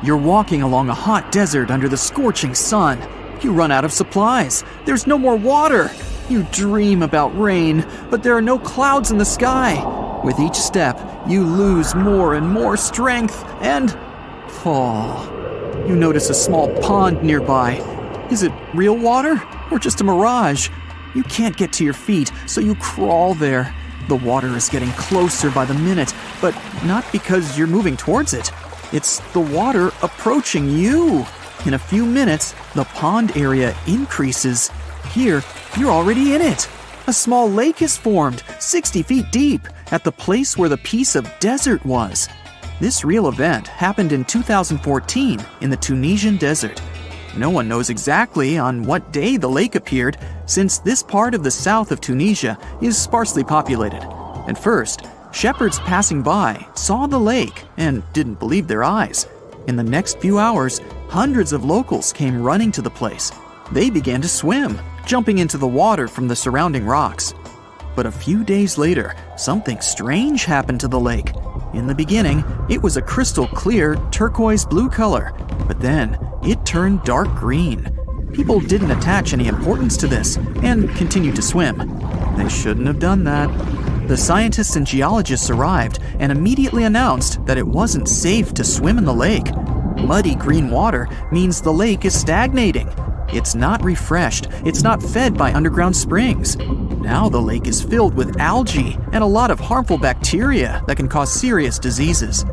You're walking along a hot desert under the scorching sun. You run out of supplies. There's no more water. You dream about rain, but there are no clouds in the sky. With each step, you lose more and more strength and fall. You notice a small pond nearby. Is it real water or just a mirage? You can't get to your feet, so you crawl there. The water is getting closer by the minute, but not because you're moving towards it. It's the water approaching you. In a few minutes, the pond area increases. Here, you're already in it. A small lake is formed, 60 feet deep, at the place where the piece of desert was. This real event happened in 2014 in the Tunisian desert. No one knows exactly on what day the lake appeared, since this part of the south of Tunisia is sparsely populated. At first, shepherds passing by saw the lake and didn't believe their eyes. In the next few hours, hundreds of locals came running to the place. They began to swim, jumping into the water from the surrounding rocks. But a few days later, something strange happened to the lake. In the beginning, it was a crystal clear turquoise blue color, but then it turned dark green. People didn't attach any importance to this and continued to swim. They shouldn't have done that. The scientists and geologists arrived and immediately announced that it wasn't safe to swim in the lake. Muddy green water means the lake is stagnating. It's not refreshed, it's not fed by underground springs. Now the lake is filled with algae and a lot of harmful bacteria that can cause serious diseases.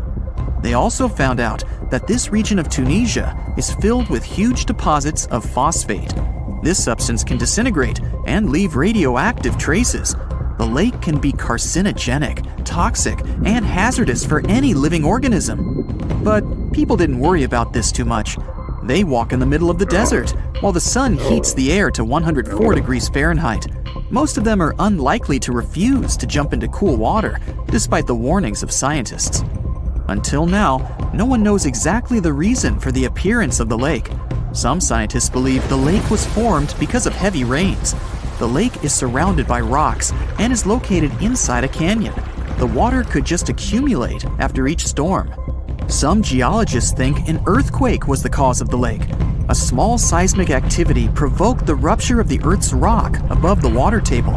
They also found out that this region of Tunisia is filled with huge deposits of phosphate. This substance can disintegrate and leave radioactive traces. The lake can be carcinogenic, toxic, and hazardous for any living organism. But people didn't worry about this too much. They walk in the middle of the desert, while the sun heats the air to 104 degrees Fahrenheit. Most of them are unlikely to refuse to jump into cool water, despite the warnings of scientists. Until now, no one knows exactly the reason for the appearance of the lake. Some scientists believe the lake was formed because of heavy rains. The lake is surrounded by rocks and is located inside a canyon. The water could just accumulate after each storm. Some geologists think an earthquake was the cause of the lake. A small seismic activity provoked the rupture of the Earth's rock above the water table,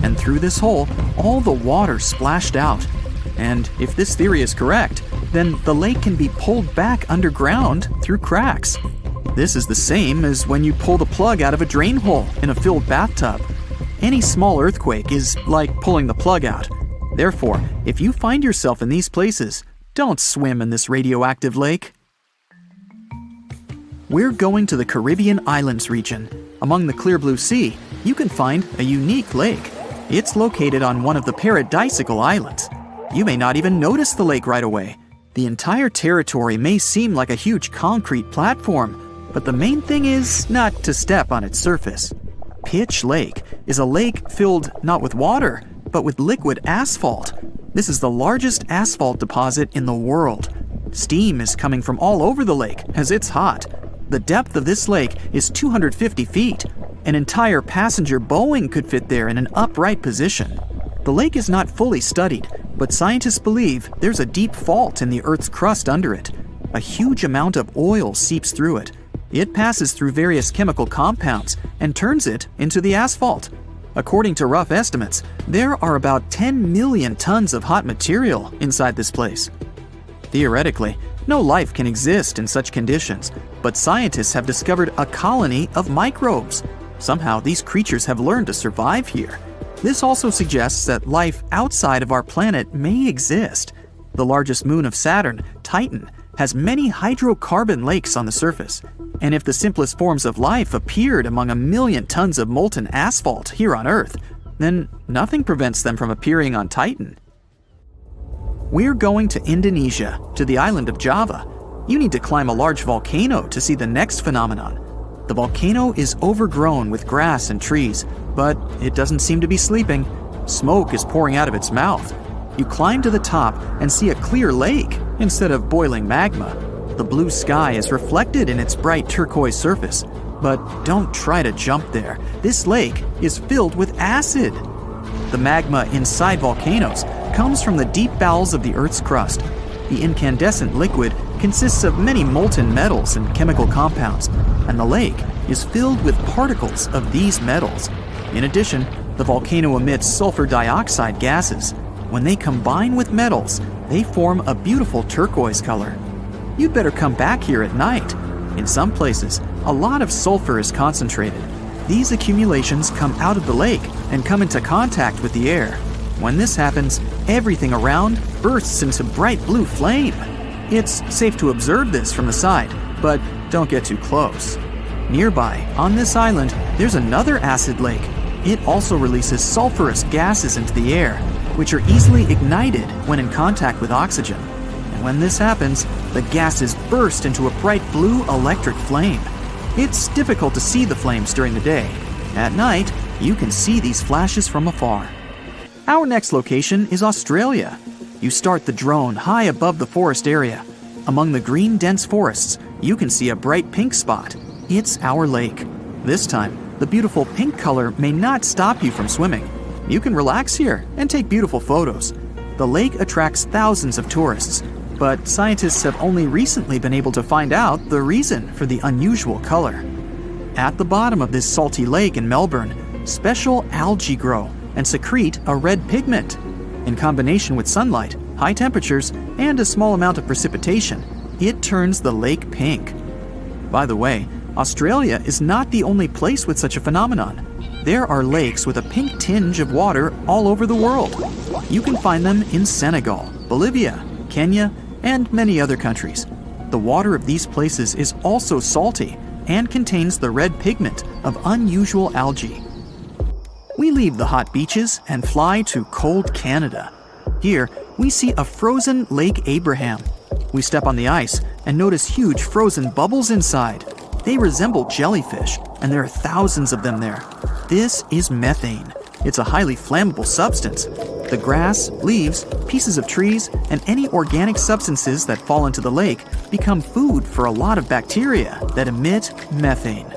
and through this hole, all the water splashed out. And if this theory is correct, then the lake can be pulled back underground through cracks. This is the same as when you pull the plug out of a drain hole in a filled bathtub. Any small earthquake is like pulling the plug out. Therefore, if you find yourself in these places, don't swim in this radioactive lake. We're going to the Caribbean Islands region. Among the clear blue sea, you can find a unique lake. It's located on one of the paradisiacal islands. You may not even notice the lake right away. The entire territory may seem like a huge concrete platform, but the main thing is not to step on its surface. Pitch Lake is a lake filled not with water, but with liquid asphalt. This is the largest asphalt deposit in the world. Steam is coming from all over the lake as it's hot. The depth of this lake is 250 feet. An entire passenger Boeing could fit there in an upright position. The lake is not fully studied, but scientists believe there's a deep fault in the Earth's crust under it. A huge amount of oil seeps through it. It passes through various chemical compounds and turns it into the asphalt. According to rough estimates, there are about 10 million tons of hot material inside this place. Theoretically, no life can exist in such conditions, but scientists have discovered a colony of microbes. Somehow, these creatures have learned to survive here. This also suggests that life outside of our planet may exist. The largest moon of Saturn, Titan, has many hydrocarbon lakes on the surface. And if the simplest forms of life appeared among a million tons of molten asphalt here on Earth, then nothing prevents them from appearing on Titan. We're going to Indonesia, to the island of Java. You need to climb a large volcano to see the next phenomenon. The volcano is overgrown with grass and trees, but it doesn't seem to be sleeping. Smoke is pouring out of its mouth. You climb to the top and see a clear lake instead of boiling magma. The blue sky is reflected in its bright turquoise surface. But don't try to jump there. This lake is filled with acid. The magma inside volcanoes comes from the deep bowels of the Earth's crust. The incandescent liquid consists of many molten metals and chemical compounds, and the lake is filled with particles of these metals. In addition, the volcano emits sulfur dioxide gases. When they combine with metals, they form a beautiful turquoise color. You'd better come back here at night. In some places, a lot of sulfur is concentrated. These accumulations come out of the lake and come into contact with the air. When this happens, everything around bursts into bright blue flame. It's safe to observe this from the side, but don't get too close. Nearby, on this island, there's another acid lake. It also releases sulfurous gases into the air, which are easily ignited when in contact with oxygen. And when this happens, the gases burst into a bright blue electric flame. It's difficult to see the flames during the day. At night, you can see these flashes from afar. Our next location is Australia. You start the drone high above the forest area. Among the green dense forests, you can see a bright pink spot. It's our lake. This time, the beautiful pink color may not stop you from swimming. You can relax here and take beautiful photos. The lake attracts thousands of tourists, but scientists have only recently been able to find out the reason for the unusual color. At the bottom of this salty lake in Melbourne, special algae grow and secrete a red pigment. In combination with sunlight, high temperatures, and a small amount of precipitation, it turns the lake pink. By the way, Australia is not the only place with such a phenomenon. There are lakes with a pink tinge of water all over the world. You can find them in Senegal, Bolivia, Kenya, and many other countries. The water of these places is also salty and contains the red pigment of unusual algae. We leave the hot beaches and fly to cold Canada. Here, we see a frozen Lake Abraham. We step on the ice and notice huge frozen bubbles inside. They resemble jellyfish, and there are thousands of them there. This is methane. It's a highly flammable substance. The grass, leaves, pieces of trees, and any organic substances that fall into the lake become food for a lot of bacteria that emit methane.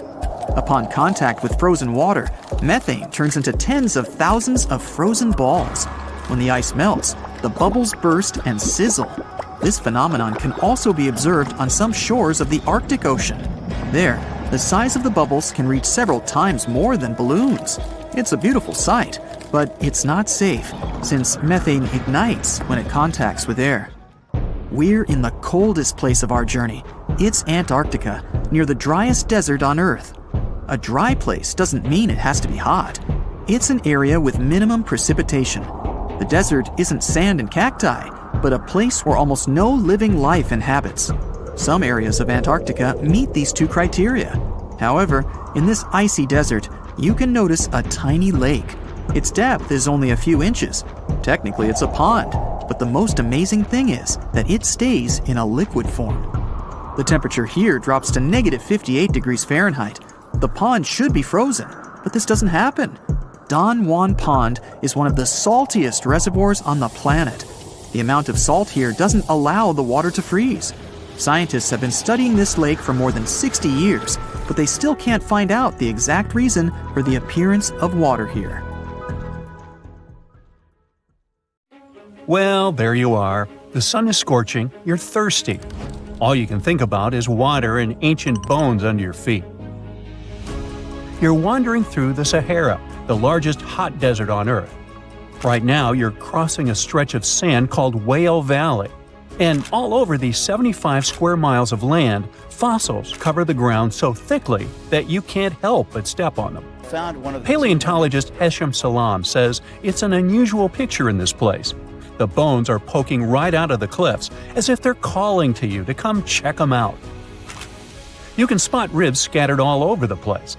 Upon contact with frozen water, methane turns into tens of thousands of frozen balls. When the ice melts, the bubbles burst and sizzle. This phenomenon can also be observed on some shores of the Arctic Ocean. There, the size of the bubbles can reach several times more than balloons. It's a beautiful sight, but it's not safe, since methane ignites when it contacts with air. We're in the coldest place of our journey. It's Antarctica, near the driest desert on Earth. A dry place doesn't mean it has to be hot. It's an area with minimum precipitation. The desert isn't sand and cacti, but a place where almost no living life inhabits. Some areas of Antarctica meet these two criteria. However, in this icy desert, you can notice a tiny lake. Its depth is only a few inches. Technically, it's a pond, but the most amazing thing is that it stays in a liquid form. The temperature here drops to -58 degrees Fahrenheit. The pond should be frozen, but this doesn't happen. Don Juan Pond is one of the saltiest reservoirs on the planet. The amount of salt here doesn't allow the water to freeze. Scientists have been studying this lake for more than 60 years, but they still can't find out the exact reason for the appearance of water here. Well, there you are. The sun is scorching, you're thirsty. All you can think about is water and ancient bones under your feet. You're wandering through the Sahara, the largest hot desert on Earth. Right now, you're crossing a stretch of sand called Whale Valley. And all over these 75 square miles of land, fossils cover the ground so thickly that you can't help but step on them. Paleontologist Hesham Salam says it's an unusual picture in this place. The bones are poking right out of the cliffs, as if they're calling to you to come check them out. You can spot ribs scattered all over the place.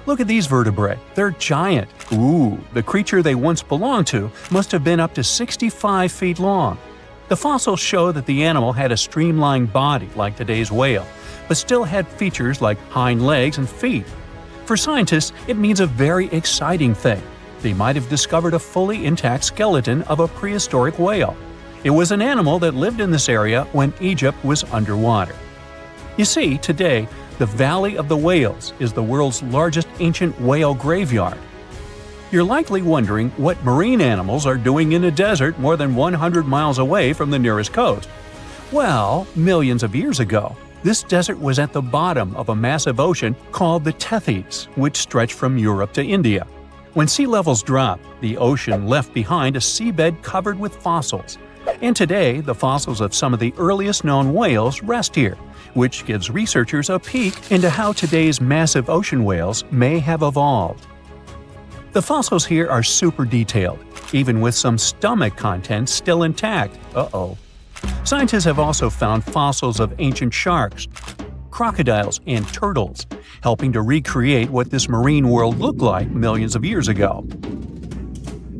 Look at these vertebrae. They're giant. Ooh, the creature they once belonged to must have been up to 65 feet long. The fossils show that the animal had a streamlined body like today's whale, but still had features like hind legs and feet. For scientists, it means a very exciting thing. They might have discovered a fully intact skeleton of a prehistoric whale. It was an animal that lived in this area when Egypt was underwater. You see, today, the Valley of the Whales is the world's largest ancient whale graveyard. You're likely wondering what marine animals are doing in a desert more than 100 miles away from the nearest coast. Well, millions of years ago, this desert was at the bottom of a massive ocean called the Tethys, which stretched from Europe to India. When sea levels dropped, the ocean left behind a seabed covered with fossils. And today, the fossils of some of the earliest known whales rest here, which gives researchers a peek into how today's massive ocean whales may have evolved. The fossils here are super detailed, even with some stomach contents still intact. Uh-oh. Scientists have also found fossils of ancient sharks, crocodiles, and turtles, helping to recreate what this marine world looked like millions of years ago.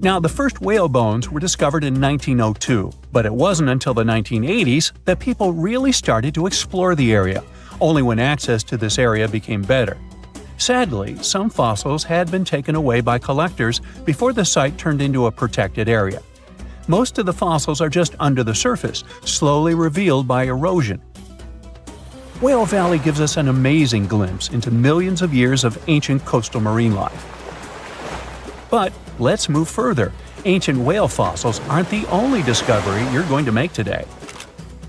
Now, the first whale bones were discovered in 1902, but it wasn't until the 1980s that people really started to explore the area, only when access to this area became better. Sadly, some fossils had been taken away by collectors before the site turned into a protected area. Most of the fossils are just under the surface, slowly revealed by erosion. Whale Valley gives us an amazing glimpse into millions of years of ancient coastal marine life. But let's move further. Ancient whale fossils aren't the only discovery you're going to make today.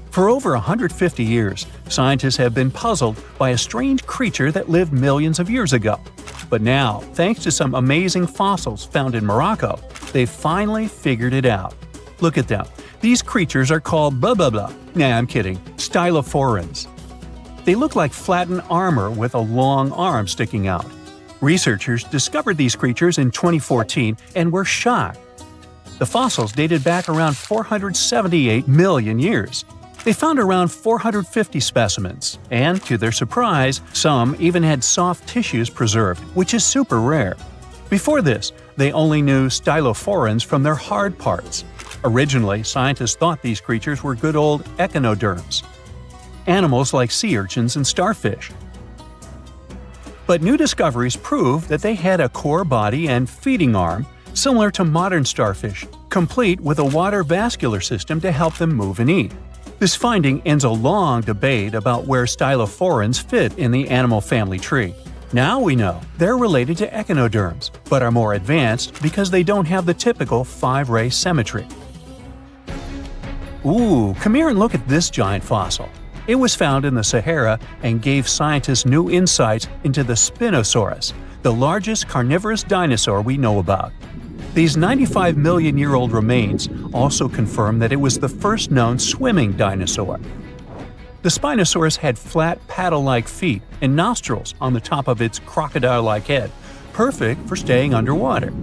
For over 150 years, scientists have been puzzled by a strange creature that lived millions of years ago. But now, thanks to some amazing fossils found in Morocco, they've finally figured it out. Look at them. These creatures are called blah blah blah. Nah, I'm kidding. Stylophorans. They look like flattened armor with a long arm sticking out. Researchers discovered these creatures in 2014 and were shocked. The fossils dated back around 478 million years. They found around 450 specimens, and to their surprise, some even had soft tissues preserved, which is super rare. Before this, they only knew stylophorans from their hard parts. Originally, scientists thought these creatures were good old echinoderms, animals like sea urchins and starfish. But new discoveries prove that they had a core body and feeding arm similar to modern starfish, complete with a water vascular system to help them move and eat. This finding ends a long debate about where stylophorans fit in the animal family tree. Now we know they're related to echinoderms, but are more advanced because they don't have the typical 5-ray symmetry. Ooh, come here and look at this giant fossil. It was found in the Sahara and gave scientists new insights into the Spinosaurus, the largest carnivorous dinosaur we know about. These 95 million-year-old remains also confirm that it was the first known swimming dinosaur. The Spinosaurus had flat paddle-like feet and nostrils on the top of its crocodile-like head, perfect for staying underwater.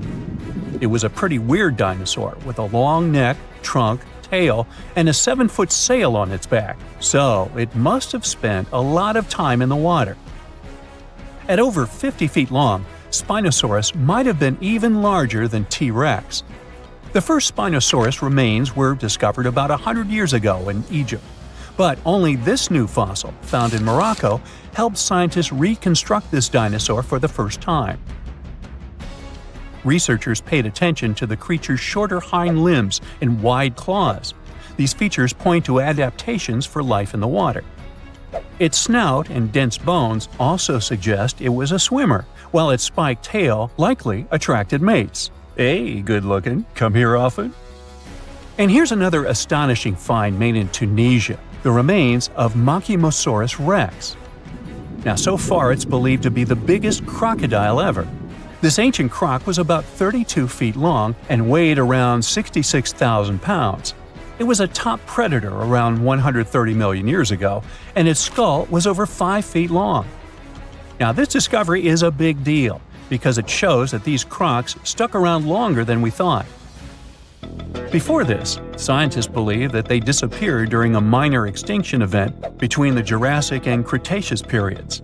It was a pretty weird dinosaur with a long neck, trunk, tail, and a 7-foot sail on its back, so it must have spent a lot of time in the water. At over 50 feet long, Spinosaurus might have been even larger than T-Rex. The first Spinosaurus remains were discovered about 100 years ago in Egypt, but only this new fossil, found in Morocco, helped scientists reconstruct this dinosaur for the first time. Researchers paid attention to the creature's shorter hind limbs and wide claws. These features point to adaptations for life in the water. Its snout and dense bones also suggest it was a swimmer, while its spiked tail likely attracted mates. Hey, good looking, come here often? And here's another astonishing find made in Tunisia, the remains of Machimosaurus rex. Now, so far it's believed to be the biggest crocodile ever. This ancient croc was about 32 feet long and weighed around 66,000 pounds. It was a top predator around 130 million years ago, and its skull was over 5 feet long. Now, this discovery is a big deal because it shows that these crocs stuck around longer than we thought. Before this, scientists believed that they disappeared during a minor extinction event between the Jurassic and Cretaceous periods.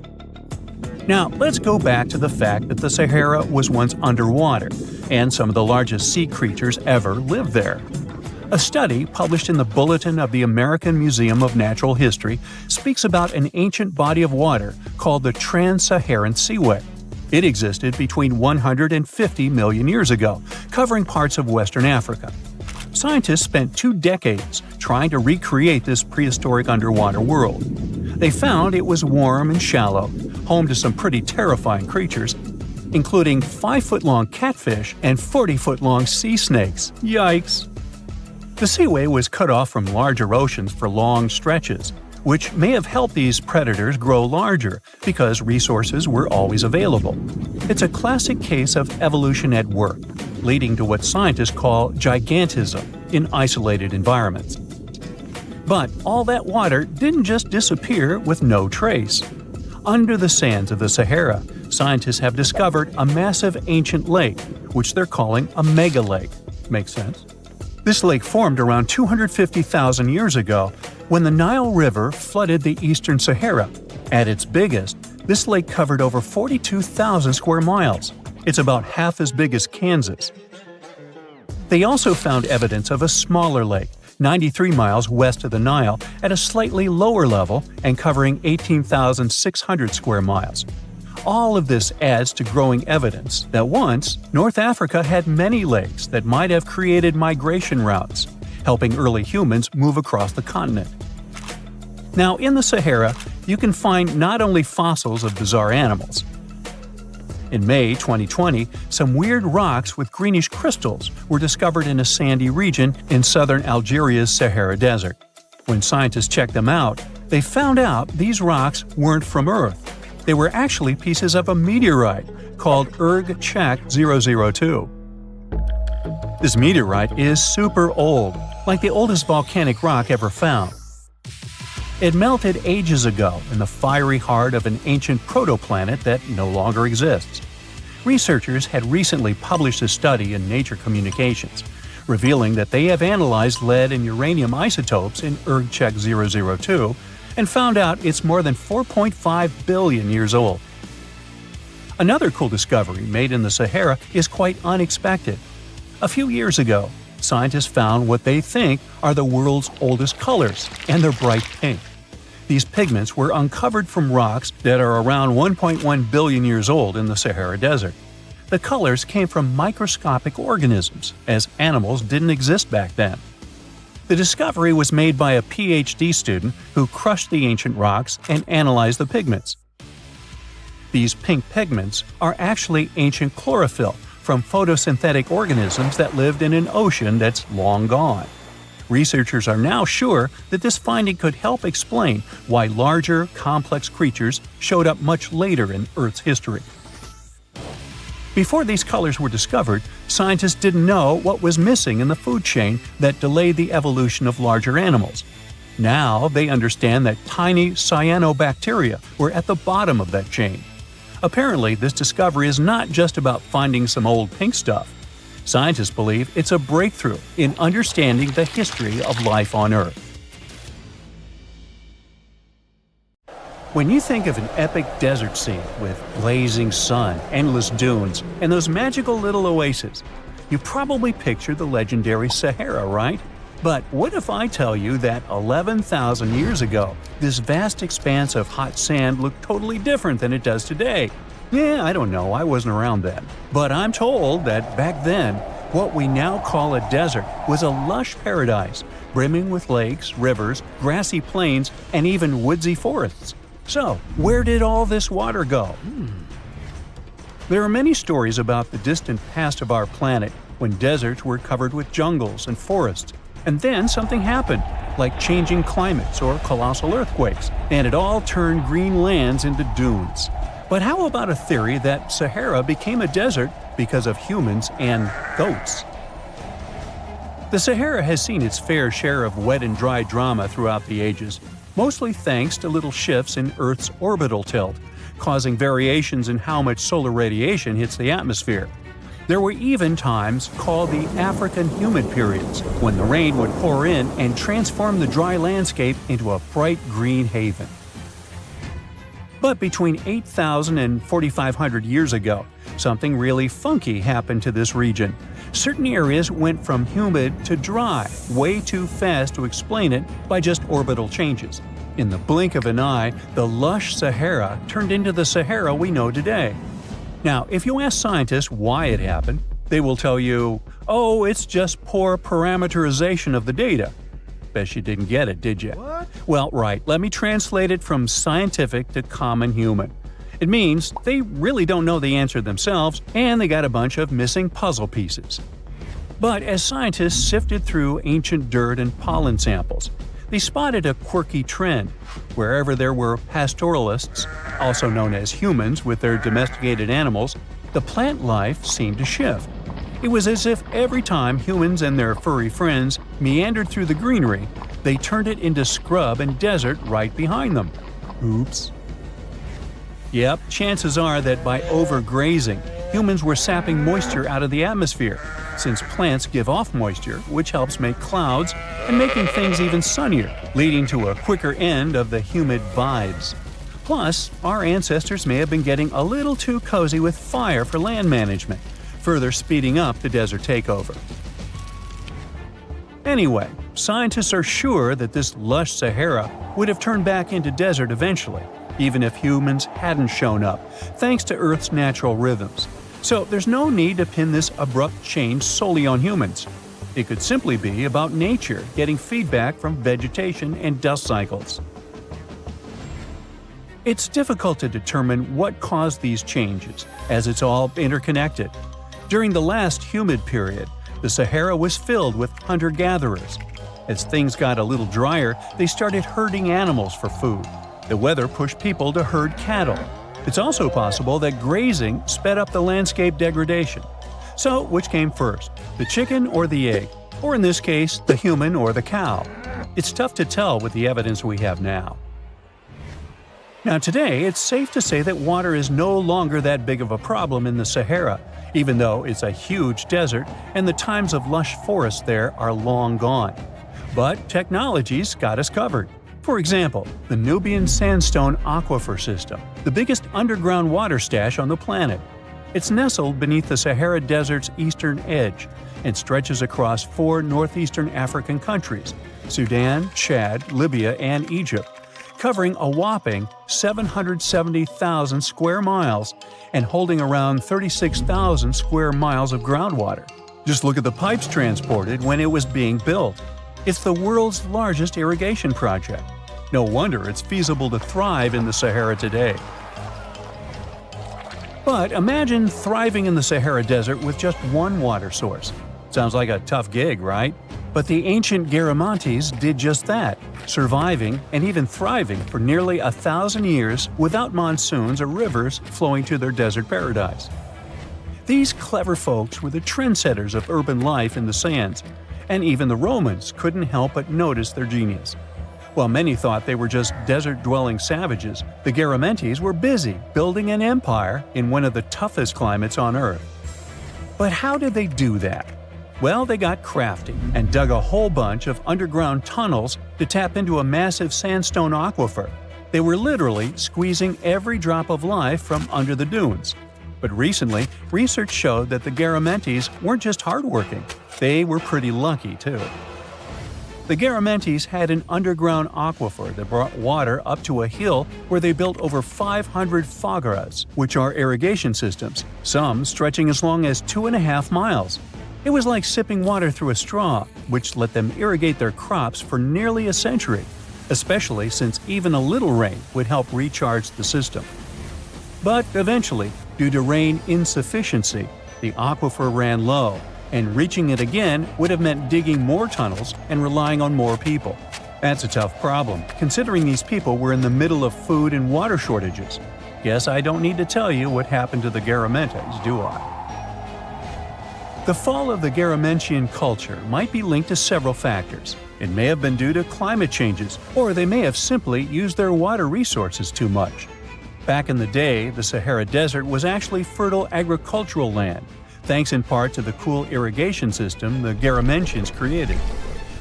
Now, let's go back to the fact that the Sahara was once underwater, and some of the largest sea creatures ever lived there. A study published in the Bulletin of the American Museum of Natural History speaks about an ancient body of water called the Trans-Saharan Seaway. It existed between 150 million years ago, covering parts of Western Africa. Scientists spent 2 decades trying to recreate this prehistoric underwater world. They found it was warm and shallow, home to some pretty terrifying creatures, including 5-foot-long catfish and 40-foot-long sea snakes. Yikes! The seaway was cut off from larger oceans for long stretches, which may have helped these predators grow larger because resources were always available. It's a classic case of evolution at work, leading to what scientists call gigantism in isolated environments. But all that water didn't just disappear with no trace. Under the sands of the Sahara, scientists have discovered a massive ancient lake, which they're calling a megalake. Makes sense? This lake formed around 250,000 years ago when the Nile River flooded the eastern Sahara. At its biggest, this lake covered over 42,000 square miles. It's about half as big as Kansas. They also found evidence of a smaller lake, 93 miles west of the Nile, at a slightly lower level and covering 18,600 square miles. All of this adds to growing evidence that once, North Africa had many lakes that might have created migration routes, helping early humans move across the continent. Now, in the Sahara, you can find not only fossils of bizarre animals. In May 2020, some weird rocks with greenish crystals were discovered in a sandy region in southern Algeria's Sahara Desert. When scientists checked them out, they found out these rocks weren't from Earth. They were actually pieces of a meteorite called Erg-Chek 002. This meteorite is super old, like the oldest volcanic rock ever found. It melted ages ago in the fiery heart of an ancient protoplanet that no longer exists. Researchers had recently published a study in Nature Communications, revealing that they have analyzed lead and uranium isotopes in Erg-Chek 002 and found out it's more than 4.5 billion years old. Another cool discovery made in the Sahara is quite unexpected. A few years ago, scientists found what they think are the world's oldest colors, and they're bright pink. These pigments were uncovered from rocks that are around 1.1 billion years old in the Sahara Desert. The colors came from microscopic organisms, as animals didn't exist back then. The discovery was made by a PhD student who crushed the ancient rocks and analyzed the pigments. These pink pigments are actually ancient chlorophyll from photosynthetic organisms that lived in an ocean that's long gone. Researchers are now sure that this finding could help explain why larger, complex creatures showed up much later in Earth's history. Before these colors were discovered, scientists didn't know what was missing in the food chain that delayed the evolution of larger animals. Now they understand that tiny cyanobacteria were at the bottom of that chain. Apparently, this discovery is not just about finding some old pink stuff. Scientists believe it's a breakthrough in understanding the history of life on Earth. When you think of an epic desert scene with blazing sun, endless dunes, and those magical little oases, you probably picture the legendary Sahara, right? But what if I tell you that 11,000 years ago, this vast expanse of hot sand looked totally different than it does today? Yeah, I don't know, I wasn't around then. But I'm told that back then, what we now call a desert was a lush paradise, brimming with lakes, rivers, grassy plains, and even woodsy forests. So, where did all this water go? There are many stories about the distant past of our planet when deserts were covered with jungles and forests, and then something happened, like changing climates or colossal earthquakes, and it all turned green lands into dunes. But how about a theory that Sahara became a desert because of humans and goats? The Sahara has seen its fair share of wet and dry drama throughout the ages, mostly thanks to little shifts in Earth's orbital tilt, causing variations in how much solar radiation hits the atmosphere. There were even times called the African humid periods, when the rain would pour in and transform the dry landscape into a bright green haven. But between 8,000 and 4,500 years ago, something really funky happened to this region. Certain areas went from humid to dry way too fast to explain it by just orbital changes. In the blink of an eye, the lush Sahara turned into the Sahara we know today. Now, if you ask scientists why it happened, they will tell you, oh, it's just poor parameterization of the data. Bet you didn't get it, did you? What? Well, right, let me translate it from scientific to common human. It means they really don't know the answer themselves, and they got a bunch of missing puzzle pieces. But as scientists sifted through ancient dirt and pollen samples, they spotted a quirky trend. Wherever there were pastoralists, also known as humans with their domesticated animals, the plant life seemed to shift. It was as if every time humans and their furry friends meandered through the greenery, they turned it into scrub and desert right behind them. Oops. Yep, chances are that by overgrazing, humans were sapping moisture out of the atmosphere, since plants give off moisture, which helps make clouds and making things even sunnier, leading to a quicker end of the humid vibes. Plus, our ancestors may have been getting a little too cozy with fire for land management, further speeding up the desert takeover. Anyway, scientists are sure that this lush Sahara would have turned back into desert eventually, even if humans hadn't shown up, thanks to Earth's natural rhythms. So there's no need to pin this abrupt change solely on humans. It could simply be about nature getting feedback from vegetation and dust cycles. It's difficult to determine what caused these changes, as it's all interconnected. During the last humid period, the Sahara was filled with hunter-gatherers. As things got a little drier, they started herding animals for food. The weather pushed people to herd cattle. It's also possible that grazing sped up the landscape degradation. So, which came first, the chicken or the egg? Or in this case, the human or the cow? It's tough to tell with the evidence we have now. Now today, it's safe to say that water is no longer that big of a problem in the Sahara, even though it's a huge desert and the times of lush forests there are long gone. But technology's got us covered. For example, the Nubian Sandstone Aquifer System, the biggest underground water stash on the planet. It's nestled beneath the Sahara Desert's eastern edge and stretches across 4 northeastern African countries – Sudan, Chad, Libya, and Egypt, covering a whopping 770,000 square miles and holding around 36,000 square miles of groundwater. Just look at the pipes transported when it was being built. It's the world's largest irrigation project. No wonder it's feasible to thrive in the Sahara today. But imagine thriving in the Sahara Desert with just one water source. Sounds like a tough gig, right? But the ancient Garamantes did just that, surviving and even thriving for nearly 1,000 years without monsoons or rivers flowing to their desert paradise. These clever folks were the trendsetters of urban life in the sands, and even the Romans couldn't help but notice their genius. While many thought they were just desert-dwelling savages, the Garamantes were busy building an empire in one of the toughest climates on Earth. But how did they do that? Well, they got crafty and dug a whole bunch of underground tunnels to tap into a massive sandstone aquifer. They were literally squeezing every drop of life from under the dunes. But recently, research showed that the Garamantes weren't just hardworking, they were pretty lucky too. The Garamantes had an underground aquifer that brought water up to a hill where they built over 500 fogaras, which are irrigation systems, some stretching as long as 2.5 miles. It was like sipping water through a straw, which let them irrigate their crops for nearly a century, especially since even a little rain would help recharge the system. But eventually, due to rain insufficiency, the aquifer ran low, and reaching it again would have meant digging more tunnels and relying on more people. That's a tough problem, considering these people were in the middle of food and water shortages. Guess I don't need to tell you what happened to the Garamantes, do I? The fall of the Garamantian culture might be linked to several factors. It may have been due to climate changes, or they may have simply used their water resources too much. Back in the day, the Sahara Desert was actually fertile agricultural land, thanks in part to the cool irrigation system the Garamantians created.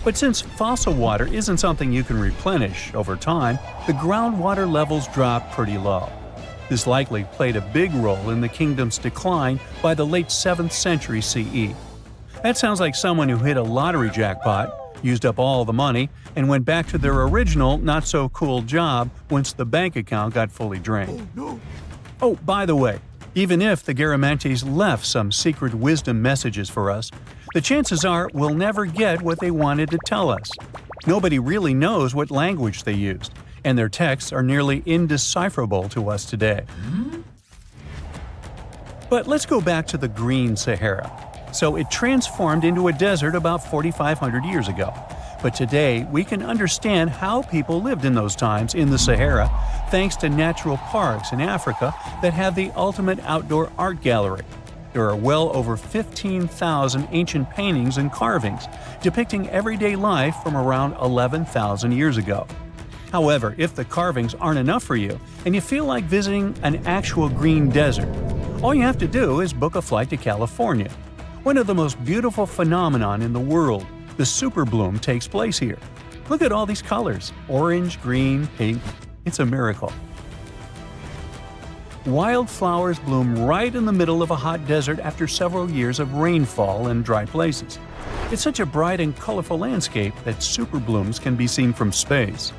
But since fossil water isn't something you can replenish over time, the groundwater levels dropped pretty low. This likely played a big role in the kingdom's decline by the late 7th century CE. That sounds like someone who hit a lottery jackpot, used up all the money, and went back to their original not-so-cool job once the bank account got fully drained. Oh, by the way, even if the Garamantes left some secret wisdom messages for us, the chances are we'll never get what they wanted to tell us. Nobody really knows what language they used, and their texts are nearly indecipherable to us today. But let's go back to the Green Sahara. so it transformed into a desert about 4,500 years ago. But today, we can understand how people lived in those times in the Sahara thanks to natural parks in Africa that have the ultimate outdoor art gallery. There are well over 15,000 ancient paintings and carvings depicting everyday life from around 11,000 years ago. However, if the carvings aren't enough for you and you feel like visiting an actual green desert, all you have to do is book a flight to California. One of the most beautiful phenomenon in the world, the super bloom, takes place here. Look at all these colors: orange, green, pink. It's a miracle. Wildflowers bloom right in the middle of a hot desert after several years of rainfall and dry places. It's such a bright and colorful landscape that super blooms can be seen from space.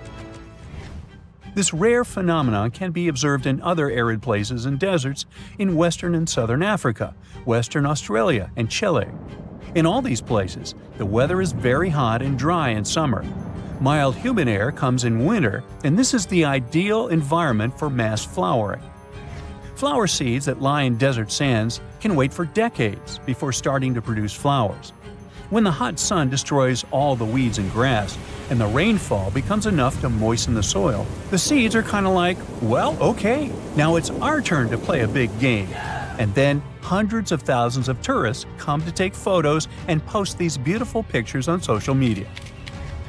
This rare phenomenon can be observed in other arid places and deserts in western and southern Africa, Western Australia, and Chile. In all these places, the weather is very hot and dry in summer. Mild humid air comes in winter, and this is the ideal environment for mass flowering. Flower seeds that lie in desert sands can wait for decades before starting to produce flowers. When the hot sun destroys all the weeds and grass, and the rainfall becomes enough to moisten the soil, the seeds are kind of like, well, okay, now it's our turn to play a big game. And then hundreds of thousands of tourists come to take photos and post these beautiful pictures on social media.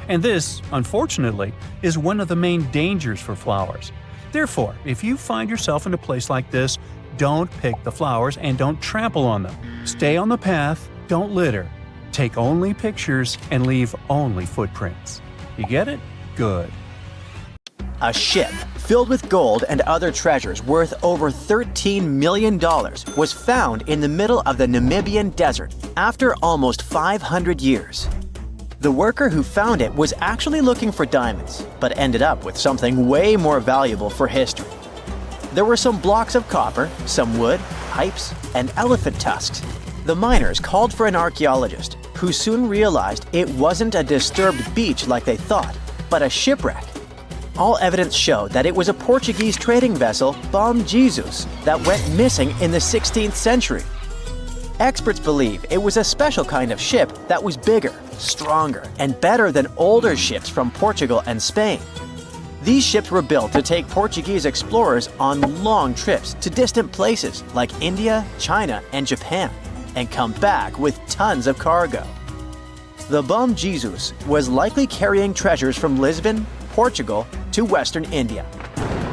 And this, unfortunately, is one of the main dangers for flowers. Therefore, if you find yourself in a place like this, don't pick the flowers and don't trample on them. Stay on the path, don't litter. Take only pictures and leave only footprints. You get it? Good. A ship filled with gold and other treasures worth over $13 million was found in the middle of the Namibian desert after almost 500 years. The worker who found it was actually looking for diamonds, but ended up with something way more valuable for history. There were some blocks of copper, some wood, pipes, and elephant tusks. The miners called for an archaeologist, who soon realized it wasn't a disturbed beach like they thought, but a shipwreck. All evidence showed that it was a Portuguese trading vessel, Bom Jesus, that went missing in the 16th century. Experts believe it was a special kind of ship that was bigger, stronger, and better than older ships from Portugal and Spain. These ships were built to take Portuguese explorers on long trips to distant places like India, China, and Japan, and come back with tons of cargo. The Bom Jesus was likely carrying treasures from Lisbon, Portugal, to Western India.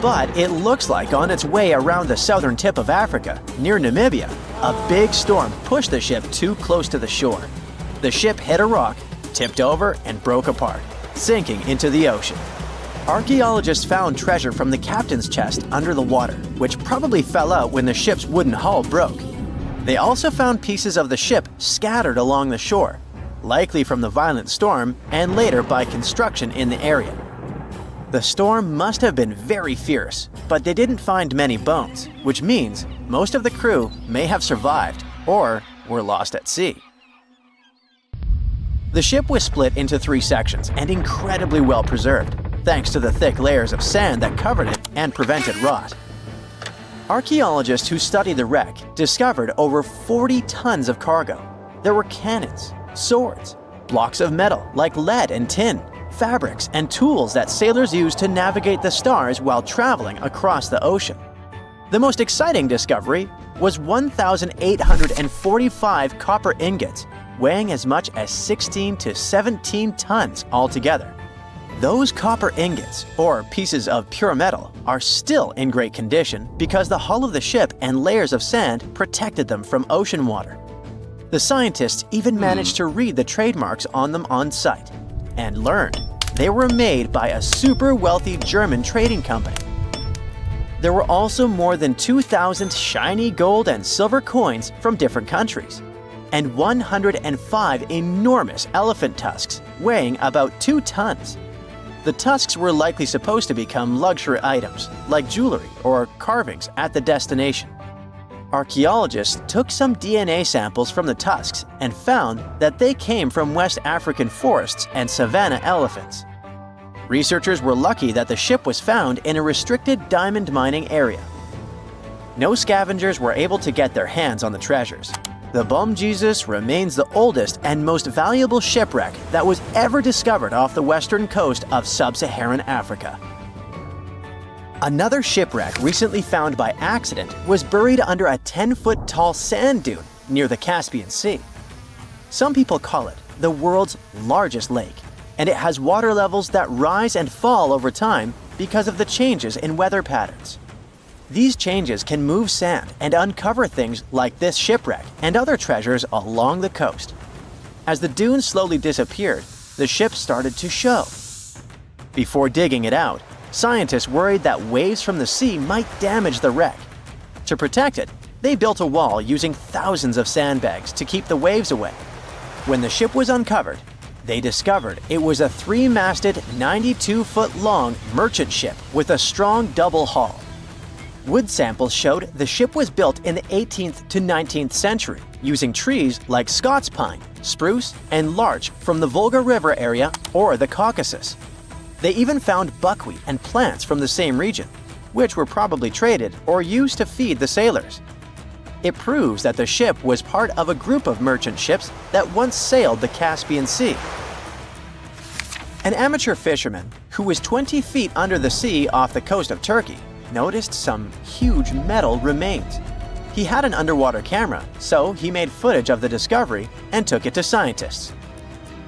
But it looks like on its way around the southern tip of Africa, near Namibia, a big storm pushed the ship too close to the shore. The ship hit a rock, tipped over, and broke apart, sinking into the ocean. Archaeologists found treasure from the captain's chest under the water, which probably fell out when the ship's wooden hull broke. They also found pieces of the ship scattered along the shore, likely from the violent storm and later by construction in the area. The storm must have been very fierce, but they didn't find many bones, which means most of the crew may have survived or were lost at sea. The ship was split into 3 sections and incredibly well preserved, thanks to the thick layers of sand that covered it and prevented rot. Archaeologists who studied the wreck discovered over 40 tons of cargo. There were cannons, swords, blocks of metal like lead and tin, fabrics, and tools that sailors used to navigate the stars while traveling across the ocean. The most exciting discovery was 1,845 copper ingots, weighing as much as 16 to 17 tons altogether. Those copper ingots, or pieces of pure metal, are still in great condition because the hull of the ship and layers of sand protected them from ocean water. The scientists even managed to read the trademarks on them on site and learned they were made by a super wealthy German trading company. There were also more than 2,000 shiny gold and silver coins from different countries, and 105 enormous elephant tusks weighing about 2 tons. The tusks were likely supposed to become luxury items, like jewelry or carvings at the destination. Archaeologists took some DNA samples from the tusks and found that they came from West African forests and savanna elephants. Researchers were lucky that the ship was found in a restricted diamond mining area. No scavengers were able to get their hands on the treasures. The Bom Jesus remains the oldest and most valuable shipwreck that was ever discovered off the western coast of sub-Saharan Africa. Another shipwreck recently found by accident was buried under a 10-foot tall sand dune near the Caspian Sea. Some people call it the world's largest lake, and it has water levels that rise and fall over time because of the changes in weather patterns. These changes can move sand and uncover things like this shipwreck and other treasures along the coast. As the dune slowly disappeared, the ship started to show. Before digging it out, scientists worried that waves from the sea might damage the wreck. To protect it, they built a wall using thousands of sandbags to keep the waves away. When the ship was uncovered, they discovered it was a 3-masted, 92-foot-long merchant ship with a strong double hull. Wood samples showed the ship was built in the 18th to 19th century using trees like Scots pine, spruce, and larch from the Volga River area or the Caucasus. They even found buckwheat and plants from the same region, which were probably traded or used to feed the sailors. It proves that the ship was part of a group of merchant ships that once sailed the Caspian Sea. An amateur fisherman who was 20 feet under the sea off the coast of Turkey noticed some huge metal remains. He had an underwater camera, so he made footage of the discovery and took it to scientists.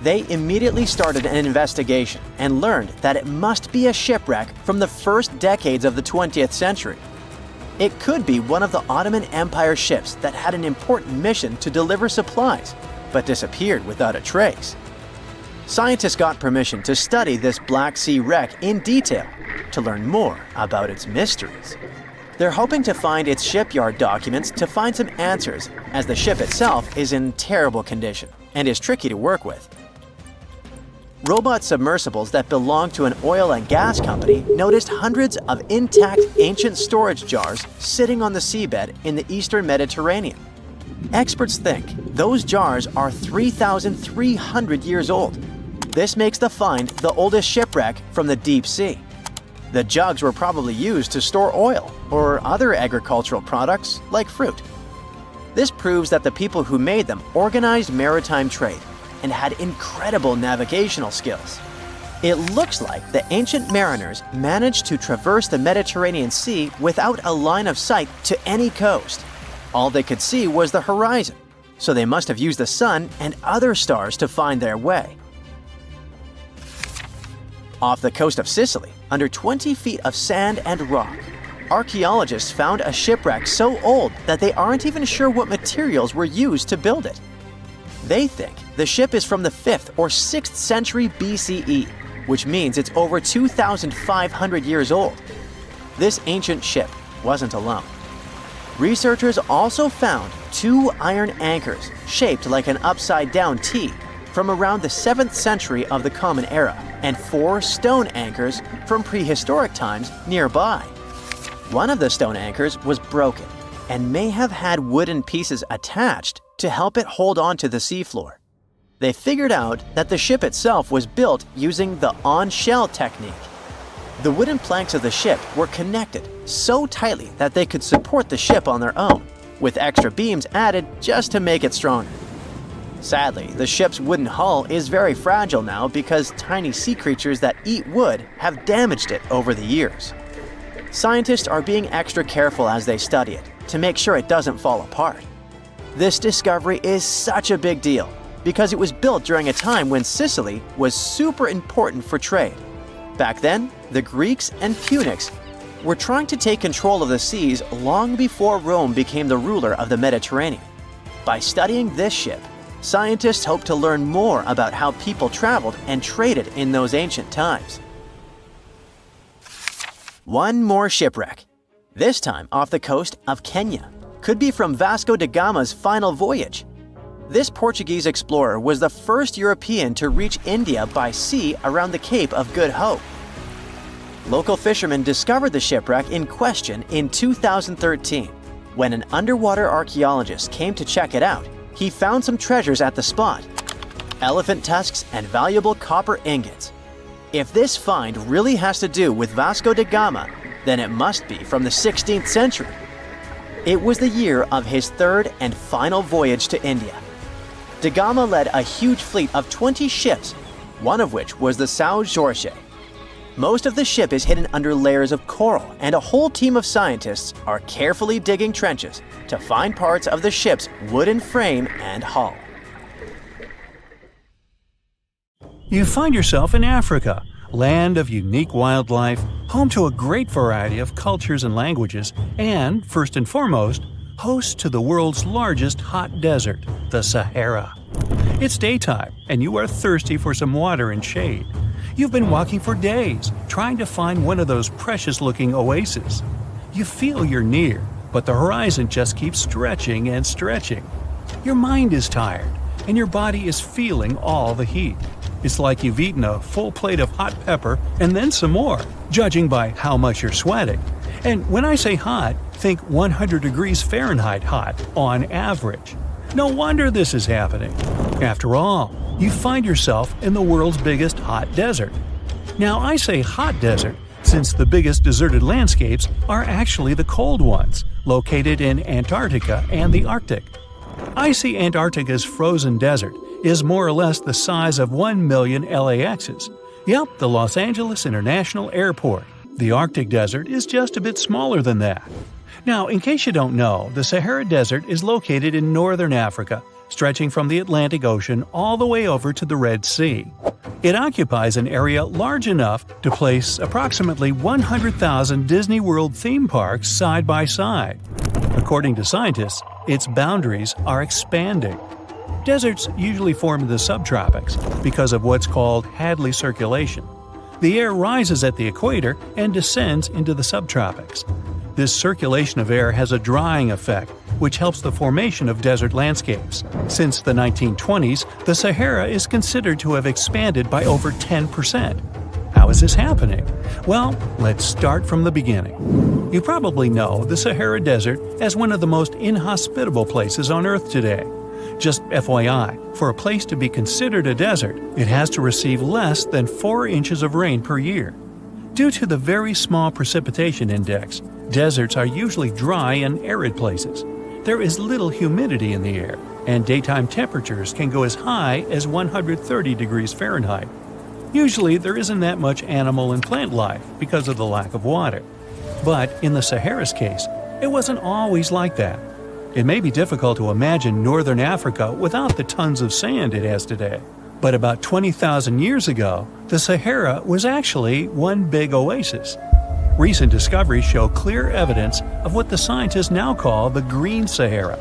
They immediately started an investigation and learned that it must be a shipwreck from the first decades of the 20th century. It could be one of the Ottoman Empire ships that had an important mission to deliver supplies, but disappeared without a trace. Scientists got permission to study this Black Sea wreck in detail to learn more about its mysteries. They're hoping to find its shipyard documents to find some answers, as the ship itself is in terrible condition and is tricky to work with. Robot submersibles that belong to an oil and gas company noticed hundreds of intact ancient storage jars sitting on the seabed in the eastern Mediterranean. Experts think those jars are 3,300 years old. This makes the find the oldest shipwreck from the deep sea. The jugs were probably used to store oil or other agricultural products like fruit. This proves that the people who made them organized maritime trade and had incredible navigational skills. It looks like the ancient mariners managed to traverse the Mediterranean Sea without a line of sight to any coast. All they could see was the horizon, so they must have used the sun and other stars to find their way. Off the coast of Sicily, under 20 feet of sand and rock, archaeologists found a shipwreck so old that they aren't even sure what materials were used to build it. They think the ship is from the 5th or 6th century BCE, which means it's over 2,500 years old. This ancient ship wasn't alone. Researchers also found 2 iron anchors shaped like an upside-down T from around the 7th century of the Common Era, and 4 stone anchors from prehistoric times nearby. One of the stone anchors was broken and may have had wooden pieces attached to help it hold on to the seafloor. They figured out that the ship itself was built using the on-shell technique. The wooden planks of the ship were connected so tightly that they could support the ship on their own, with extra beams added just to make it stronger. Sadly, the ship's wooden hull is very fragile now because tiny sea creatures that eat wood have damaged it over the years. Scientists are being extra careful as they study it to make sure it doesn't fall apart. This discovery is such a big deal because it was built during a time when Sicily was super important for trade. Back then, the Greeks and Punics were trying to take control of the seas long before Rome became the ruler of the Mediterranean. By studying this ship, scientists hope to learn more about how people traveled and traded in those ancient times. One more shipwreck, this time off the coast of Kenya. Could be from Vasco da Gama's final voyage. This Portuguese explorer was the first European to reach India by sea around the Cape of Good Hope. Local fishermen discovered the shipwreck in question in 2013. When an underwater archaeologist came to check it out, he found some treasures at the spot: elephant tusks and valuable copper ingots. If this find really has to do with Vasco da Gama, then it must be from the 16th century. It was the year of his third and final voyage to India. Da Gama led a huge fleet of 20 ships, one of which was the São Jorge. Most of the ship is hidden under layers of coral, and a whole team of scientists are carefully digging trenches to find parts of the ship's wooden frame and hull. You find yourself in Africa, land of unique wildlife, home to a great variety of cultures and languages, and, first and foremost, host to the world's largest hot desert, the Sahara. It's daytime, and you are thirsty for some water and shade. You've been walking for days, trying to find one of those precious-looking oases. You feel you're near, but the horizon just keeps stretching and stretching. Your mind is tired, and your body is feeling all the heat. It's like you've eaten a full plate of hot pepper and then some more, judging by how much you're sweating. And when I say hot, think 100 degrees Fahrenheit hot, on average. No wonder this is happening. After all, you find yourself in the world's biggest hot desert. Now, I say hot desert since the biggest deserted landscapes are actually the cold ones, located in Antarctica and the Arctic. Icy Antarctica's frozen desert is more or less the size of 1 million LAXs. Yep, the Los Angeles International Airport. The Arctic desert is just a bit smaller than that. Now, in case you don't know, the Sahara Desert is located in northern Africa, stretching from the Atlantic Ocean all the way over to the Red Sea. It occupies an area large enough to place approximately 100,000 Disney World theme parks side by side. According to scientists, its boundaries are expanding. Deserts usually form in the subtropics because of what's called Hadley circulation. The air rises at the equator and descends into the subtropics. This circulation of air has a drying effect, which helps the formation of desert landscapes. Since the 1920s, the Sahara is considered to have expanded by over 10%. How is this happening? Well, let's start from the beginning. You probably know the Sahara Desert as one of the most inhospitable places on Earth today. Just FYI, for a place to be considered a desert, it has to receive less than 4 inches of rain per year. Due to the very small precipitation index, deserts are usually dry and arid places. There is little humidity in the air, and daytime temperatures can go as high as 130 degrees Fahrenheit. Usually, there isn't that much animal and plant life because of the lack of water. But in the Sahara's case, it wasn't always like that. It may be difficult to imagine northern Africa without the tons of sand it has today. But about 20,000 years ago, the Sahara was actually one big oasis. Recent discoveries show clear evidence of what the scientists now call the Green Sahara.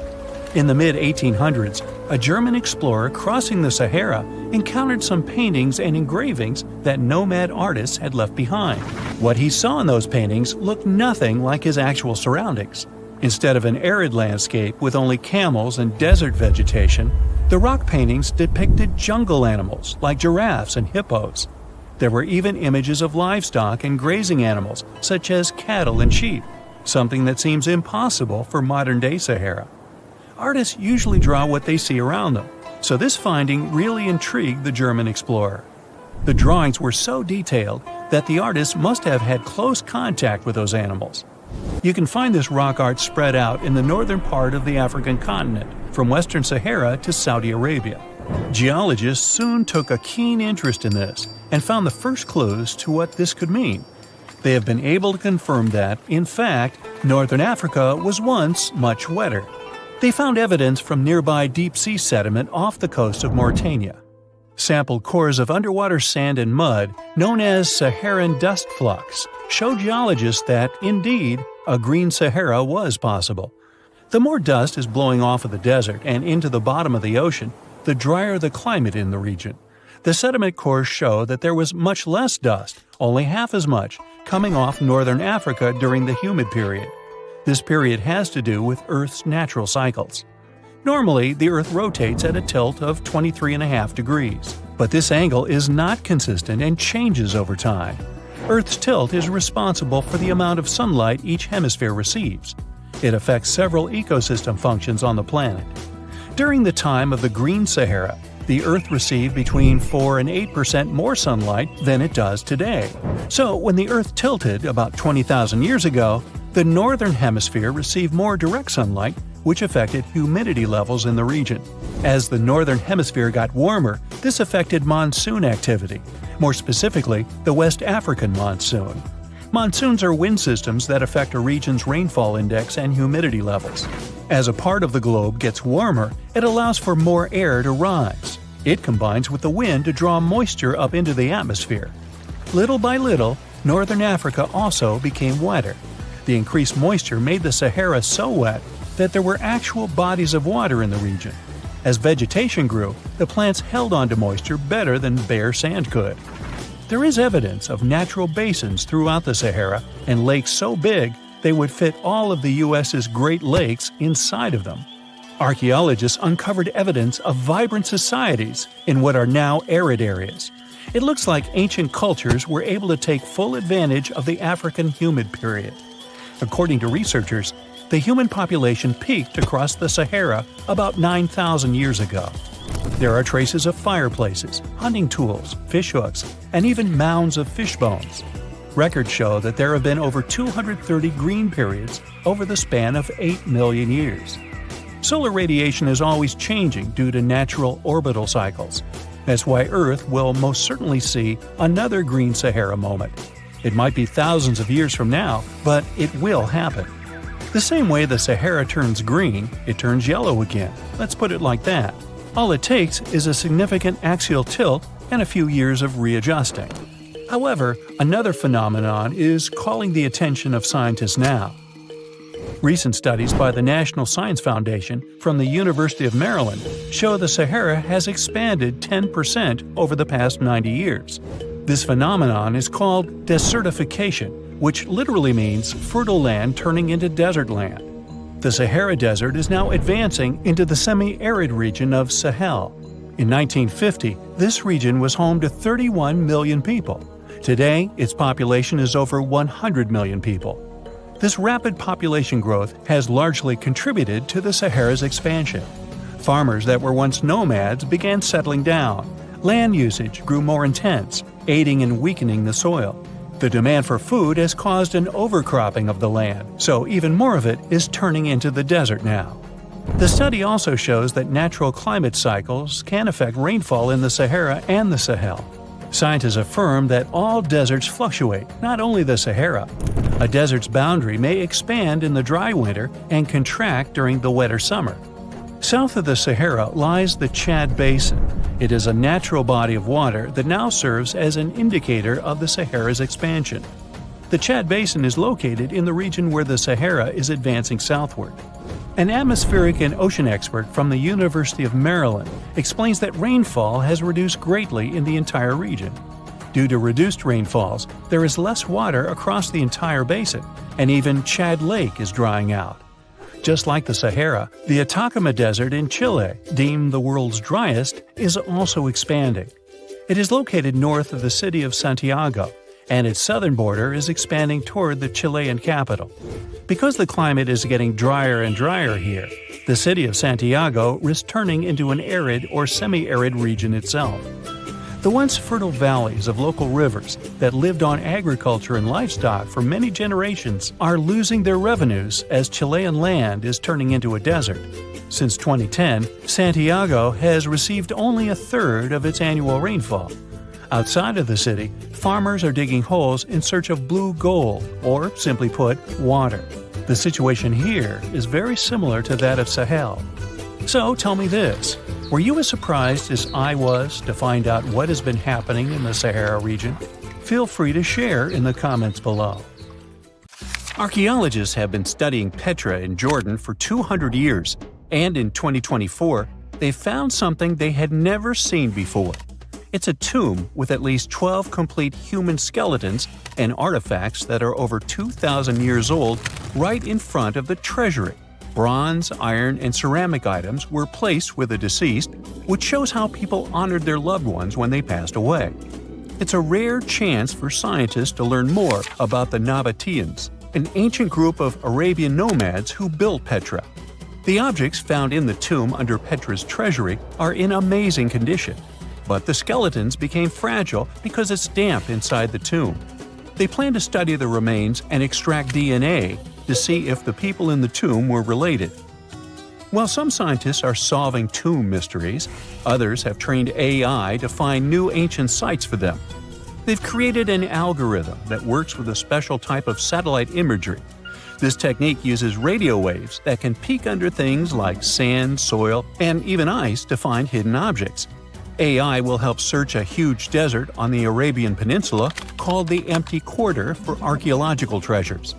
In the mid-1800s, a German explorer crossing the Sahara encountered some paintings and engravings that nomad artists had left behind. What he saw in those paintings looked nothing like his actual surroundings. Instead of an arid landscape with only camels and desert vegetation, the rock paintings depicted jungle animals like giraffes and hippos. There were even images of livestock and grazing animals such as cattle and sheep, something that seems impossible for modern-day Sahara. Artists usually draw what they see around them, so this finding really intrigued the German explorer. The drawings were so detailed that the artists must have had close contact with those animals. You can find this rock art spread out in the northern part of the African continent, from western Sahara to Saudi Arabia. Geologists soon took a keen interest in this and found the first clues to what this could mean. They have been able to confirm that, in fact, northern Africa was once much wetter. They found evidence from nearby deep-sea sediment off the coast of Mauritania. Sampled cores of underwater sand and mud, known as Saharan dust flux, show geologists that, indeed, a green Sahara was possible. The more dust is blowing off of the desert and into the bottom of the ocean, the drier the climate in the region. The sediment cores show that there was much less dust, only half as much, coming off northern Africa during the humid period. This period has to do with Earth's natural cycles. Normally, the Earth rotates at a tilt of 23.5 degrees, but this angle is not consistent and changes over time. Earth's tilt is responsible for the amount of sunlight each hemisphere receives. It affects several ecosystem functions on the planet. During the time of the Green Sahara, the Earth received between 4 and 8% more sunlight than it does today. So when the Earth tilted about 20,000 years ago, The northern hemisphere received more direct sunlight, which affected humidity levels in the region. As the northern hemisphere got warmer, this affected monsoon activity, more specifically, the West African monsoon. Monsoons are wind systems that affect a region's rainfall index and humidity levels. As a part of the globe gets warmer, it allows for more air to rise. It combines with the wind to draw moisture up into the atmosphere. Little by little, northern Africa also became wetter. The increased moisture made the Sahara so wet that there were actual bodies of water in the region. As vegetation grew, the plants held onto moisture better than bare sand could. There is evidence of natural basins throughout the Sahara and lakes so big they would fit all of the U.S.'s Great Lakes inside of them. Archaeologists uncovered evidence of vibrant societies in what are now arid areas. It looks like ancient cultures were able to take full advantage of the African humid period. According to researchers, the human population peaked across the Sahara about 9,000 years ago. There are traces of fireplaces, hunting tools, fish hooks, and even mounds of fish bones. Records show that there have been over 230 green periods over the span of 8 million years. Solar radiation is always changing due to natural orbital cycles. That's why Earth will most certainly see another green Sahara moment. It might be thousands of years from now, but it will happen. The same way the Sahara turns green, it turns yellow again. Let's put it like that. All it takes is a significant axial tilt and a few years of readjusting. However, another phenomenon is calling the attention of scientists now. Recent studies by the National Science Foundation from the University of Maryland show the Sahara has expanded 10% over the past 90 years. This phenomenon is called desertification, which literally means fertile land turning into desert land. The Sahara Desert is now advancing into the semi-arid region of Sahel. In 1950, this region was home to 31 million people. Today, its population is over 100 million people. This rapid population growth has largely contributed to the Sahara's expansion. Farmers that were once nomads began settling down. Land usage grew more intense, aiding in weakening the soil. The demand for food has caused an overcropping of the land, so even more of it is turning into the desert now. The study also shows that natural climate cycles can affect rainfall in the Sahara and the Sahel. Scientists affirm that all deserts fluctuate, not only the Sahara. A desert's boundary may expand in the dry winter and contract during the wetter summer. South of the Sahara lies the Chad Basin. It is a natural body of water that now serves as an indicator of the Sahara's expansion. The Chad Basin is located in the region where the Sahara is advancing southward. An atmospheric and ocean expert from the University of Maryland explains that rainfall has reduced greatly in the entire region. Due to reduced rainfalls, there is less water across the entire basin, and even Chad Lake is drying out. Just like the Sahara, the Atacama Desert in Chile, deemed the world's driest, is also expanding. It is located north of the city of Santiago, and its southern border is expanding toward the Chilean capital. Because the climate is getting drier and drier here, the city of Santiago risks turning into an arid or semi-arid region itself. The once fertile valleys of local rivers that lived on agriculture and livestock for many generations are losing their revenues as Chilean land is turning into a desert. Since 2010, Santiago has received only a third of its annual rainfall. Outside of the city, farmers are digging holes in search of blue gold, or simply put, water. The situation here is very similar to that of Sahel. So tell me this, were you as surprised as I was to find out what has been happening in the Sahara region? Feel free to share in the comments below. Archaeologists have been studying Petra in Jordan for 200 years, and in 2024, they found something they had never seen before. It's a tomb with at least 12 complete human skeletons and artifacts that are over 2,000 years old right in front of the treasury. Bronze, iron, and ceramic items were placed with the deceased, which shows how people honored their loved ones when they passed away. It's a rare chance for scientists to learn more about the Nabateans, an ancient group of Arabian nomads who built Petra. The objects found in the tomb under Petra's treasury are in amazing condition, but the skeletons became fragile because it's damp inside the tomb. They plan to study the remains and extract DNA, to see if the people in the tomb were related. While some scientists are solving tomb mysteries, others have trained AI to find new ancient sites for them. They've created an algorithm that works with a special type of satellite imagery. This technique uses radio waves that can peek under things like sand, soil, and even ice to find hidden objects. AI will help search a huge desert on the Arabian Peninsula called the Empty Quarter for archaeological treasures.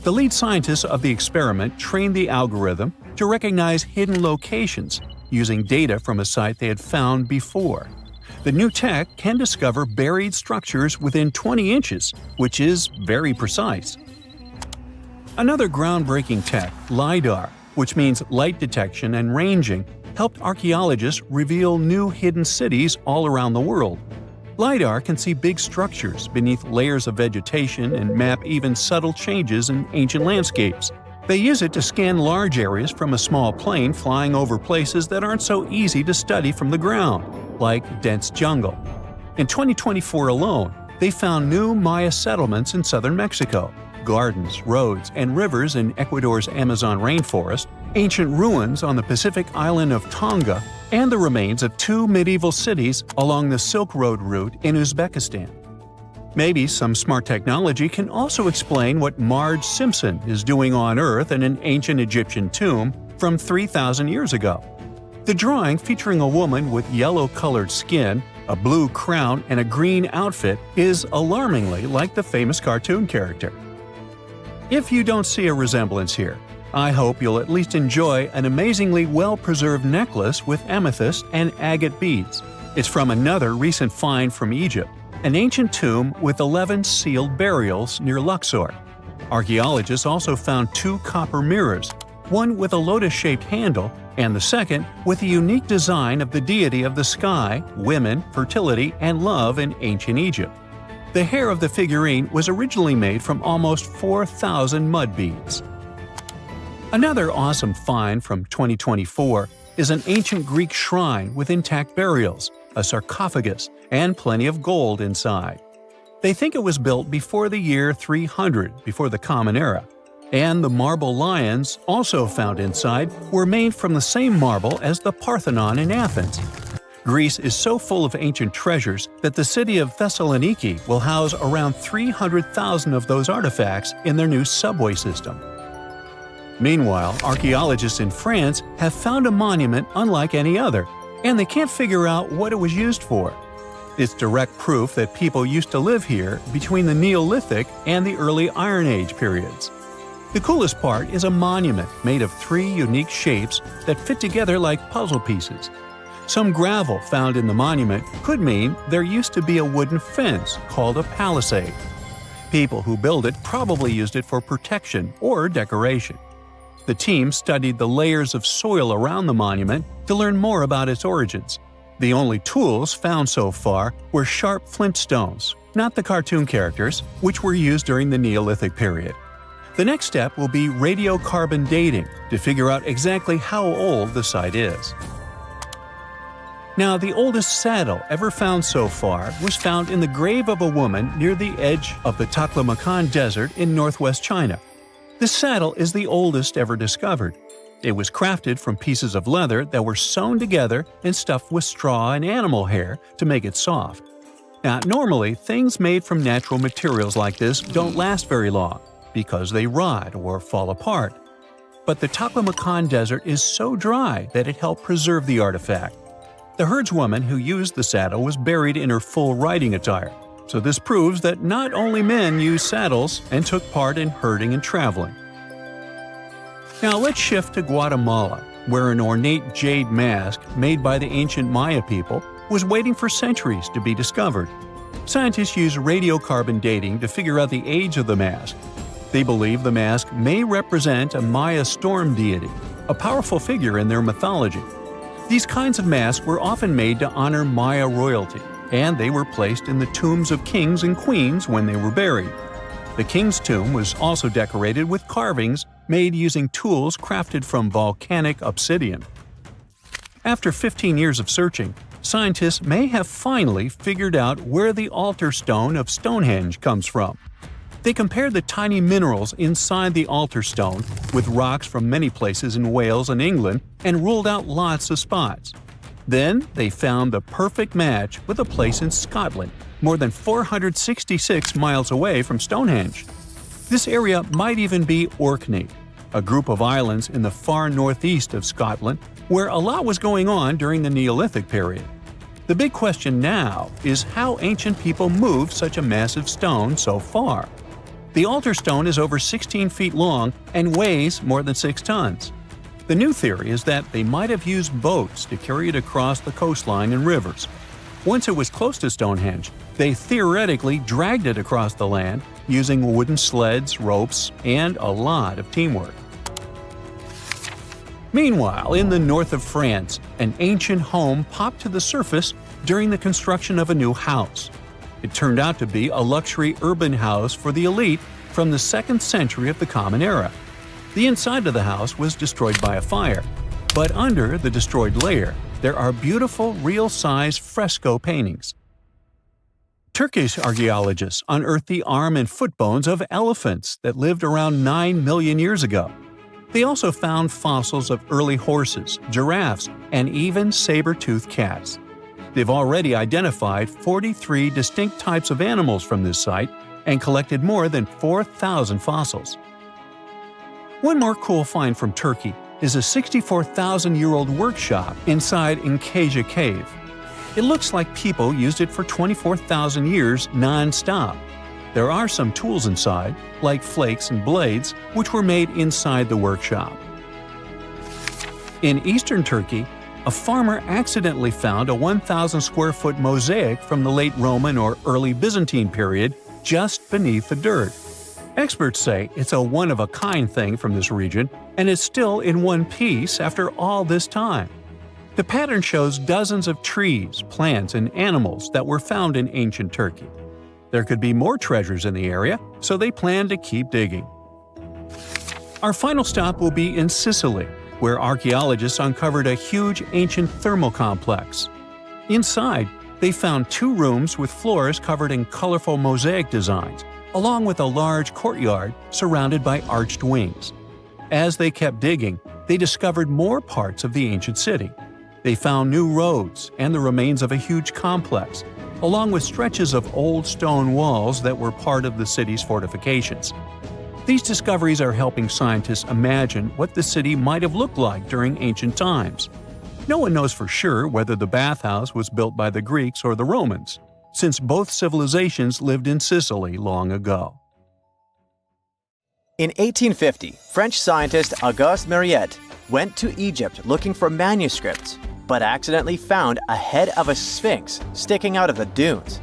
The lead scientists of the experiment trained the algorithm to recognize hidden locations using data from a site they had found before. The new tech can discover buried structures within 20 inches, which is very precise. Another groundbreaking tech, LiDAR, which means light detection and ranging, helped archaeologists reveal new hidden cities all around the world. LiDAR can see big structures beneath layers of vegetation and map even subtle changes in ancient landscapes. They use it to scan large areas from a small plane flying over places that aren't so easy to study from the ground, like dense jungle. In 2024 alone, they found new Maya settlements in southern Mexico, gardens, roads, and rivers in Ecuador's Amazon rainforest, ancient ruins on the Pacific island of Tonga, and the remains of 2 medieval cities along the Silk Road route in Uzbekistan. Maybe some smart technology can also explain what Marge Simpson is doing on Earth in an ancient Egyptian tomb from 3,000 years ago. The drawing, featuring a woman with yellow-colored skin, a blue crown, and a green outfit, is alarmingly like the famous cartoon character. If you don't see a resemblance here, I hope you'll at least enjoy an amazingly well-preserved necklace with amethyst and agate beads. It's from another recent find from Egypt, an ancient tomb with 11 sealed burials near Luxor. Archaeologists also found 2 copper mirrors, one with a lotus-shaped handle and the second with a unique design of the deity of the sky, women, fertility, and love in ancient Egypt. The hair of the figurine was originally made from almost 4,000 mud beads. Another awesome find from 2024 is an ancient Greek shrine with intact burials, a sarcophagus, and plenty of gold inside. They think it was built before the year 300 before the Common Era, and the marble lions, also found inside, were made from the same marble as the Parthenon in Athens. Greece is so full of ancient treasures that the city of Thessaloniki will house around 300,000 of those artifacts in their new subway system. Meanwhile, archaeologists in France have found a monument unlike any other, and they can't figure out what it was used for. It's direct proof that people used to live here between the Neolithic and the early Iron Age periods. The coolest part is a monument made of 3 unique shapes that fit together like puzzle pieces. Some gravel found in the monument could mean there used to be a wooden fence called a palisade. People who built it probably used it for protection or decoration. The team studied the layers of soil around the monument to learn more about its origins. The only tools found so far were sharp flint stones, not the cartoon characters, which were used during the Neolithic period. The next step will be radiocarbon dating to figure out exactly how old the site is. Now, the oldest saddle ever found so far was found in the grave of a woman near the edge of the Taklamakan Desert in northwest China. This saddle is the oldest ever discovered. It was crafted from pieces of leather that were sewn together and stuffed with straw and animal hair to make it soft. Now, normally, things made from natural materials like this don't last very long because they rot or fall apart. But the Taklamakan Desert is so dry that it helped preserve the artifact. The herdswoman who used the saddle was buried in her full riding attire, so this proves that not only men used saddles and took part in herding and traveling. Now let's shift to Guatemala, where an ornate jade mask made by the ancient Maya people was waiting for centuries to be discovered. Scientists use radiocarbon dating to figure out the age of the mask. They believe the mask may represent a Maya storm deity, a powerful figure in their mythology. These kinds of masks were often made to honor Maya royalty, and they were placed in the tombs of kings and queens when they were buried. The king's tomb was also decorated with carvings made using tools crafted from volcanic obsidian. After 15 years of searching, scientists may have finally figured out where the altar stone of Stonehenge comes from. They compared the tiny minerals inside the altar stone with rocks from many places in Wales and England and ruled out lots of spots. Then they found the perfect match with a place in Scotland, more than 466 miles away from Stonehenge. This area might even be Orkney, a group of islands in the far northeast of Scotland where a lot was going on during the Neolithic period. The big question now is how ancient people moved such a massive stone so far. The altar stone is over 16 feet long and weighs more than 6 tons. The new theory is that they might have used boats to carry it across the coastline and rivers. Once it was close to Stonehenge, they theoretically dragged it across the land using wooden sleds, ropes, and a lot of teamwork. Meanwhile, in the north of France, an ancient home popped to the surface during the construction of a new house. It turned out to be a luxury urban house for the elite from the 2nd century of the Common Era. The inside of the house was destroyed by a fire, but under the destroyed layer, there are beautiful, real-size fresco paintings. Turkish archaeologists unearthed the arm and foot bones of elephants that lived around 9 million years ago. They also found fossils of early horses, giraffes, and even saber-toothed cats. They've already identified 43 distinct types of animals from this site and collected more than 4,000 fossils. One more cool find from Turkey is a 64,000-year-old workshop inside Enkaja Cave. It looks like people used it for 24,000 years non-stop. There are some tools inside, like flakes and blades, which were made inside the workshop. In eastern Turkey, a farmer accidentally found a 1,000-square-foot mosaic from the late Roman or early Byzantine period just beneath the dirt. Experts say it's a one-of-a-kind thing from this region, and it's still in one piece after all this time. The pattern shows dozens of trees, plants, and animals that were found in ancient Turkey. There could be more treasures in the area, so they plan to keep digging. Our final stop will be in Sicily, where archaeologists uncovered a huge ancient thermal complex. Inside, they found 2 rooms with floors covered in colorful mosaic designs, along with a large courtyard surrounded by arched wings. As they kept digging, they discovered more parts of the ancient city. They found new roads and the remains of a huge complex, along with stretches of old stone walls that were part of the city's fortifications. These discoveries are helping scientists imagine what the city might have looked like during ancient times. No one knows for sure whether the bathhouse was built by the Greeks or the Romans, since both civilizations lived in Sicily long ago. In 1850, French scientist Auguste Mariette went to Egypt looking for manuscripts, but accidentally found a head of a sphinx sticking out of the dunes.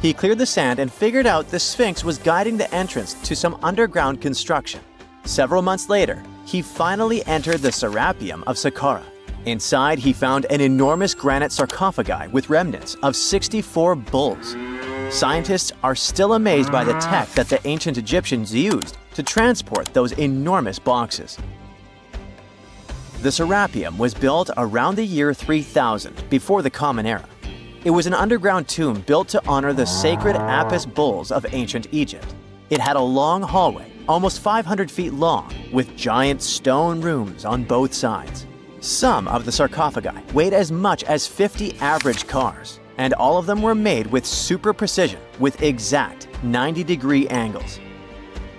He cleared the sand and figured out the sphinx was guiding the entrance to some underground construction. Several months later, he finally entered the Serapeum of Saqqara. Inside, he found an enormous granite sarcophagi with remnants of 64 bulls. Scientists are still amazed by the tech that the ancient Egyptians used to transport those enormous boxes. The Serapeum was built around the year 3000 before the Common Era. It was an underground tomb built to honor the sacred Apis bulls of ancient Egypt. It had a long hallway, almost 500 feet long, with giant stone rooms on both sides. Some of the sarcophagi weighed as much as 50 average cars, and all of them were made with super precision with exact 90-degree angles.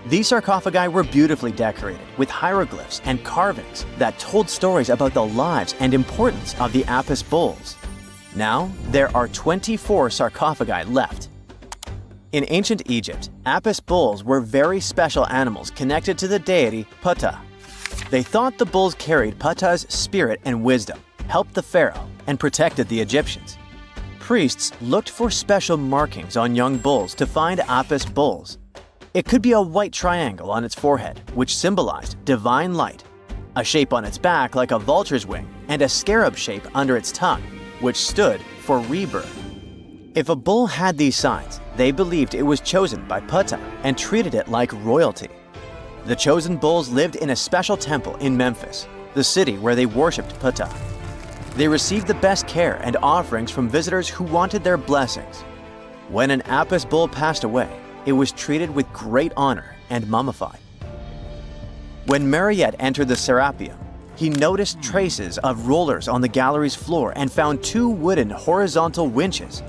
These sarcophagi were beautifully decorated with hieroglyphs and carvings that told stories about the lives and importance of the Apis bulls. Now, there are 24 sarcophagi left. In ancient Egypt, Apis bulls were very special animals connected to the deity Ptah. They thought the bulls carried Ptah's spirit and wisdom, helped the pharaoh, and protected the Egyptians. Priests looked for special markings on young bulls to find Apis bulls. It could be a white triangle on its forehead, which symbolized divine light, a shape on its back like a vulture's wing, and a scarab shape under its tongue, which stood for rebirth. If a bull had these signs, they believed it was chosen by Ptah and treated it like royalty. The chosen bulls lived in a special temple in Memphis, the city where they worshipped Ptah. They received the best care and offerings from visitors who wanted their blessings. When an Apis bull passed away, it was treated with great honor and mummified. When Mariette entered the Serapeum, he noticed traces of rollers on the gallery's floor and found 2 wooden horizontal winches.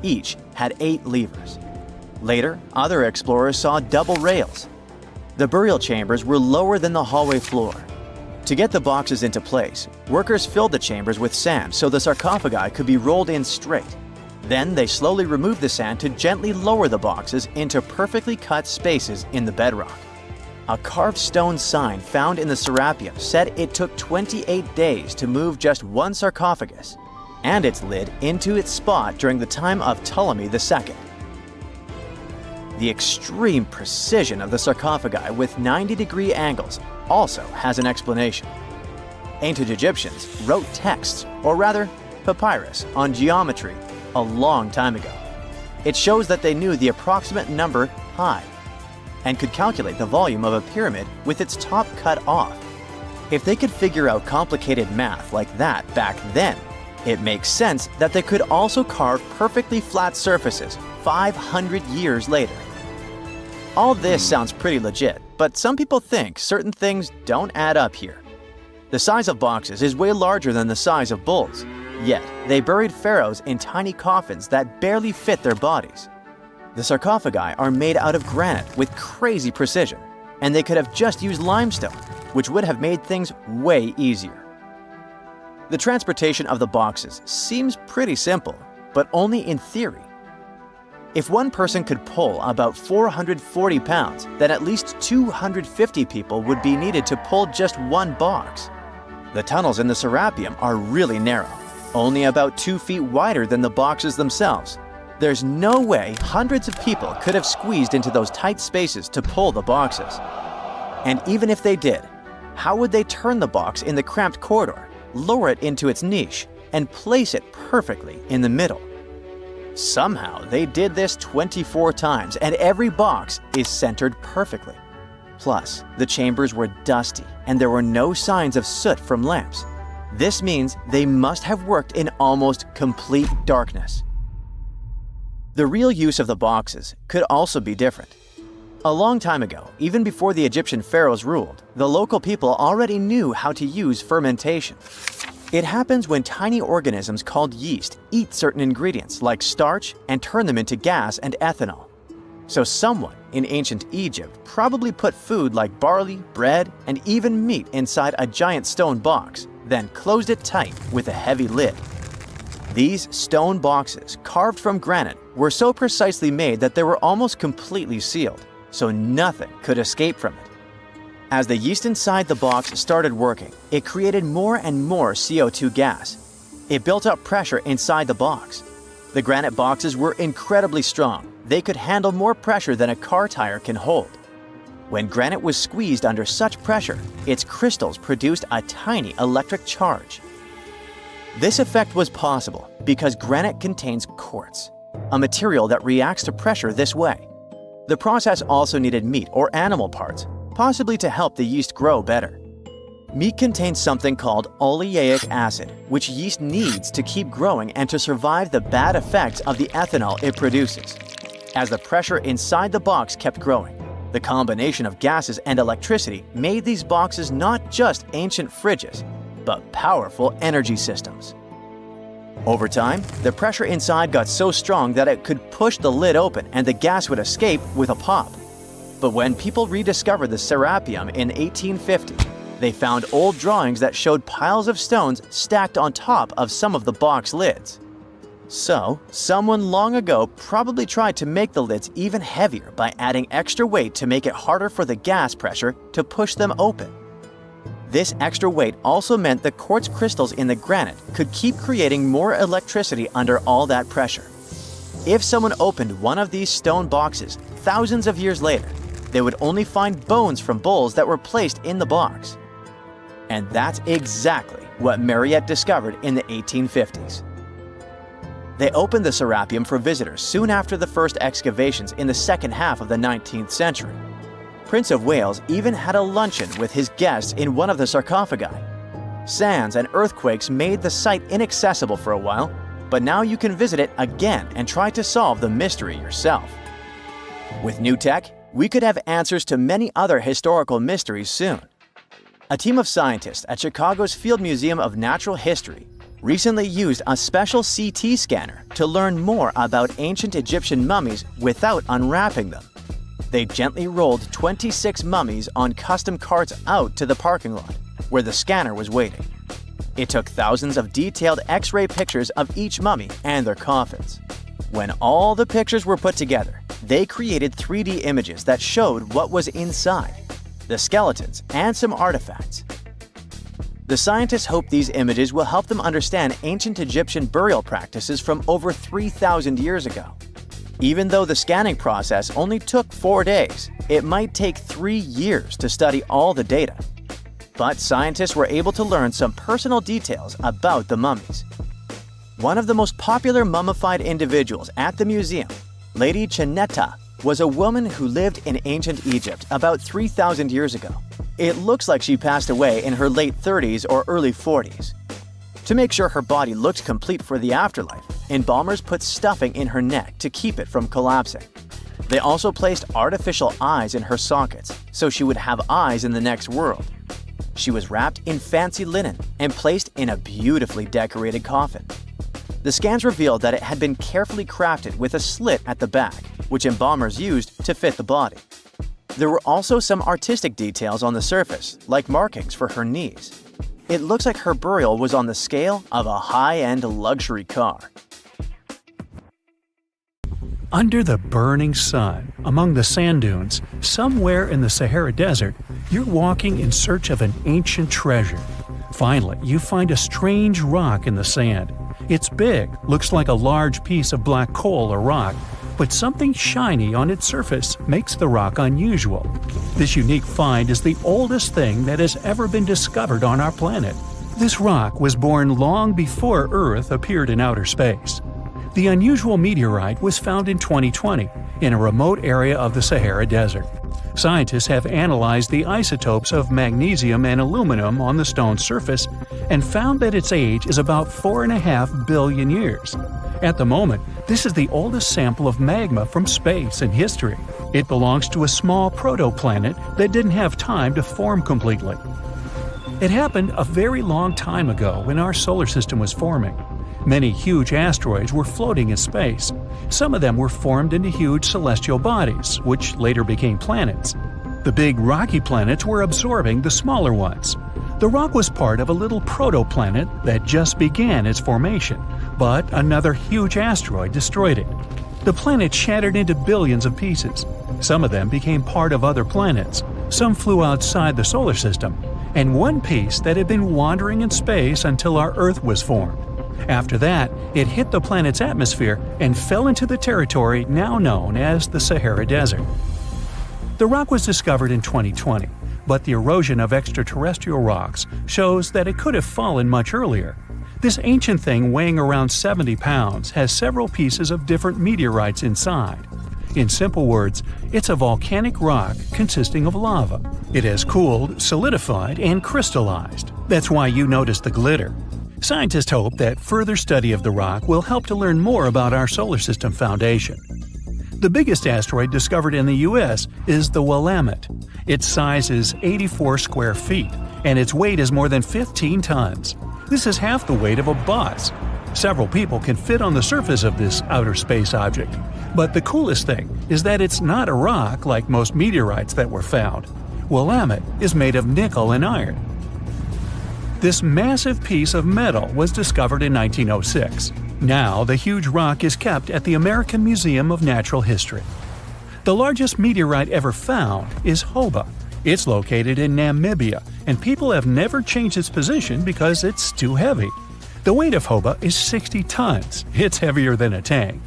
Each had 8 levers. Later, other explorers saw double rails. The burial chambers were lower than the hallway floor. To get the boxes into place, workers filled the chambers with sand so the sarcophagi could be rolled in straight. Then they slowly removed the sand to gently lower the boxes into perfectly cut spaces in the bedrock. A carved stone sign found in the Serapeum said it took 28 days to move just one sarcophagus and its lid into its spot during the time of Ptolemy II. The extreme precision of the sarcophagi with 90-degree angles also has an explanation. Ancient Egyptians wrote texts, or rather, papyrus, on geometry a long time ago. It shows that they knew the approximate number pi and could calculate the volume of a pyramid with its top cut off. If they could figure out complicated math like that back then, it makes sense that they could also carve perfectly flat surfaces 500 years later. All this sounds pretty legit, but some people think certain things don't add up here. The size of boxes is way larger than the size of bulls, yet they buried pharaohs in tiny coffins that barely fit their bodies. The sarcophagi are made out of granite with crazy precision, and they could have just used limestone, which would have made things way easier. The transportation of the boxes seems pretty simple, but only in theory. If one person could pull about 440 pounds, then at least 250 people would be needed to pull just one box. The tunnels in the Serapeum are really narrow, only about 2 feet wider than the boxes themselves. There's no way hundreds of people could have squeezed into those tight spaces to pull the boxes. And even if they did, how would they turn the box in the cramped corridor, lower it into its niche, and place it perfectly in the middle? Somehow they did this 24 times, and every box is centered perfectly. Plus, the chambers were dusty, and there were no signs of soot from lamps. This means they must have worked in almost complete darkness. The real use of the boxes could also be different. A long time ago, even before the Egyptian pharaohs ruled, the local people already knew how to use fermentation. It happens when tiny organisms called yeast eat certain ingredients like starch and turn them into gas and ethanol. So someone in ancient Egypt probably put food like barley, bread, and even meat inside a giant stone box, then closed it tight with a heavy lid. These stone boxes, carved from granite, were so precisely made that they were almost completely sealed, so nothing could escape from it. As the yeast inside the box started working, it created more and more CO2 gas. It built up pressure inside the box. The granite boxes were incredibly strong. They could handle more pressure than a car tire can hold. When granite was squeezed under such pressure, its crystals produced a tiny electric charge. This effect was possible because granite contains quartz, a material that reacts to pressure this way. The process also needed meat or animal parts, possibly to help the yeast grow better. Meat contains something called oleic acid, which yeast needs to keep growing and to survive the bad effects of the ethanol it produces. As the pressure inside the box kept growing, the combination of gases and electricity made these boxes not just ancient fridges, but powerful energy systems. Over time, the pressure inside got so strong that it could push the lid open and the gas would escape with a pop. But when people rediscovered the Serapeum in 1850, they found old drawings that showed piles of stones stacked on top of some of the box lids. So, someone long ago probably tried to make the lids even heavier by adding extra weight to make it harder for the gas pressure to push them open. This extra weight also meant the quartz crystals in the granite could keep creating more electricity under all that pressure. If someone opened one of these stone boxes thousands of years later, they would only find bones from bulls that were placed in the box. And that's exactly what Mariette discovered in the 1850s. They opened the Serapeum for visitors soon after the first excavations in the second half of the 19th century. Prince of Wales even had a luncheon with his guests in one of the sarcophagi. Sands and earthquakes made the site inaccessible for a while, but now you can visit it again and try to solve the mystery yourself. With new tech, we could have answers to many other historical mysteries soon. A team of scientists at Chicago's Field Museum of Natural History recently used a special CT scanner to learn more about ancient Egyptian mummies without unwrapping them. They gently rolled 26 mummies on custom carts out to the parking lot, where the scanner was waiting. It took thousands of detailed X-ray pictures of each mummy and their coffins. When all the pictures were put together, they created 3D images that showed what was inside, the skeletons, and some artifacts. The scientists hope these images will help them understand ancient Egyptian burial practices from over 3,000 years ago. Even though the scanning process only took 4 days, it might take 3 years to study all the data. But scientists were able to learn some personal details about the mummies. One of the most popular mummified individuals at the museum, Lady Chineta, was a woman who lived in ancient Egypt about 3,000 years ago. It looks like she passed away in her late 30s or early 40s. To make sure her body looked complete for the afterlife, embalmers put stuffing in her neck to keep it from collapsing. They also placed artificial eyes in her sockets so she would have eyes in the next world. She was wrapped in fancy linen and placed in a beautifully decorated coffin. The scans revealed that it had been carefully crafted with a slit at the back, which embalmers used to fit the body. There were also some artistic details on the surface, like markings for her knees. It looks like her burial was on the scale of a high-end luxury car. Under the burning sun, among the sand dunes, somewhere in the Sahara Desert, you're walking in search of an ancient treasure. Finally, you find a strange rock in the sand. It's big, looks like a large piece of black coal or rock, but something shiny on its surface makes the rock unusual. This unique find is the oldest thing that has ever been discovered on our planet. This rock was born long before Earth appeared in outer space. The unusual meteorite was found in 2020 in a remote area of the Sahara Desert. Scientists have analyzed the isotopes of magnesium and aluminum on the stone's surface and found that its age is about 4.5 billion years. At the moment, this is the oldest sample of magma from space in history. It belongs to a small protoplanet that didn't have time to form completely. It happened a very long time ago when our solar system was forming. Many huge asteroids were floating in space. Some of them were formed into huge celestial bodies, which later became planets. The big rocky planets were absorbing the smaller ones. The rock was part of a little protoplanet that just began its formation, but another huge asteroid destroyed it. The planet shattered into billions of pieces. Some of them became part of other planets. Some flew outside the solar system, and one piece that had been wandering in space until our Earth was formed. After that, it hit the planet's atmosphere and fell into the territory now known as the Sahara Desert. The rock was discovered in 2020, but the erosion of extraterrestrial rocks shows that it could have fallen much earlier. This ancient thing weighing around 70 pounds has several pieces of different meteorites inside. In simple words, it's a volcanic rock consisting of lava. It has cooled, solidified, and crystallized. That's why you notice the glitter. Scientists hope that further study of the rock will help to learn more about our solar system foundation. The biggest asteroid discovered in the U.S. is the Willamette. Its size is 84 square feet, and its weight is more than 15 tons. This is half the weight of a bus. Several people can fit on the surface of this outer space object. But the coolest thing is that it's not a rock like most meteorites that were found. Willamette is made of nickel and iron. This massive piece of metal was discovered in 1906. Now, the huge rock is kept at the American Museum of Natural History. The largest meteorite ever found is Hoba. It's located in Namibia, and people have never changed its position because it's too heavy. The weight of Hoba is 60 tons. It's heavier than a tank.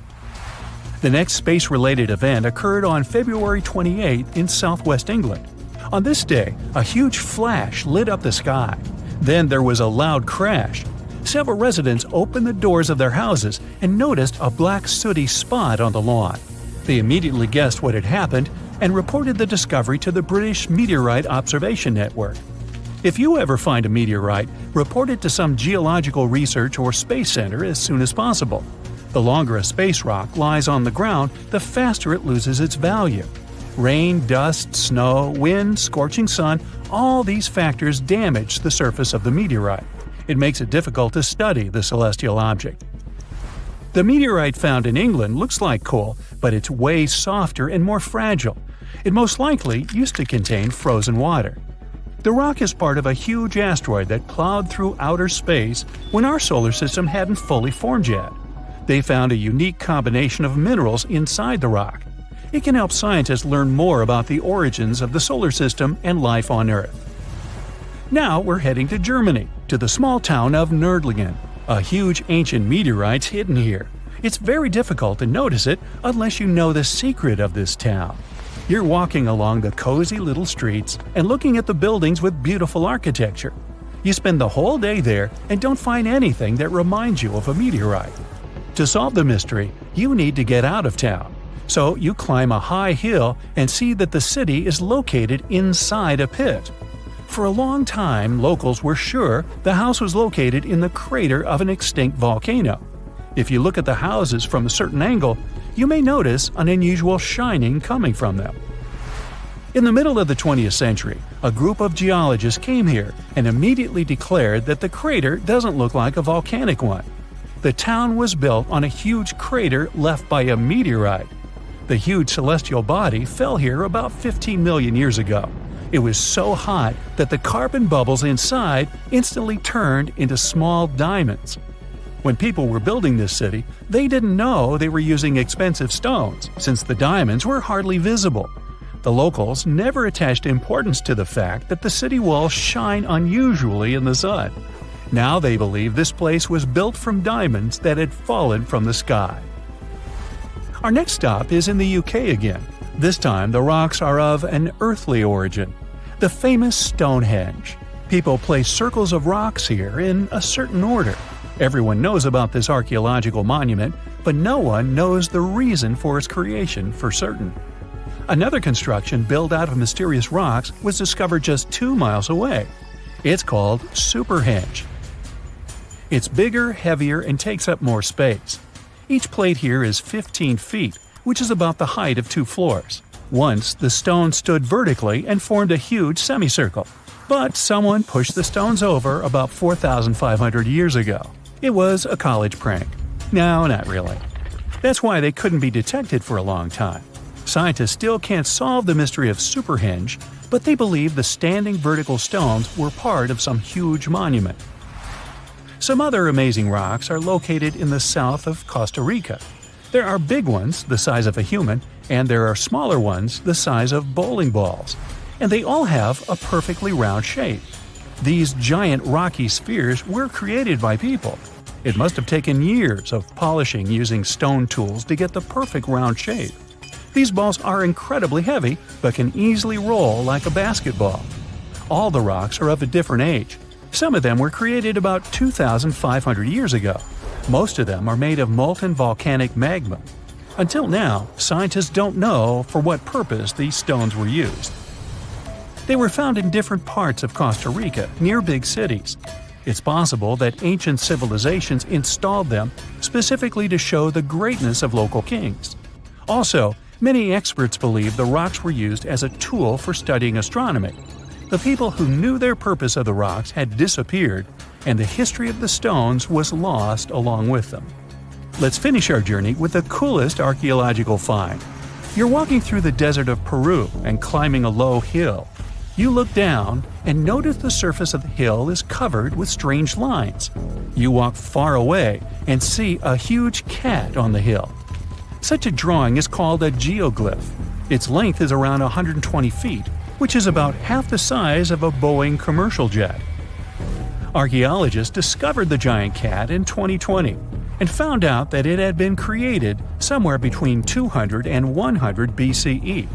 The next space-related event occurred on February 28 in southwest England. On this day, a huge flash lit up the sky. Then there was a loud crash. Several residents opened the doors of their houses and noticed a black sooty spot on the lawn. They immediately guessed what had happened and reported the discovery to the British Meteorite Observation Network. If you ever find a meteorite, report it to some geological research or space center as soon as possible. The longer a space rock lies on the ground, the faster it loses its value. Rain, dust, snow, wind, scorching sun, all these factors damage the surface of the meteorite. It makes it difficult to study the celestial object. The meteorite found in England looks like coal, but it's way softer and more fragile. It most likely used to contain frozen water. The rock is part of a huge asteroid that plowed through outer space when our solar system hadn't fully formed yet. They found a unique combination of minerals inside the rock. It can help scientists learn more about the origins of the solar system and life on Earth. Now we're heading to Germany, to the small town of Nördlingen. A huge ancient meteorite's hidden here. It's very difficult to notice it unless you know the secret of this town. You're walking along the cozy little streets and looking at the buildings with beautiful architecture. You spend the whole day there and don't find anything that reminds you of a meteorite. To solve the mystery, you need to get out of town. So you climb a high hill and see that the city is located inside a pit. For a long time, locals were sure the house was located in the crater of an extinct volcano. If you look at the houses from a certain angle, you may notice an unusual shining coming from them. In the middle of the 20th century, a group of geologists came here and immediately declared that the crater doesn't look like a volcanic one. The town was built on a huge crater left by a meteorite. The huge celestial body fell here about 15 million years ago. It was so hot that the carbon bubbles inside instantly turned into small diamonds. When people were building this city, they didn't know they were using expensive stones, since the diamonds were hardly visible. The locals never attached importance to the fact that the city walls shine unusually in the sun. Now they believe this place was built from diamonds that had fallen from the sky. Our next stop is in the UK again. This time the rocks are of an earthly origin. The famous Stonehenge. People place circles of rocks here in a certain order. Everyone knows about this archaeological monument, but no one knows the reason for its creation for certain. Another construction built out of mysterious rocks was discovered just 2 miles away. It's called Superhenge. It's bigger, heavier, and takes up more space. Each plate here is 15 feet, which is about the height of 2 floors. Once, the stone stood vertically and formed a huge semicircle. But someone pushed the stones over about 4,500 years ago. It was a college prank. No, not really. That's why they couldn't be detected for a long time. Scientists still can't solve the mystery of Superhenge, but they believe the standing vertical stones were part of some huge monument. Some other amazing rocks are located in the south of Costa Rica. There are big ones, the size of a human, and there are smaller ones, the size of bowling balls. And they all have a perfectly round shape. These giant rocky spheres were created by people. It must have taken years of polishing using stone tools to get the perfect round shape. These balls are incredibly heavy, but can easily roll like a basketball. All the rocks are of a different age. Some of them were created about 2,500 years ago. Most of them are made of molten volcanic magma. Until now, scientists don't know for what purpose these stones were used. They were found in different parts of Costa Rica, near big cities. It's possible that ancient civilizations installed them specifically to show the greatness of local kings. Also, many experts believe the rocks were used as a tool for studying astronomy. The people who knew their purpose of the rocks had disappeared, and the history of the stones was lost along with them. Let's finish our journey with the coolest archaeological find. You're walking through the desert of Peru and climbing a low hill. You look down and notice the surface of the hill is covered with strange lines. You walk far away and see a huge cat on the hill. Such a drawing is called a geoglyph. Its length is around 120 feet, which is about half the size of a Boeing commercial jet. Archaeologists discovered the giant cat in 2020 and found out that it had been created somewhere between 200 and 100 BCE.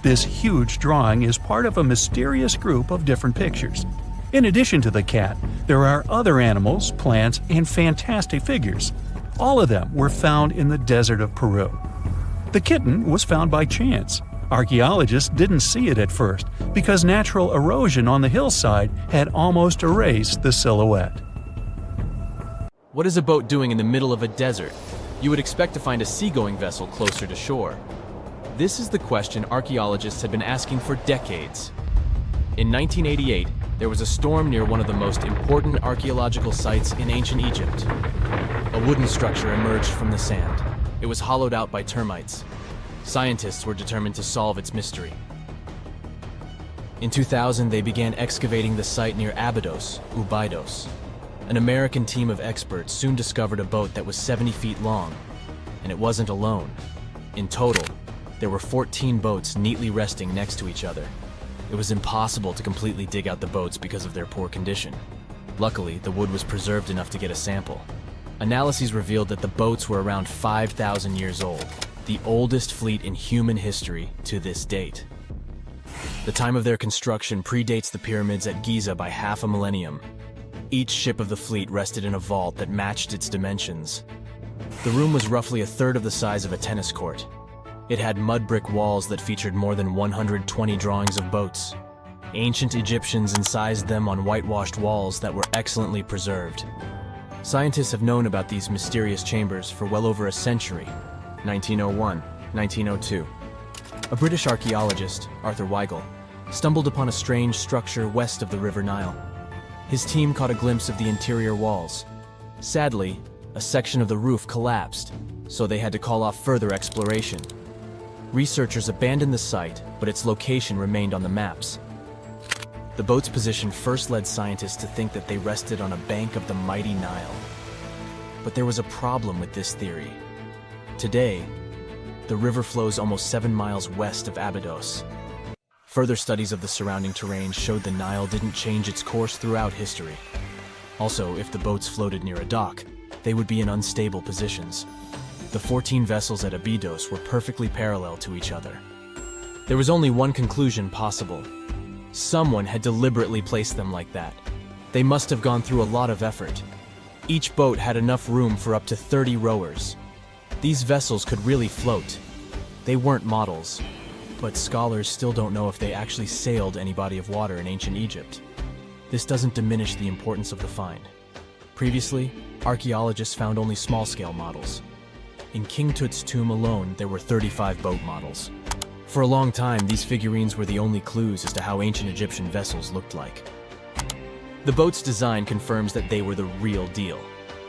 This huge drawing is part of a mysterious group of different pictures. In addition to the cat, there are other animals, plants, and fantastic figures. All of them were found in the desert of Peru. The kitten was found by chance. Archaeologists didn't see it at first because natural erosion on the hillside had almost erased the silhouette. What is a boat doing in the middle of a desert? You would expect to find a seagoing vessel closer to shore. This is the question archaeologists had been asking for decades. In 1988, there was a storm near one of the most important archaeological sites in ancient Egypt. A wooden structure emerged from the sand. It was hollowed out by termites. Scientists were determined to solve its mystery. In 2000, they began excavating the site near Abydos, Ubidos. An American team of experts soon discovered a boat that was 70 feet long, and it wasn't alone. In total, there were 14 boats neatly resting next to each other. It was impossible to completely dig out the boats because of their poor condition. Luckily, the wood was preserved enough to get a sample. Analyses revealed that the boats were around 5,000 years old, the oldest fleet in human history to this date. The time of their construction predates the pyramids at Giza by half a millennium. Each ship of the fleet rested in a vault that matched its dimensions. The room was roughly a third of the size of a tennis court. It had mud brick walls that featured more than 120 drawings of boats. Ancient Egyptians incised them on whitewashed walls that were excellently preserved. Scientists have known about these mysterious chambers for well over a century. 1901, 1902. A British archaeologist, Arthur Weigel, stumbled upon a strange structure west of the River Nile. His team caught a glimpse of the interior walls. Sadly, a section of the roof collapsed, so they had to call off further exploration. Researchers abandoned the site, but its location remained on the maps. The boat's position first led scientists to think that they rested on a bank of the mighty Nile. But there was a problem with this theory. Today, the river flows almost 7 miles west of Abydos. Further studies of the surrounding terrain showed the Nile didn't change its course throughout history. Also, if the boats floated near a dock, they would be in unstable positions. The 14 vessels at Abydos were perfectly parallel to each other. There was only one conclusion possible. Someone had deliberately placed them like that. They must have gone through a lot of effort. Each boat had enough room for up to 30 rowers. These vessels could really float. They weren't models, but scholars still don't know if they actually sailed any body of water in ancient Egypt. This doesn't diminish the importance of the find. Previously, archaeologists found only small-scale models. In King Tut's tomb alone, there were 35 boat models. For a long time, these figurines were the only clues as to how ancient Egyptian vessels looked like. The boat's design confirms that they were the real deal.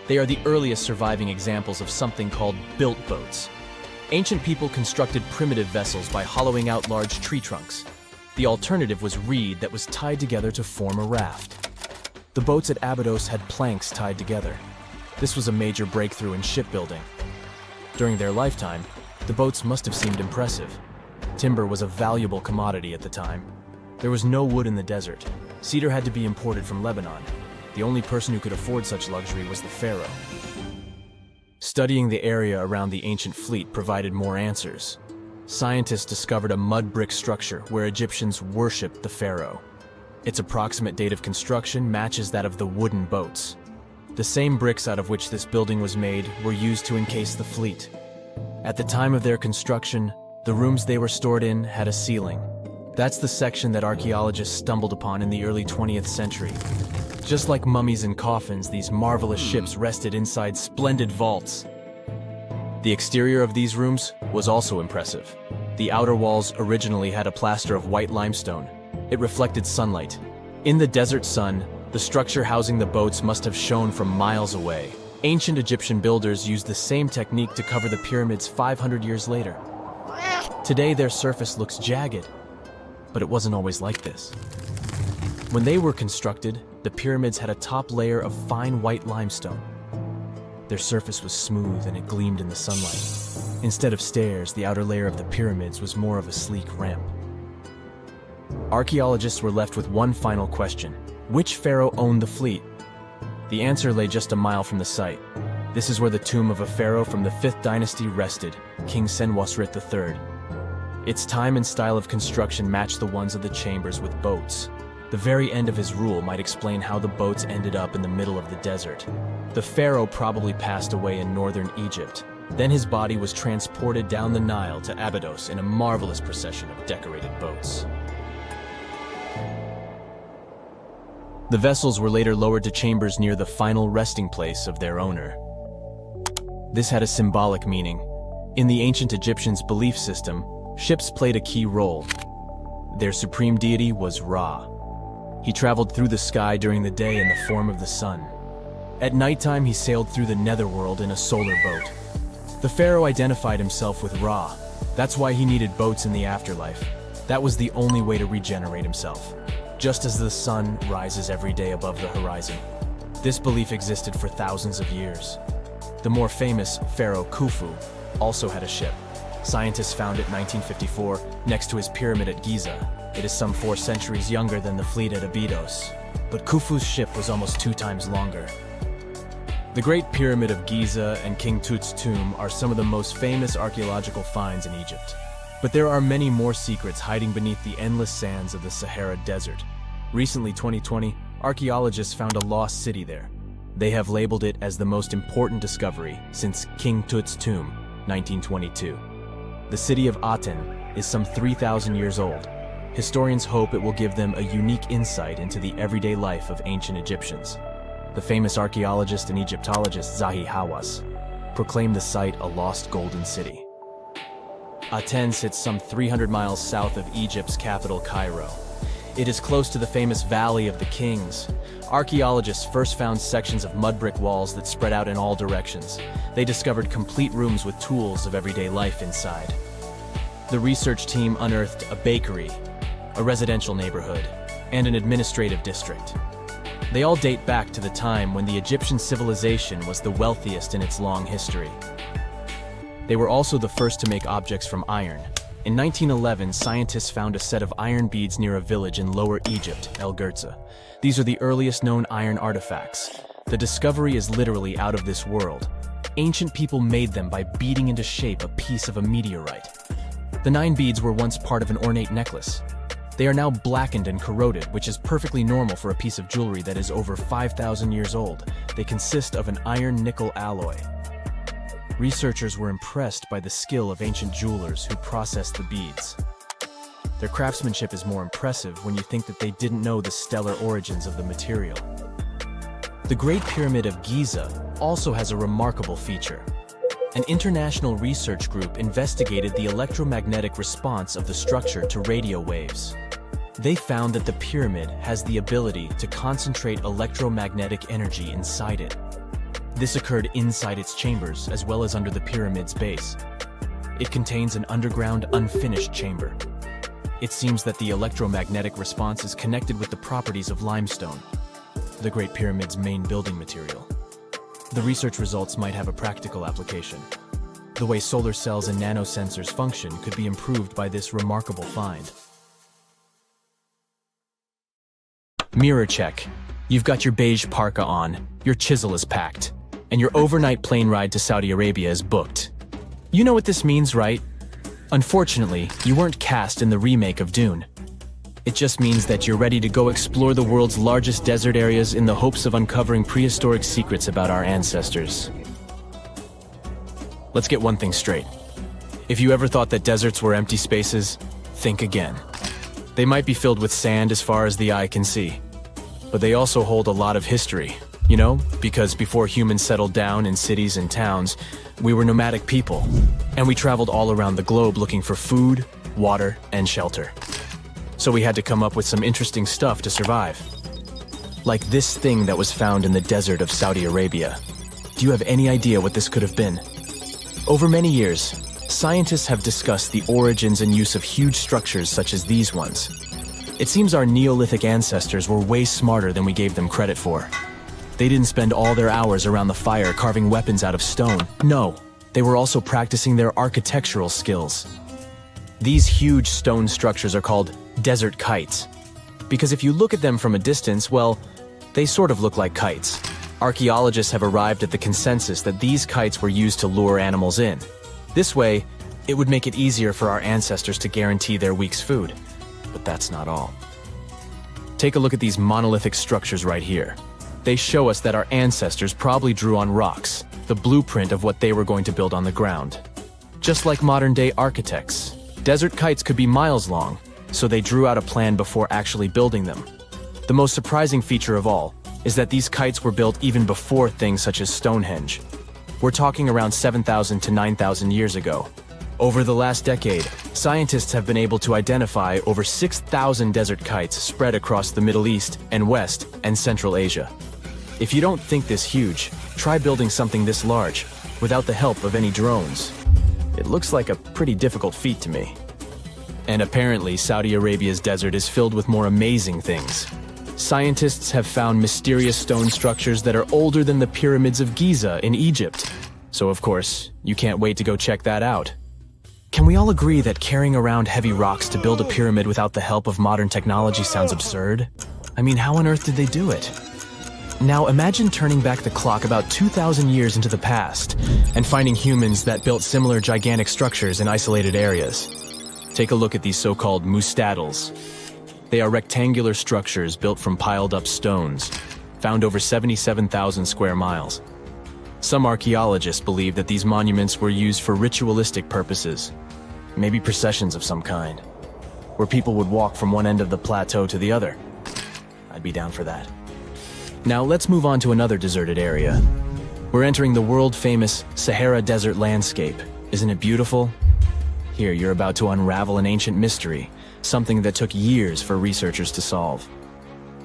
They are the earliest surviving examples of something called built boats. Ancient people constructed primitive vessels by hollowing out large tree trunks. The alternative was reed that was tied together to form a raft. The boats at Abydos had planks tied together. This was a major breakthrough in shipbuilding. During their lifetime, the boats must have seemed impressive. Timber was a valuable commodity at the time. There was no wood in the desert. Cedar had to be imported from Lebanon. The only person who could afford such luxury was the pharaoh. Studying the area around the ancient fleet provided more answers. Scientists discovered a mud brick structure where Egyptians worshipped the pharaoh. Its approximate date of construction matches that of the wooden boats. The same bricks out of which this building was made were used to encase the fleet. At the time of their construction, the rooms they were stored in had a ceiling. That's the section that archaeologists stumbled upon in the early 20th century. Just like mummies and coffins, these marvelous ships rested inside splendid vaults. The exterior of these rooms was also impressive. The outer walls originally had a plaster of white limestone. It reflected sunlight. In the desert sun, the structure housing the boats must have shone from miles away. Ancient Egyptian builders used the same technique to cover the pyramids 500 years later. Today, their surface looks jagged, but it wasn't always like this. When they were constructed, the pyramids had a top layer of fine white limestone. Their surface was smooth and it gleamed in the sunlight. Instead of stairs, the outer layer of the pyramids was more of a sleek ramp. Archaeologists were left with one final question. Which pharaoh owned the fleet? The answer lay just a mile from the site. This is where the tomb of a pharaoh from the 5th dynasty rested, King Senwosret III. Its time and style of construction matched the ones of the chambers with boats. The very end of his rule might explain how the boats ended up in the middle of the desert. The pharaoh probably passed away in northern Egypt. Then his body was transported down the Nile to Abydos in a marvelous procession of decorated boats. The vessels were later lowered to chambers near the final resting place of their owner. This had a symbolic meaning. In the ancient Egyptians' belief system, ships played a key role. Their supreme deity was Ra. He traveled through the sky during the day in the form of the sun. At nighttime, he sailed through the netherworld in a solar boat. The pharaoh identified himself with Ra. That's why he needed boats in the afterlife. That was the only way to regenerate himself. Just as the sun rises every day above the horizon. This belief existed for thousands of years. The more famous Pharaoh Khufu also had a ship. Scientists found it in 1954 next to his pyramid at Giza. It is some 4 centuries younger than the fleet at Abydos. But Khufu's ship was almost 2 times longer. The Great Pyramid of Giza and King Tut's tomb are some of the most famous archaeological finds in Egypt. But there are many more secrets hiding beneath the endless sands of the Sahara Desert. Recently, 2020, archaeologists found a lost city there. They have labeled it as the most important discovery since King Tut's tomb, 1922. The city of Aten is some 3,000 years old. Historians hope it will give them a unique insight into the everyday life of ancient Egyptians. The famous archaeologist and Egyptologist Zahi Hawass proclaimed the site a lost golden city. Aten sits some 300 miles south of Egypt's capital, Cairo. It is close to the famous Valley of the Kings. Archaeologists first found sections of mud brick walls that spread out in all directions. They discovered complete rooms with tools of everyday life inside. The research team unearthed a bakery, a residential neighborhood, and an administrative district. They all date back to the time when the Egyptian civilization was the wealthiest in its long history. They were also the first to make objects from iron. In 1911, scientists found a set of iron beads near a village in Lower Egypt, El Girza. These are the earliest known iron artifacts. The discovery is literally out of this world. Ancient people made them by beating into shape a piece of a meteorite. The 9 beads were once part of an ornate necklace. They are now blackened and corroded, which is perfectly normal for a piece of jewelry that is over 5,000 years old. They consist of an iron-nickel alloy. Researchers were impressed by the skill of ancient jewelers who processed the beads. Their craftsmanship is more impressive when you think that they didn't know the stellar origins of the material. The Great Pyramid of Giza also has a remarkable feature. An international research group investigated the electromagnetic response of the structure to radio waves. They found that the pyramid has the ability to concentrate electromagnetic energy inside it. This occurred inside its chambers as well as under the pyramid's base. It contains an underground unfinished chamber. It seems that the electromagnetic response is connected with the properties of limestone, the Great Pyramid's main building material. The research results might have a practical application. The way solar cells and nanosensors function could be improved by this remarkable find. Mirror check. You've got your beige parka on, your chisel is packed, and your overnight plane ride to Saudi Arabia is booked. You know what this means, right? Unfortunately, you weren't cast in the remake of Dune. It just means that you're ready to go explore the world's largest desert areas in the hopes of uncovering prehistoric secrets about our ancestors. Let's get one thing straight. If you ever thought that deserts were empty spaces, think again. They might be filled with sand as far as the eye can see, but they also hold a lot of history. You know, because before humans settled down in cities and towns, we were nomadic people, and we traveled all around the globe looking for food, water, and shelter. So we had to come up with some interesting stuff to survive. Like this thing that was found in the desert of Saudi Arabia. Do you have any idea what this could have been? Over many years, scientists have discussed the origins and use of huge structures such as these ones. It seems our Neolithic ancestors were way smarter than we gave them credit for. They didn't spend all their hours around the fire carving weapons out of stone. No, they were also practicing their architectural skills. These huge stone structures are called desert kites, because if you look at them from a distance, well, they sort of look like kites. Archaeologists have arrived at the consensus that these kites were used to lure animals in. This way, it would make it easier for our ancestors to guarantee their week's food. But that's not all. Take a look at these monolithic structures right here. They show us that our ancestors probably drew on rocks, the blueprint of what they were going to build on the ground. Just like modern-day architects, desert kites could be miles long, so they drew out a plan before actually building them. The most surprising feature of all is that these kites were built even before things such as Stonehenge. We're talking around 7,000 to 9,000 years ago. Over the last decade, scientists have been able to identify over 6,000 desert kites spread across the Middle East and West and Central Asia. If you don't think this huge, try building something this large without the help of any drones. It looks like a pretty difficult feat to me. And apparently, Saudi Arabia's desert is filled with more amazing things. Scientists have found mysterious stone structures that are older than the pyramids of Giza in Egypt. So of course, you can't wait to go check that out. Can we all agree that carrying around heavy rocks to build a pyramid without the help of modern technology sounds absurd? I mean, how on earth did they do it? Now imagine turning back the clock about 2,000 years into the past and finding humans that built similar gigantic structures in isolated areas. Take a look at these so-called mustadils. They are rectangular structures built from piled-up stones, found over 77,000 square miles. Some archaeologists believe that these monuments were used for ritualistic purposes, maybe processions of some kind, where people would walk from one end of the plateau to the other. I'd be down for that. Now let's move on to another deserted area. We're entering the world-famous Sahara Desert landscape. Isn't it beautiful? Here, you're about to unravel an ancient mystery, something that took years for researchers to solve.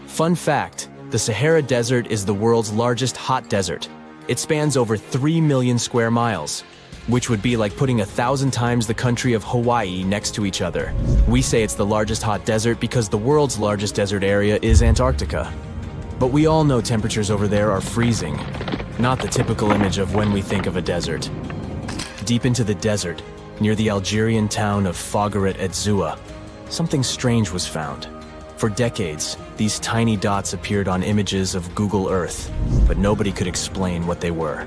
Fun fact, the Sahara Desert is the world's largest hot desert. It spans over 3 million square miles, which would be like putting 1,000 times the country of Hawaii next to each other. We say it's the largest hot desert because the world's largest desert area is Antarctica. But we all know temperatures over there are freezing, not the typical image of when we think of a desert. Deep into the desert, near the Algerian town of Fougeret et Zoua, something strange was found. For decades, these tiny dots appeared on images of Google Earth, but nobody could explain what they were.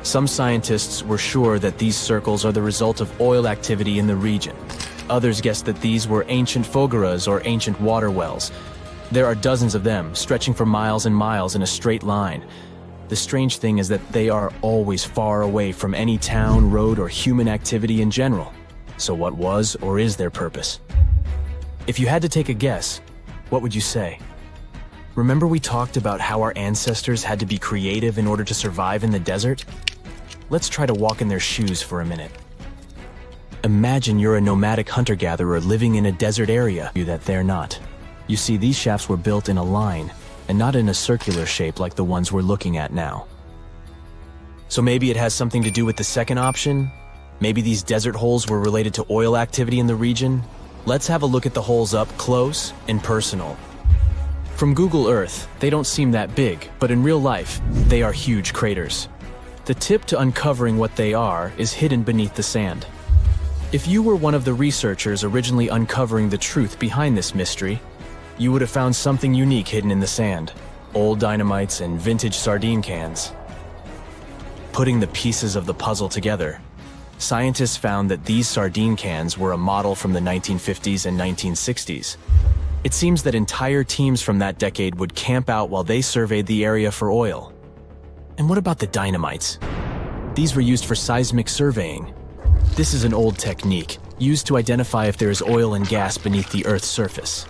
Some scientists were sure that these circles are the result of oil activity in the region. Others guessed that these were ancient fogeras or ancient water wells. There are dozens of them, stretching for miles and miles in a straight line. The strange thing is that they are always far away from any town, road, or human activity in general. So what was or is their purpose? If you had to take a guess, what would you say? Remember we talked about how our ancestors had to be creative in order to survive in the desert? Let's try to walk in their shoes for a minute. Imagine you're a nomadic hunter-gatherer living in a desert area that they're not. You see, these shafts were built in a line, and not in a circular shape like the ones we're looking at now. So maybe it has something to do with the second option? Maybe these desert holes were related to oil activity in the region? Let's have a look at the holes up close and personal. From Google Earth, they don't seem that big, but in real life, they are huge craters. The tip to uncovering what they are is hidden beneath the sand. If you were one of the researchers originally uncovering the truth behind this mystery, you would have found something unique hidden in the sand. Old dynamites and vintage sardine cans. Putting the pieces of the puzzle together, scientists found that these sardine cans were a model from the 1950s and 1960s. It seems that entire teams from that decade would camp out while they surveyed the area for oil. And what about the dynamites? These were used for seismic surveying. This is an old technique, used to identify if there is oil and gas beneath the Earth's surface.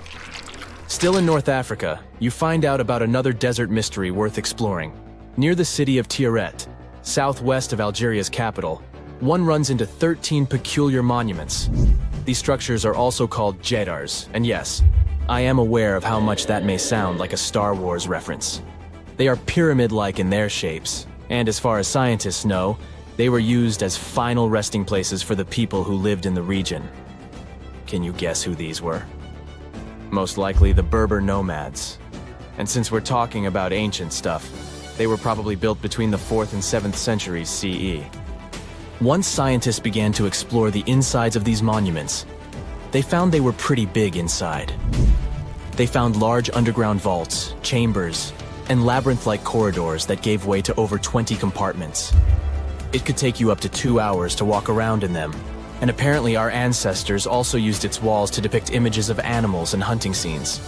Still in North Africa, you find out about another desert mystery worth exploring. Near the city of Driest, southwest of Algeria's capital, one runs into 13 peculiar monuments. These structures are also called jadars, and yes, I am aware of how much that may sound like a Star Wars reference. They are pyramid-like in their shapes, and as far as scientists know, they were used as final resting places for the people who lived in the region. Can you guess who these were? Most likely the Berber nomads. And since we're talking about ancient stuff, they were probably built between the 4th and 7th centuries CE. Once scientists began to explore the insides of these monuments, they found they were pretty big inside. They found large underground vaults, chambers, and labyrinth-like corridors that gave way to over 20 compartments. It could take you up to 2 hours to walk around in them. And apparently our ancestors also used its walls to depict images of animals and hunting scenes.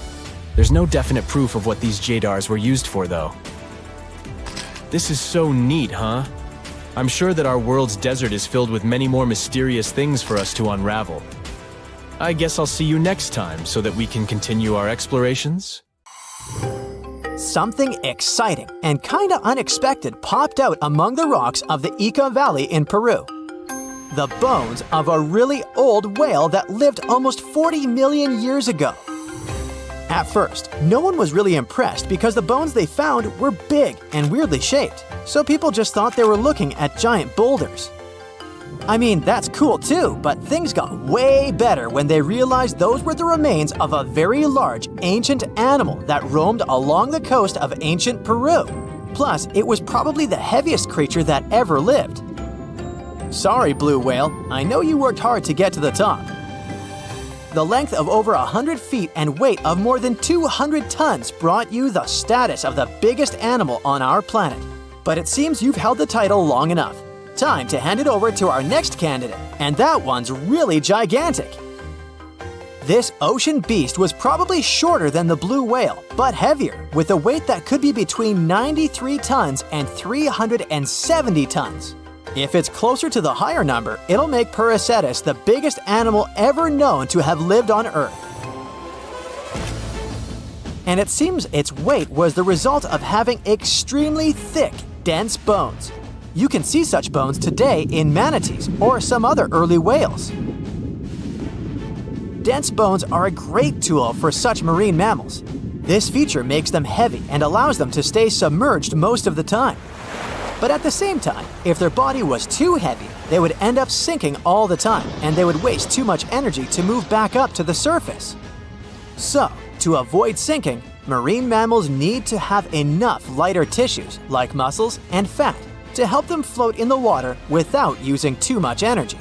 There's no definite proof of what these jadars were used for, though. This is so neat, huh? I'm sure that our world's desert is filled with many more mysterious things for us to unravel. I guess I'll see you next time so that we can continue our explorations. Something exciting and kinda unexpected popped out among the rocks of the Ica Valley in Peru. The bones of a really old whale that lived almost 40 million years ago. At first, no one was really impressed because the bones they found were big and weirdly shaped, so people just thought they were looking at giant boulders. I mean, that's cool too, but things got way better when they realized those were the remains of a very large ancient animal that roamed along the coast of ancient Peru. Plus, it was probably the heaviest creature that ever lived. Sorry, blue whale, I know you worked hard to get to the top. The length of over 100 feet and weight of more than 200 tons brought you the status of the biggest animal on our planet. But it seems you've held the title long enough. Time to hand it over to our next candidate, and that one's really gigantic. This ocean beast was probably shorter than the blue whale, but heavier, with a weight that could be between 93 tons and 370 tons. If it's closer to the higher number, it'll make Peracetus the biggest animal ever known to have lived on Earth. And it seems its weight was the result of having extremely thick, dense bones. You can see such bones today in manatees or some other early whales. Dense bones are a great tool for such marine mammals. This feature makes them heavy and allows them to stay submerged most of the time. But at the same time, if their body was too heavy, they would end up sinking all the time, and they would waste too much energy to move back up to the surface. So, to avoid sinking, marine mammals need to have enough lighter tissues, like muscles and fat, to help them float in the water without using too much energy.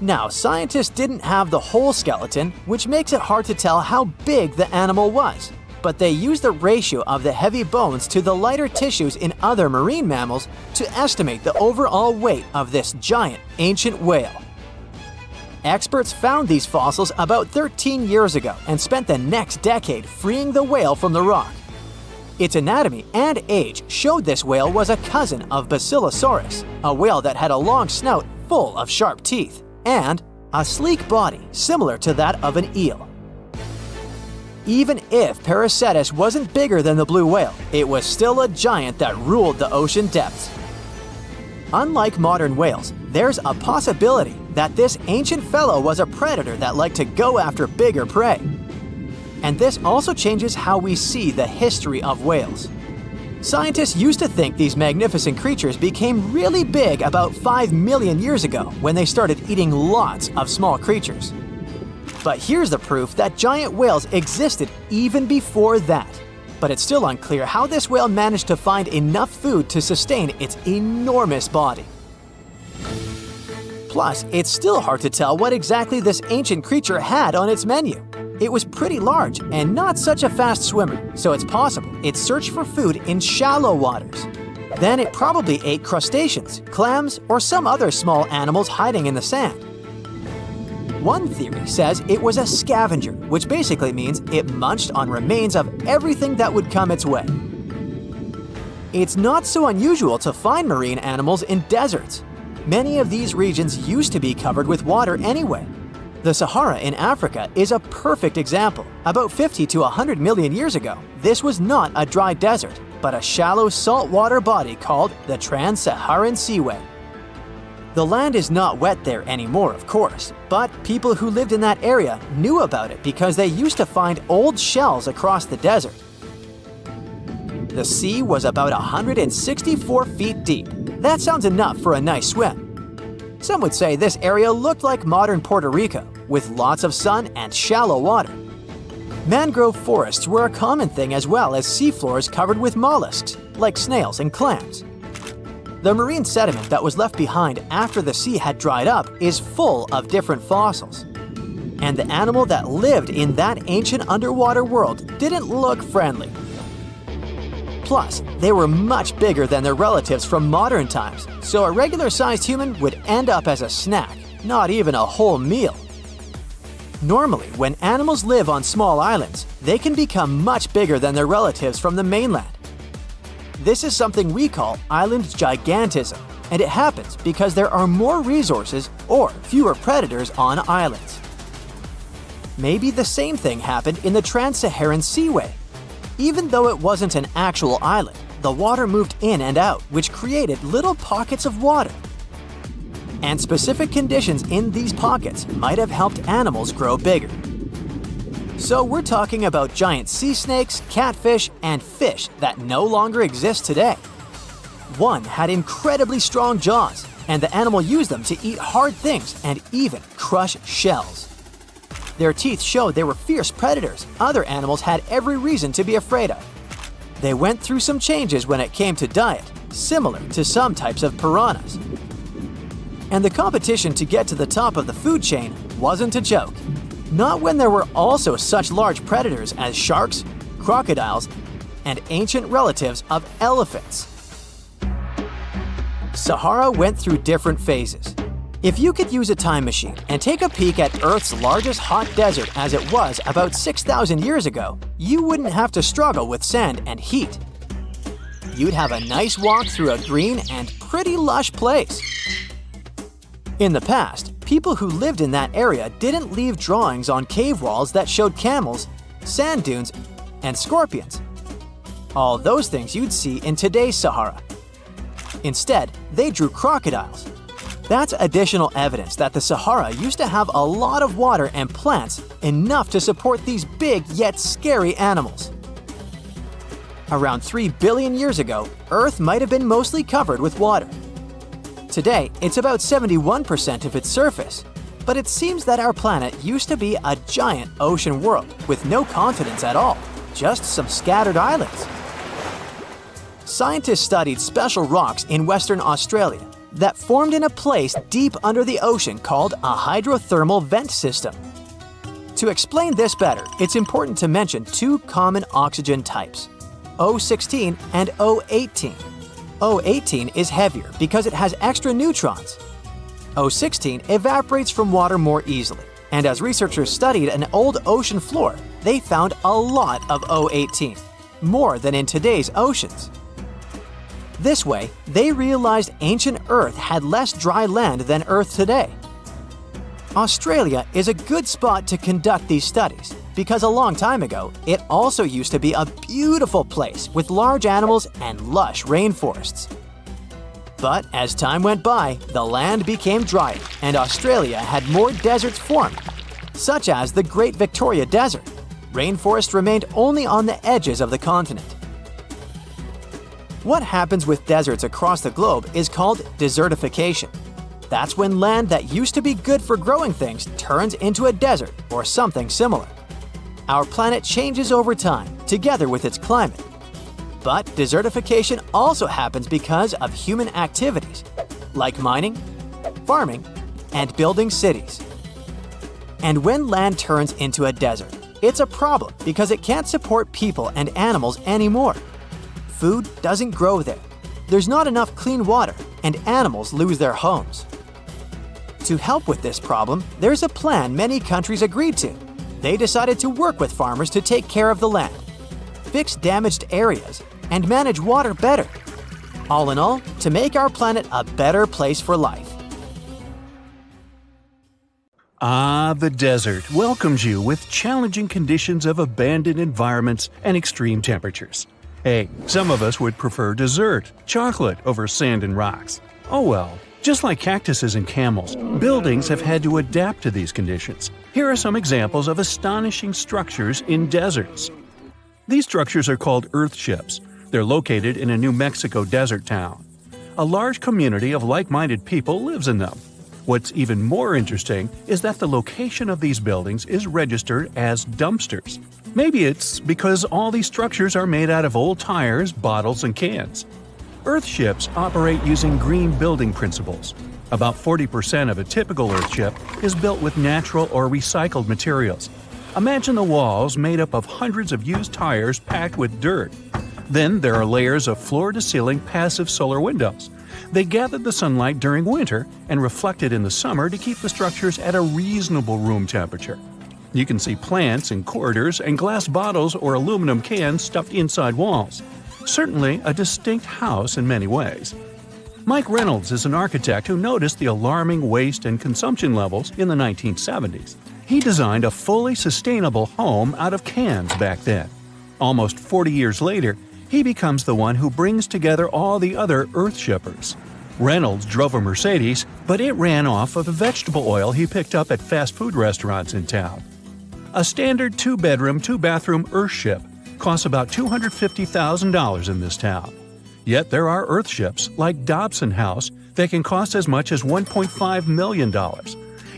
Now, scientists didn't have the whole skeleton, which makes it hard to tell how big the animal was. But they used the ratio of the heavy bones to the lighter tissues in other marine mammals to estimate the overall weight of this giant ancient whale. Experts found these fossils about 13 years ago and spent the next decade freeing the whale from the rock. Its anatomy and age showed this whale was a cousin of Basilosaurus, a whale that had a long snout full of sharp teeth, and a sleek body similar to that of an eel. Even if Peracetus wasn't bigger than the blue whale, it was still a giant that ruled the ocean depths. Unlike modern whales, there's a possibility that this ancient fellow was a predator that liked to go after bigger prey. And this also changes how we see the history of whales. Scientists used to think these magnificent creatures became really big about 5 million years ago when they started eating lots of small creatures. But here's the proof that giant whales existed even before that. But it's still unclear how this whale managed to find enough food to sustain its enormous body. Plus, it's still hard to tell what exactly this ancient creature had on its menu. It was pretty large and not such a fast swimmer, so it's possible it searched for food in shallow waters. Then it probably ate crustaceans, clams, or some other small animals hiding in the sand. One theory says it was a scavenger, which basically means it munched on remains of everything that would come its way. It's not so unusual to find marine animals in deserts. Many of these regions used to be covered with water anyway. The Sahara in Africa is a perfect example. About 50 to 100 million years ago, this was not a dry desert, but a shallow saltwater body called the Trans-Saharan Seaway. The land is not wet there anymore, of course, but people who lived in that area knew about it because they used to find old shells across the desert. The sea was about 164 feet deep. That sounds enough for a nice swim. Some would say this area looked like modern Puerto Rico, with lots of sun and shallow water. Mangrove forests were a common thing as well as seafloors covered with mollusks, like snails and clams. The marine sediment that was left behind after the sea had dried up is full of different fossils. And the animal that lived in that ancient underwater world didn't look friendly. Plus, they were much bigger than their relatives from modern times, so a regular-sized human would end up as a snack, not even a whole meal. Normally, when animals live on small islands, they can become much bigger than their relatives from the mainland. This is something we call island gigantism, and it happens because there are more resources or fewer predators on islands. Maybe the same thing happened in the Trans-Saharan Seaway. Even though it wasn't an actual island, the water moved in and out, which created little pockets of water. And specific conditions in these pockets might have helped animals grow bigger. So we're talking about giant sea snakes, catfish, and fish that no longer exist today. One had incredibly strong jaws, and the animal used them to eat hard things and even crush shells. Their teeth showed they were fierce predators other animals had every reason to be afraid of. They went through some changes when it came to diet, similar to some types of piranhas. And the competition to get to the top of the food chain wasn't a joke. Not when there were also such large predators as sharks, crocodiles, and ancient relatives of elephants. Sahara went through different phases. If you could use a time machine and take a peek at Earth's largest hot desert as it was about 6,000 years ago, you wouldn't have to struggle with sand and heat. You'd have a nice walk through a green and pretty lush place. In the past, people who lived in that area didn't leave drawings on cave walls that showed camels, sand dunes, and scorpions. All those things you'd see in today's Sahara. Instead, they drew crocodiles. That's additional evidence that the Sahara used to have a lot of water and plants enough to support these big yet scary animals. Around 3 billion years ago, Earth might have been mostly covered with water. Today, it's about 71% of its surface, but it seems that our planet used to be a giant ocean world with no continents at all, just some scattered islands. Scientists studied special rocks in Western Australia that formed in a place deep under the ocean called a hydrothermal vent system. To explain this better, it's important to mention two common oxygen types, O16 and O18. O18 is heavier because it has extra neutrons. O16 evaporates from water more easily, and as researchers studied an old ocean floor, they found a lot of O18, more than in today's oceans. This way, they realized ancient Earth had less dry land than Earth today. Australia is a good spot to conduct these studies because a long time ago, it also used to be a beautiful place with large animals and lush rainforests. But as time went by, the land became drier and Australia had more deserts formed, such as the Great Victoria Desert. Rainforest remained only on the edges of the continent. What happens with deserts across the globe is called desertification. That's when land that used to be good for growing things turns into a desert or something similar. Our planet changes over time, together with its climate. But desertification also happens because of human activities, like mining, farming, and building cities. And when land turns into a desert, it's a problem because it can't support people and animals anymore. Food doesn't grow there. There's not enough clean water, and animals lose their homes. To help with this problem, there's a plan many countries agreed to. They decided to work with farmers to take care of the land, fix damaged areas, and manage water better. All in all, to make our planet a better place for life. Ah, the desert welcomes you with challenging conditions of abandoned environments and extreme temperatures. Hey, some of us would prefer dessert, chocolate, over sand and rocks. Oh well. Just like cactuses and camels, buildings have had to adapt to these conditions. Here are some examples of astonishing structures in deserts. These structures are called earthships. They're located in a New Mexico desert town. A large community of like-minded people lives in them. What's even more interesting is that the location of these buildings is registered as dumpsters. Maybe it's because all these structures are made out of old tires, bottles, and cans. Earthships operate using green building principles. About 40% of a typical earthship is built with natural or recycled materials. Imagine the walls made up of hundreds of used tires packed with dirt. Then there are layers of floor-to-ceiling passive solar windows. They gather the sunlight during winter and reflect it in the summer to keep the structures at a reasonable room temperature. You can see plants in corridors and glass bottles or aluminum cans stuffed inside walls. Certainly a distinct house in many ways. Mike Reynolds is an architect who noticed the alarming waste and consumption levels in the 1970s. He designed a fully sustainable home out of cans back then. Almost 40 years later, he becomes the one who brings together all the other Earth shippers. Reynolds drove a Mercedes, but it ran off of the vegetable oil he picked up at fast food restaurants in town. A standard 2-bedroom, 2-bathroom Earth ship costs about $250,000 in this town. Yet there are Earth ships like Dobson House that can cost as much as $1.5 million.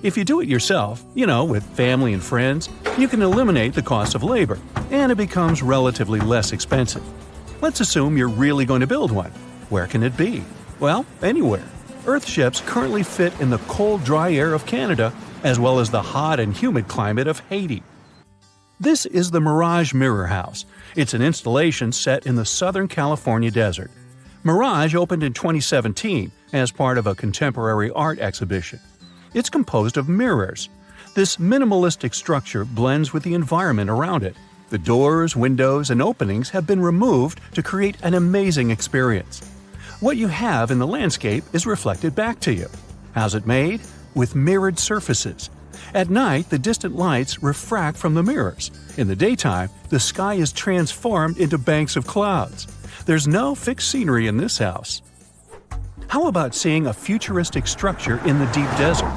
If you do it yourself, with family and friends, you can eliminate the cost of labor, and it becomes relatively less expensive. Let's assume you're really going to build one. Where can it be? Well, anywhere. Earth ships currently fit in the cold, dry air of Canada, as well as the hot and humid climate of Haiti. This is the Mirage Mirror House. It's an installation set in the Southern California desert. Mirage opened in 2017 as part of a contemporary art exhibition. It's composed of mirrors. This minimalistic structure blends with the environment around it. The doors, windows, and openings have been removed to create an amazing experience. What you have in the landscape is reflected back to you. How's it made? With mirrored surfaces. At night, the distant lights refract from the mirrors. In the daytime, the sky is transformed into banks of clouds. There's no fixed scenery in this house. How about seeing a futuristic structure in the deep desert?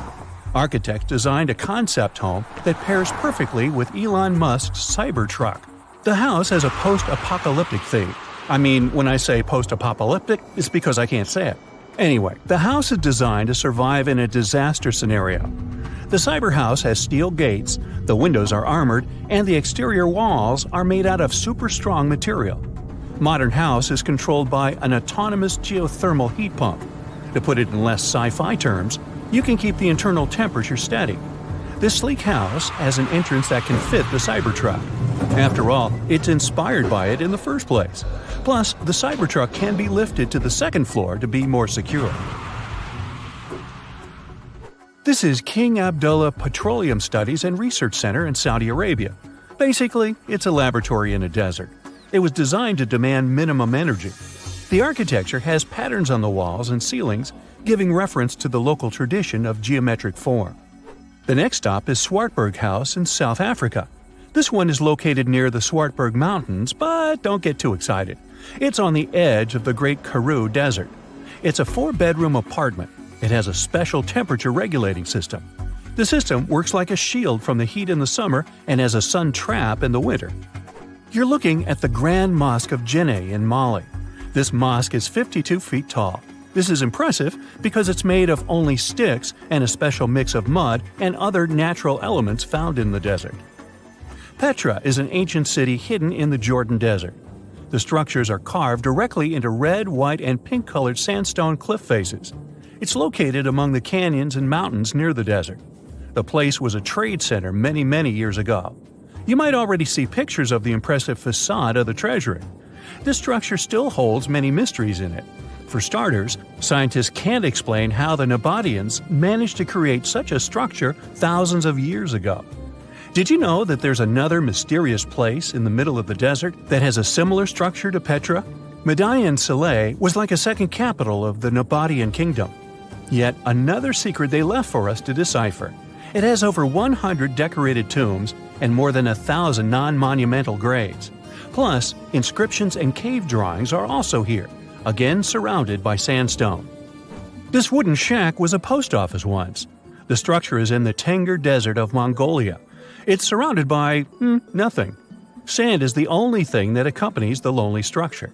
Architects designed a concept home that pairs perfectly with Elon Musk's Cybertruck. The house has a post-apocalyptic theme. When I say post-apocalyptic, it's because I can't say it. Anyway, the house is designed to survive in a disaster scenario. The cyber house has steel gates, the windows are armored, and the exterior walls are made out of super strong material. Modern house is controlled by an autonomous geothermal heat pump. To put it in less sci-fi terms, you can keep the internal temperature steady. This sleek house has an entrance that can fit the Cybertruck. After all, it's inspired by it in the first place. Plus, the Cybertruck can be lifted to the second floor to be more secure. This is King Abdullah Petroleum Studies and Research Center in Saudi Arabia. Basically, it's a laboratory in a desert. It was designed to demand minimum energy. The architecture has patterns on the walls and ceilings, giving reference to the local tradition of geometric form. The next stop is Swartberg House in South Africa. This one is located near the Swartberg Mountains, but don't get too excited. It's on the edge of the Great Karoo Desert. It's a 4-bedroom apartment. It has a special temperature regulating system. The system works like a shield from the heat in the summer and as a sun trap in the winter. You're looking at the Grand Mosque of Djenné in Mali. This mosque is 52 feet tall. This is impressive because it's made of only sticks and a special mix of mud and other natural elements found in the desert. Petra is an ancient city hidden in the Jordan Desert. The structures are carved directly into red, white, and pink-colored sandstone cliff faces. It's located among the canyons and mountains near the desert. The place was a trade center many years ago. You might already see pictures of the impressive facade of the treasury. This structure still holds many mysteries in it. For starters, scientists can't explain how the Nabataeans managed to create such a structure thousands of years ago. Did you know that there's another mysterious place in the middle of the desert that has a similar structure to Petra? Madain Saleh was like a second capital of the Nabataean kingdom. Yet another secret they left for us to decipher. It has over 100 decorated tombs and more than 1,000 non-monumental graves. Plus, inscriptions and cave drawings are also here, again surrounded by sandstone. This wooden shack was a post office once. The structure is in the Tengger Desert of Mongolia. It's surrounded by nothing. Sand is the only thing that accompanies the lonely structure.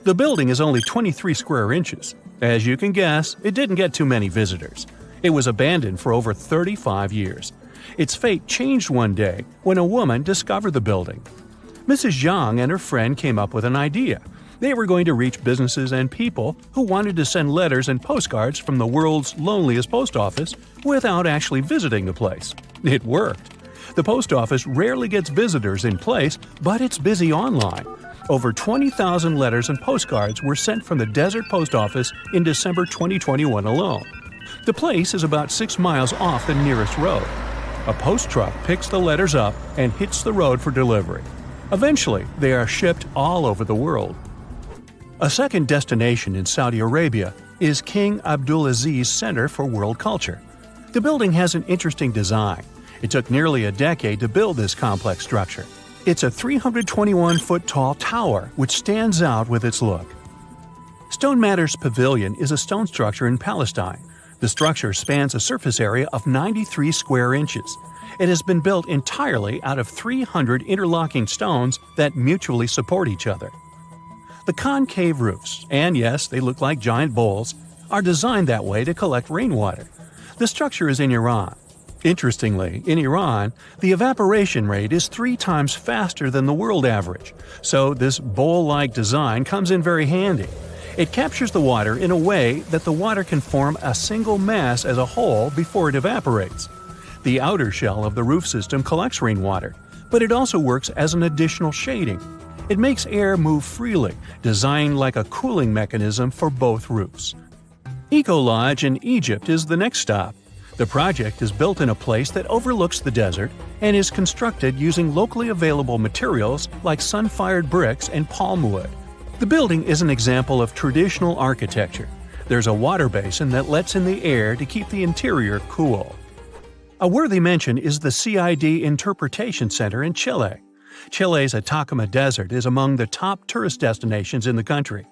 The building is only 23 square inches. As you can guess, it didn't get too many visitors. It was abandoned for over 35 years. Its fate changed one day when a woman discovered the building. Mrs. Zhang and her friend came up with an idea. They were going to reach businesses and people who wanted to send letters and postcards from the world's loneliest post office without actually visiting the place. It worked. The post office rarely gets visitors in place, but it's busy online. Over 20,000 letters and postcards were sent from the Desert Post Office in December 2021 alone. The place is about 6 miles off the nearest road. A post truck picks the letters up and hits the road for delivery. Eventually, they are shipped all over the world. A second destination in Saudi Arabia is King Abdulaziz Center for World Culture. The building has an interesting design. It took nearly a decade to build this complex structure. It's a 321-foot tall tower which stands out with its look. Stone Matters Pavilion is a stone structure in Palestine. The structure spans a surface area of 93 square inches. It has been built entirely out of 300 interlocking stones that mutually support each other. The concave roofs, and yes, they look like giant bowls, are designed that way to collect rainwater. The structure is in Iran. Interestingly, in Iran, the evaporation rate is 3 times faster than the world average, so this bowl-like design comes in very handy. It captures the water in a way that the water can form a single mass as a whole before it evaporates. The outer shell of the roof system collects rainwater, but it also works as an additional shading. It makes air move freely, designed like a cooling mechanism for both roofs. Eco Lodge in Egypt is the next stop. The project is built in a place that overlooks the desert and is constructed using locally available materials like sun-fired bricks and palm wood. The building is an example of traditional architecture. There's a water basin that lets in the air to keep the interior cool. A worthy mention is the CID Interpretation Center in Chile. Chile's Atacama Desert is among the top tourist destinations in the country.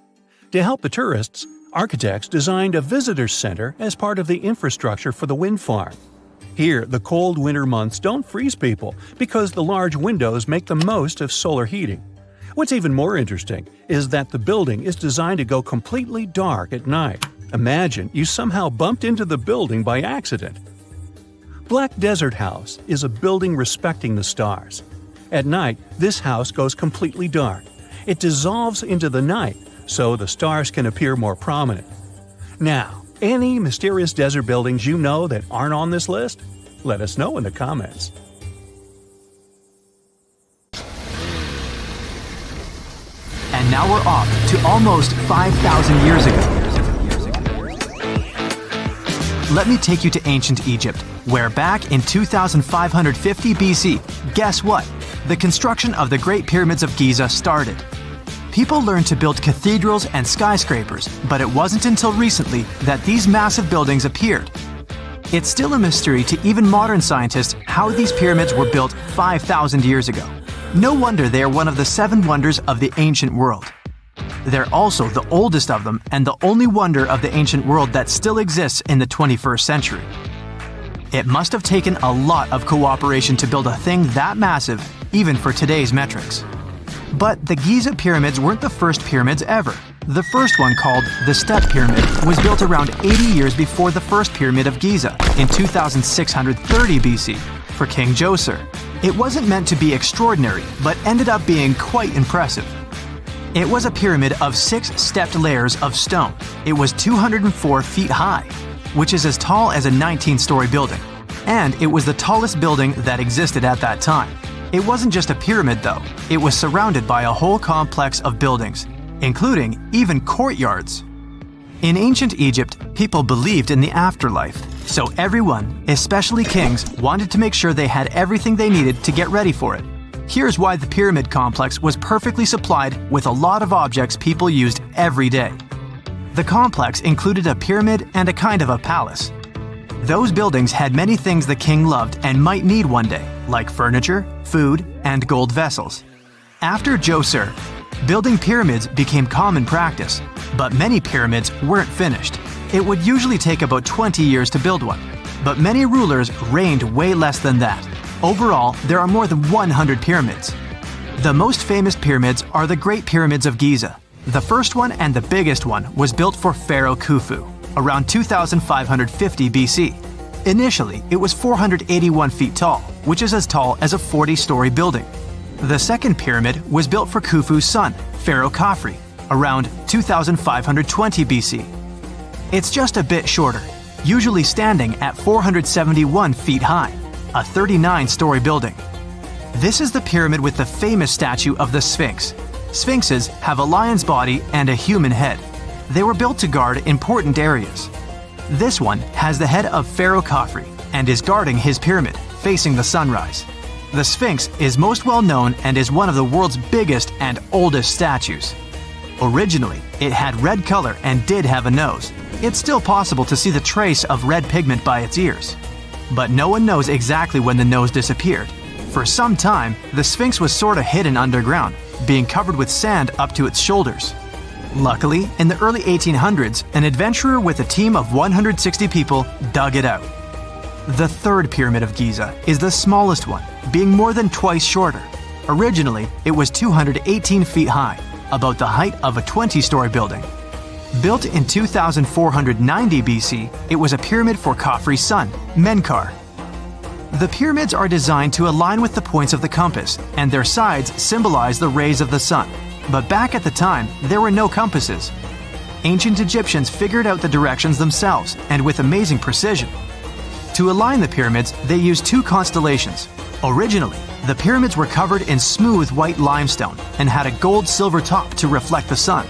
To help the tourists, architects designed a visitor center as part of the infrastructure for the wind farm. Here, the cold winter months don't freeze people because the large windows make the most of solar heating. What's even more interesting is that the building is designed to go completely dark at night. Imagine you somehow bumped into the building by accident. Black Desert House is a building respecting the stars. At night, this house goes completely dark. It dissolves into the night, so the stars can appear more prominent. Now, any mysterious desert buildings you know that aren't on this list? Let us know in the comments. And now we're off to almost 5,000 years ago. Let me take you to ancient Egypt, where back in 2550 BC, guess what? The construction of the Great Pyramids of Giza started. People learned to build cathedrals and skyscrapers, but it wasn't until recently that these massive buildings appeared. It's still a mystery to even modern scientists how these pyramids were built 5,000 years ago. No wonder they are one of the 7 wonders of the ancient world. They're also the oldest of them and the only wonder of the ancient world that still exists in the 21st century. It must have taken a lot of cooperation to build a thing that massive, even for today's metrics. But the Giza pyramids weren't the first pyramids ever. The first one, called the Step Pyramid, was built around 80 years before the first Pyramid of Giza in 2630 BC for King Djoser. It wasn't meant to be extraordinary, but ended up being quite impressive. It was a pyramid of 6 stepped layers of stone. It was 204 feet high, which is as tall as a 19-story building. And it was the tallest building that existed at that time. It wasn't just a pyramid though, it was surrounded by a whole complex of buildings, including even courtyards. In ancient Egypt, people believed in the afterlife, so everyone, especially kings, wanted to make sure they had everything they needed to get ready for it. Here's why the pyramid complex was perfectly supplied with a lot of objects people used every day. The complex included a pyramid and a kind of a palace. Those buildings had many things the king loved and might need one day, like furniture, food, and gold vessels. After Djoser, building pyramids became common practice, but many pyramids weren't finished. It would usually take about 20 years to build one, but many rulers reigned way less than that. Overall, there are more than 100 pyramids. The most famous pyramids are the Great Pyramids of Giza. The first one and the biggest one was built for Pharaoh Khufu, around 2550 BC. Initially, it was 481 feet tall, which is as tall as a 40-story building. The second pyramid was built for Khufu's son, Pharaoh Khafre, around 2520 BC. It's just a bit shorter, usually standing at 471 feet high, a 39-story building. This is the pyramid with the famous statue of the Sphinx. Sphinxes have a lion's body and a human head. They were built to guard important areas. This one has the head of Pharaoh Khafre and is guarding his pyramid, facing the sunrise. The Sphinx is most well known and is one of the world's biggest and oldest statues. Originally, it had red color and did have a nose. It's still possible to see the trace of red pigment by its ears. But no one knows exactly when the nose disappeared. For some time, the Sphinx was sorta hidden underground, being covered with sand up to its shoulders. Luckily, in the early 1800s, an adventurer with a team of 160 people dug it out. The third pyramid of Giza is the smallest one, being more than twice shorter. Originally, it was 218 feet high, about the height of a 20-story building. Built in 2490 BC, it was a pyramid for Khafre's son, Menkaure. The pyramids are designed to align with the points of the compass, and their sides symbolize the rays of the sun. But back at the time, there were no compasses. Ancient Egyptians figured out the directions themselves, and with amazing precision. To align the pyramids, they used two constellations. Originally, the pyramids were covered in smooth white limestone and had a gold-silver top to reflect the sun.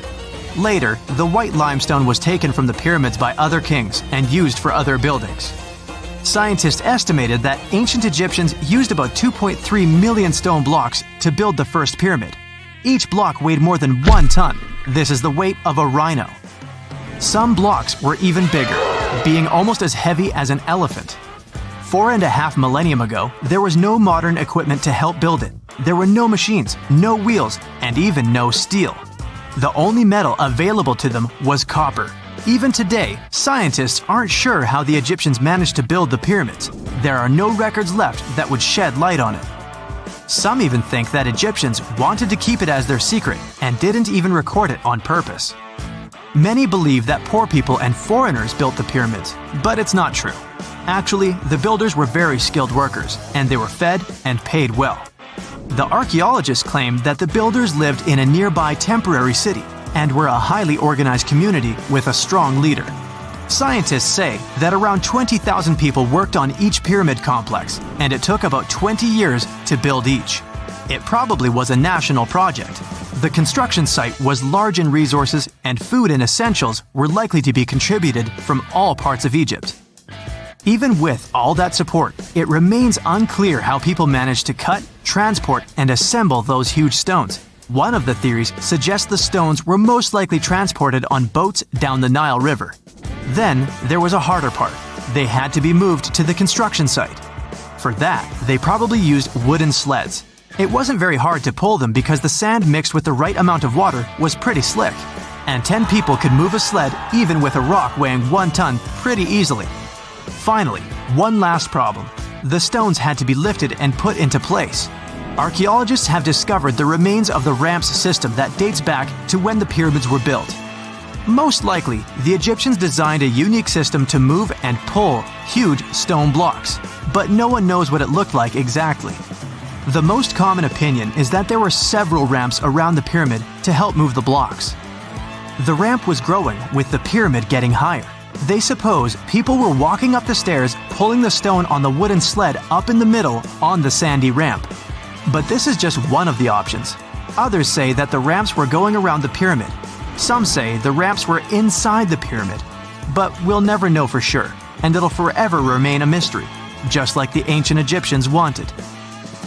Later, the white limestone was taken from the pyramids by other kings and used for other buildings. Scientists estimated that ancient Egyptians used about 2.3 million stone blocks to build the first pyramid. Each block weighed more than 1 ton. This is the weight of a rhino. Some blocks were even bigger, being almost as heavy as an elephant. 4.5 millennia ago, there was no modern equipment to help build it. There were no machines, no wheels, and even no steel. The only metal available to them was copper. Even today, scientists aren't sure how the Egyptians managed to build the pyramids. There are no records left that would shed light on it. Some even think that Egyptians wanted to keep it as their secret and didn't even record it on purpose. Many believe that poor people and foreigners built the pyramids, but it's not true. Actually, the builders were very skilled workers, and they were fed and paid well. The archaeologists claim that the builders lived in a nearby temporary city and were a highly organized community with a strong leader. Scientists say that around 20,000 people worked on each pyramid complex, and it took about 20 years to build each. It probably was a national project. The construction site was large in resources, and food and essentials were likely to be contributed from all parts of Egypt. Even with all that support, it remains unclear how people managed to cut, transport, and assemble those huge stones. One of the theories suggests the stones were most likely transported on boats down the Nile River. Then, there was a harder part. They had to be moved to the construction site. For that, they probably used wooden sleds. It wasn't very hard to pull them because the sand mixed with the right amount of water was pretty slick. And 10 people could move a sled even with a rock weighing 1 ton pretty easily. Finally, one last problem. The stones had to be lifted and put into place. Archaeologists have discovered the remains of the ramps system that dates back to when the pyramids were built. Most likely, the Egyptians designed a unique system to move and pull huge stone blocks, but no one knows what it looked like exactly. The most common opinion is that there were several ramps around the pyramid to help move the blocks. The ramp was growing with the pyramid getting higher. They suppose people were walking up the stairs, pulling the stone on the wooden sled up in the middle on the sandy ramp. But this is just one of the options. Others say that the ramps were going around the pyramid. Some say the ramps were inside the pyramid. But we'll never know for sure, and it'll forever remain a mystery, just like the ancient Egyptians wanted.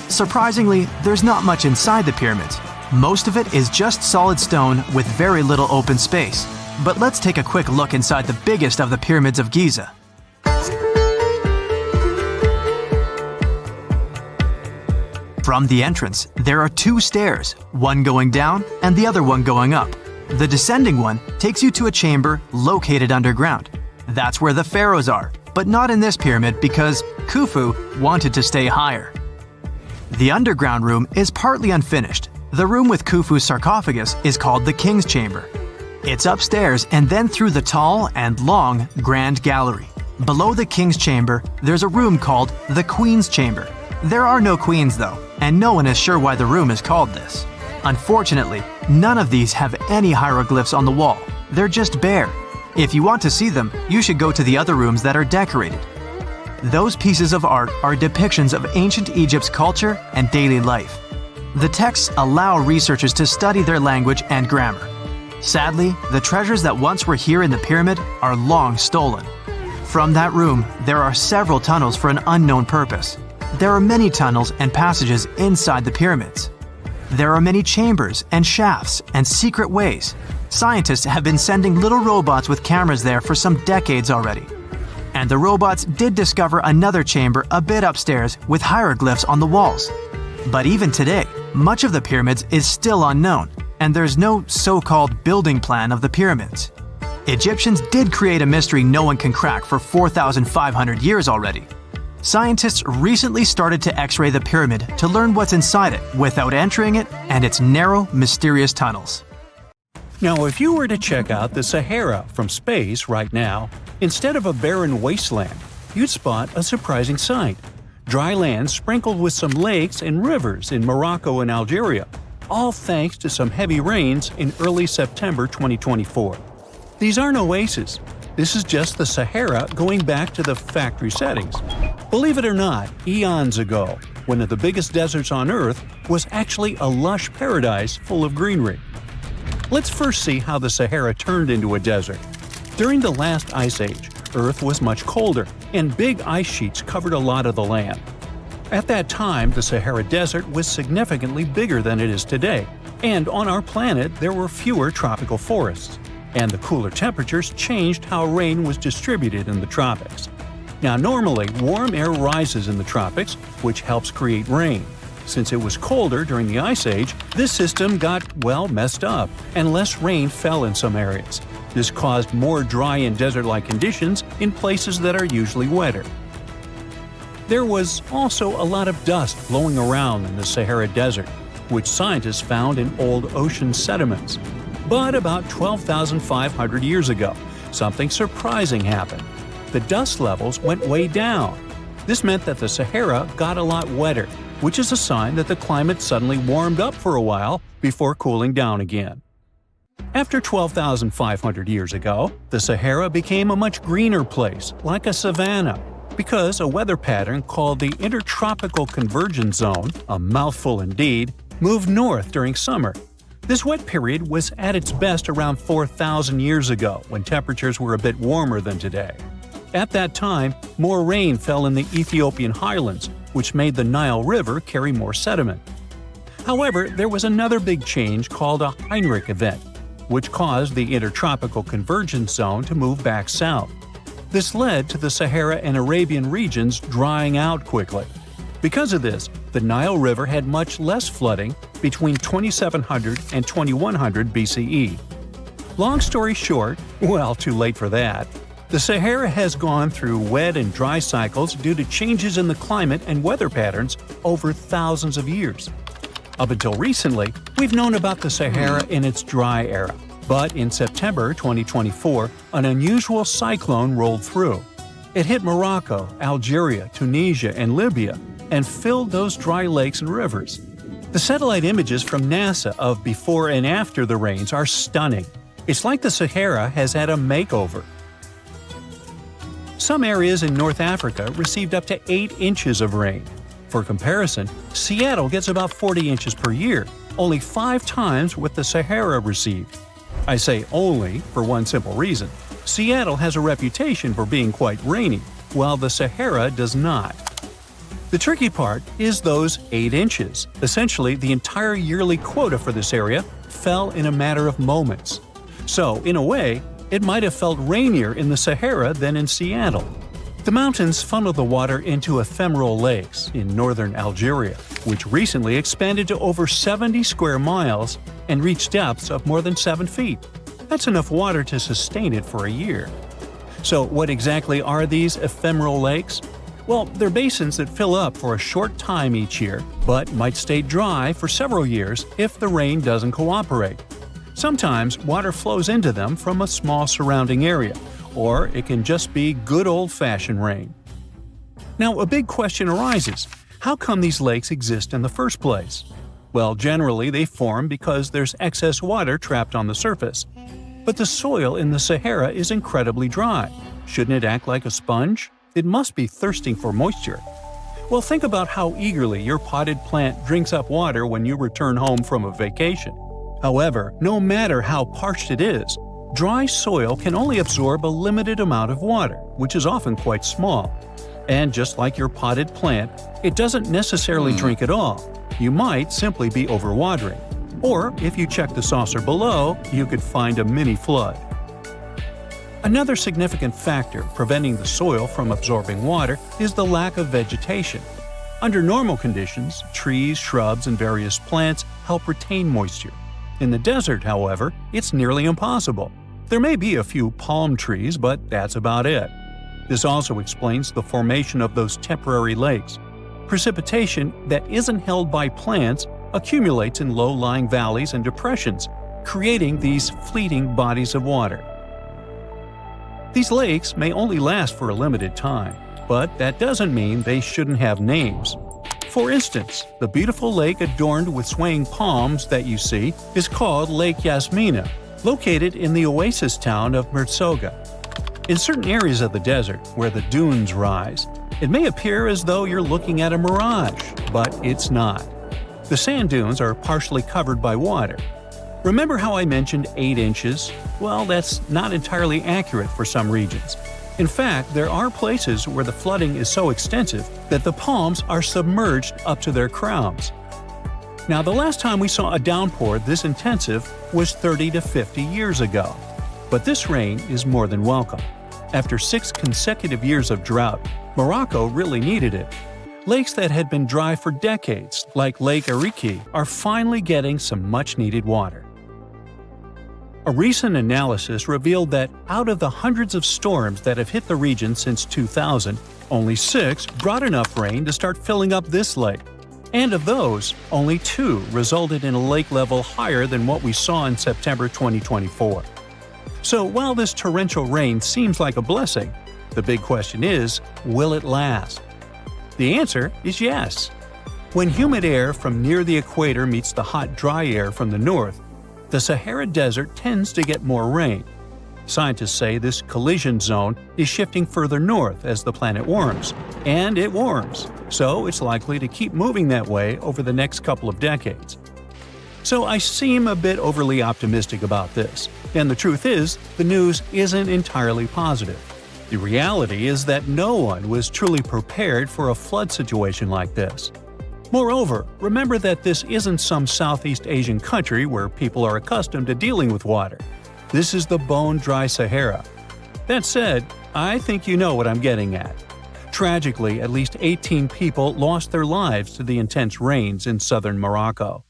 Surprisingly, there's not much inside the pyramids. Most of it is just solid stone with very little open space. But let's take a quick look inside the biggest of the pyramids of Giza. From the entrance, there are 2 stairs, one going down and the other one going up. The descending one takes you to a chamber located underground. That's where the pharaohs are, but not in this pyramid because Khufu wanted to stay higher. The underground room is partly unfinished. The room with Khufu's sarcophagus is called the King's Chamber. It's upstairs and then through the tall and long Grand Gallery. Below the King's Chamber, there's a room called the Queen's Chamber. There are no queens though, and no one is sure why the room is called this. Unfortunately, none of these have any hieroglyphs on the wall. They're just bare. If you want to see them, you should go to the other rooms that are decorated. Those pieces of art are depictions of ancient Egypt's culture and daily life. The texts allow researchers to study their language and grammar. Sadly, the treasures that once were here in the pyramid are long stolen. From that room, there are several tunnels for an unknown purpose. There are many tunnels and passages inside the pyramids. There are many chambers and shafts and secret ways. Scientists have been sending little robots with cameras there for some decades already. And the robots did discover another chamber a bit upstairs with hieroglyphs on the walls. But even today, much of the pyramids is still unknown, and there's no so-called building plan of the pyramids. Egyptians did create a mystery no one can crack for 4,500 years already. Scientists recently started to X-ray the pyramid to learn what's inside it without entering it and its narrow, mysterious tunnels. Now, if you were to check out the Sahara from space right now, instead of a barren wasteland, you'd spot a surprising sight. Dry land sprinkled with some lakes and rivers in Morocco and Algeria, all thanks to some heavy rains in early September 2024. These aren't oases. This is just the Sahara going back to the factory settings. Believe it or not, eons ago, one of the biggest deserts on Earth was actually a lush paradise full of greenery. Let's first see how the Sahara turned into a desert. During the last ice age, Earth was much colder, and big ice sheets covered a lot of the land. At that time, the Sahara Desert was significantly bigger than it is today, and on our planet there were fewer tropical forests. And the cooler temperatures changed how rain was distributed in the tropics. Now, normally, warm air rises in the tropics, which helps create rain. Since it was colder during the Ice Age, this system got, well, messed up, and less rain fell in some areas. This caused more dry and desert-like conditions in places that are usually wetter. There was also a lot of dust blowing around in the Sahara Desert, which scientists found in old ocean sediments. But about 12,500 years ago, something surprising happened. The dust levels went way down. This meant that the Sahara got a lot wetter, which is a sign that the climate suddenly warmed up for a while before cooling down again. After 12,500 years ago, the Sahara became a much greener place, like a savanna, because a weather pattern called the Intertropical Convergence Zone, a mouthful indeed, moved north during summer. This wet period was at its best around 4,000 years ago, when temperatures were a bit warmer than today. At that time, more rain fell in the Ethiopian highlands, which made the Nile River carry more sediment. However, there was another big change called a Heinrich event, which caused the Intertropical Convergence Zone to move back south. This led to the Sahara and Arabian regions drying out quickly. Because of this, the Nile River had much less flooding between 2700 and 2100 BCE. Long story short, well, too late for that. The Sahara has gone through wet and dry cycles due to changes in the climate and weather patterns over thousands of years. Up until recently, we've known about the Sahara in its dry era. But in September 2024, an unusual cyclone rolled through. It hit Morocco, Algeria, Tunisia, and Libya, and filled those dry lakes and rivers. The satellite images from NASA of before and after the rains are stunning. It's like the Sahara has had a makeover. Some areas in North Africa received up to 8 inches of rain. For comparison, Seattle gets about 40 inches per year, only 5 times what the Sahara received. I say only for one simple reason. Seattle has a reputation for being quite rainy, while the Sahara does not. The tricky part is those 8 inches. Essentially, the entire yearly quota for this area fell in a matter of moments. So, in a way, it might have felt rainier in the Sahara than in Seattle. The mountains funnel the water into ephemeral lakes in northern Algeria, which recently expanded to over 70 square miles and reached depths of more than 7 feet. That's enough water to sustain it for a year. So what exactly are these ephemeral lakes? Well, they're basins that fill up for a short time each year, but might stay dry for several years if the rain doesn't cooperate. Sometimes water flows into them from a small surrounding area, or it can just be good old-fashioned rain. Now, a big question arises. How come these lakes exist in the first place? Well, generally they form because there's excess water trapped on the surface. But the soil in the Sahara is incredibly dry. Shouldn't it act like a sponge? It must be thirsting for moisture. Well, think about how eagerly your potted plant drinks up water when you return home from a vacation. However, no matter how parched it is, dry soil can only absorb a limited amount of water, which is often quite small. And just like your potted plant, it doesn't necessarily drink it all. You might simply be overwatering. Or, if you check the saucer below, you could find a mini flood. Another significant factor preventing the soil from absorbing water is the lack of vegetation. Under normal conditions, trees, shrubs, and various plants help retain moisture. In the desert, however, it's nearly impossible. There may be a few palm trees, but that's about it. This also explains the formation of those temporary lakes. Precipitation that isn't held by plants accumulates in low-lying valleys and depressions, creating these fleeting bodies of water. These lakes may only last for a limited time, but that doesn't mean they shouldn't have names. For instance, the beautiful lake adorned with swaying palms that you see is called Lake Yasmina, located in the oasis town of Merzoga. In certain areas of the desert, where the dunes rise, it may appear as though you're looking at a mirage, but it's not. The sand dunes are partially covered by water. Remember how I mentioned 8 inches? Well, that's not entirely accurate for some regions. In fact, there are places where the flooding is so extensive that the palms are submerged up to their crowns. Now, the last time we saw a downpour this intensive was 30 to 50 years ago. But this rain is more than welcome. After 6 consecutive years of drought, Morocco really needed it. Lakes that had been dry for decades, like Lake Ariki, are finally getting some much-needed water. A recent analysis revealed that out of the hundreds of storms that have hit the region since 2000, only 6 brought enough rain to start filling up this lake. And of those, only 2 resulted in a lake level higher than what we saw in September 2024. So while this torrential rain seems like a blessing, the big question is, will it last? The answer is yes. When humid air from near the equator meets the hot, dry air from the north, the Sahara Desert tends to get more rain. Scientists say this collision zone is shifting further north as the planet warms, and it warms, so it's likely to keep moving that way over the next couple of decades. So I seem a bit overly optimistic about this, and the truth is, the news isn't entirely positive. The reality is that no one was truly prepared for a flood situation like this. Moreover, remember that this isn't some Southeast Asian country where people are accustomed to dealing with water. This is the bone-dry Sahara. That said, I think you know what I'm getting at. Tragically, at least 18 people lost their lives to the intense rains in southern Morocco.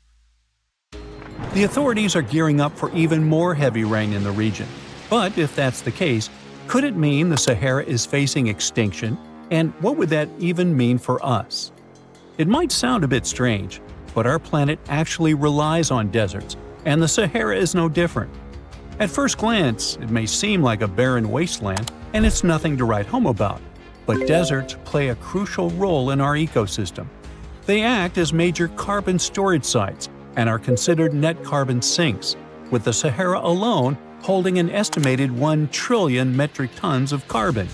The authorities are gearing up for even more heavy rain in the region. But if that's the case, could it mean the Sahara is facing extinction? And what would that even mean for us? It might sound a bit strange, but our planet actually relies on deserts, and the Sahara is no different. At first glance, it may seem like a barren wasteland, and it's nothing to write home about. But deserts play a crucial role in our ecosystem. They act as major carbon storage sites and are considered net carbon sinks, with the Sahara alone holding an estimated 1 trillion metric tons of carbon.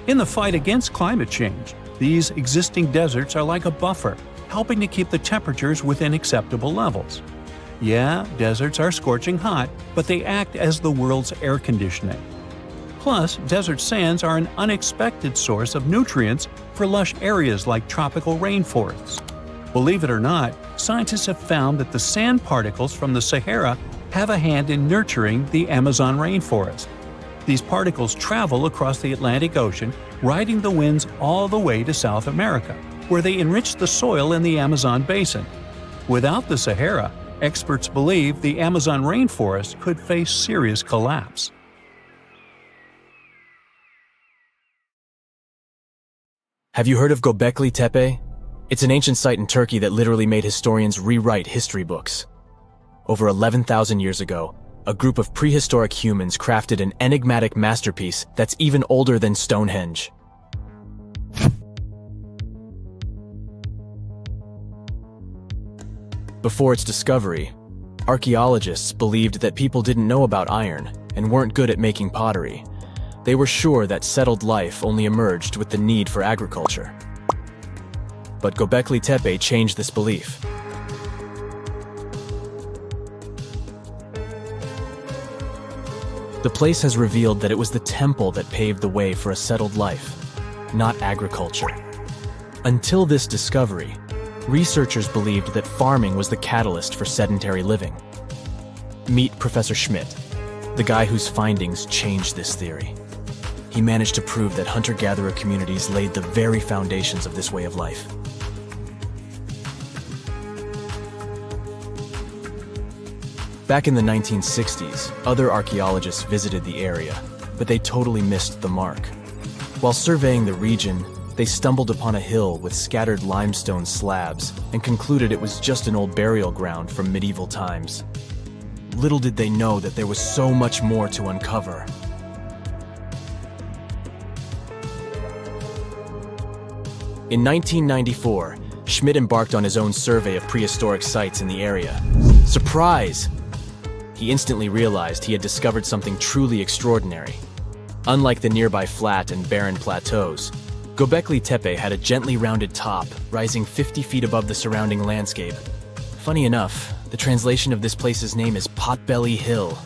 In the fight against climate change, these existing deserts are like a buffer, helping to keep the temperatures within acceptable levels. Yeah, deserts are scorching hot, but they act as the world's air conditioning. Plus, desert sands are an unexpected source of nutrients for lush areas like tropical rainforests. Believe it or not, scientists have found that the sand particles from the Sahara have a hand in nurturing the Amazon rainforest. These particles travel across the Atlantic Ocean, riding the winds all the way to South America, where they enrich the soil in the Amazon basin. Without the Sahara, experts believe the Amazon rainforest could face serious collapse. Have you heard of Göbekli Tepe? It's an ancient site in Turkey that literally made historians rewrite history books. Over 11,000 years ago, a group of prehistoric humans crafted an enigmatic masterpiece that's even older than Stonehenge. Before its discovery, archaeologists believed that people didn't know about iron and weren't good at making pottery. They were sure that settled life only emerged with the need for agriculture. But Göbekli Tepe changed this belief. The place has revealed that it was the temple that paved the way for a settled life, not agriculture. Until this discovery, researchers believed that farming was the catalyst for sedentary living. Meet Professor Schmidt, the guy whose findings changed this theory. He managed to prove that hunter-gatherer communities laid the very foundations of this way of life. Back in the 1960s, other archaeologists visited the area, but they totally missed the mark. While surveying the region, they stumbled upon a hill with scattered limestone slabs and concluded it was just an old burial ground from medieval times. Little did they know that there was so much more to uncover. In 1994, Schmidt embarked on his own survey of prehistoric sites in the area. Surprise! He instantly realized he had discovered something truly extraordinary. Unlike the nearby flat and barren plateaus, Göbekli Tepe had a gently rounded top, rising 50 feet above the surrounding landscape. Funny enough, the translation of this place's name is Potbelly Hill.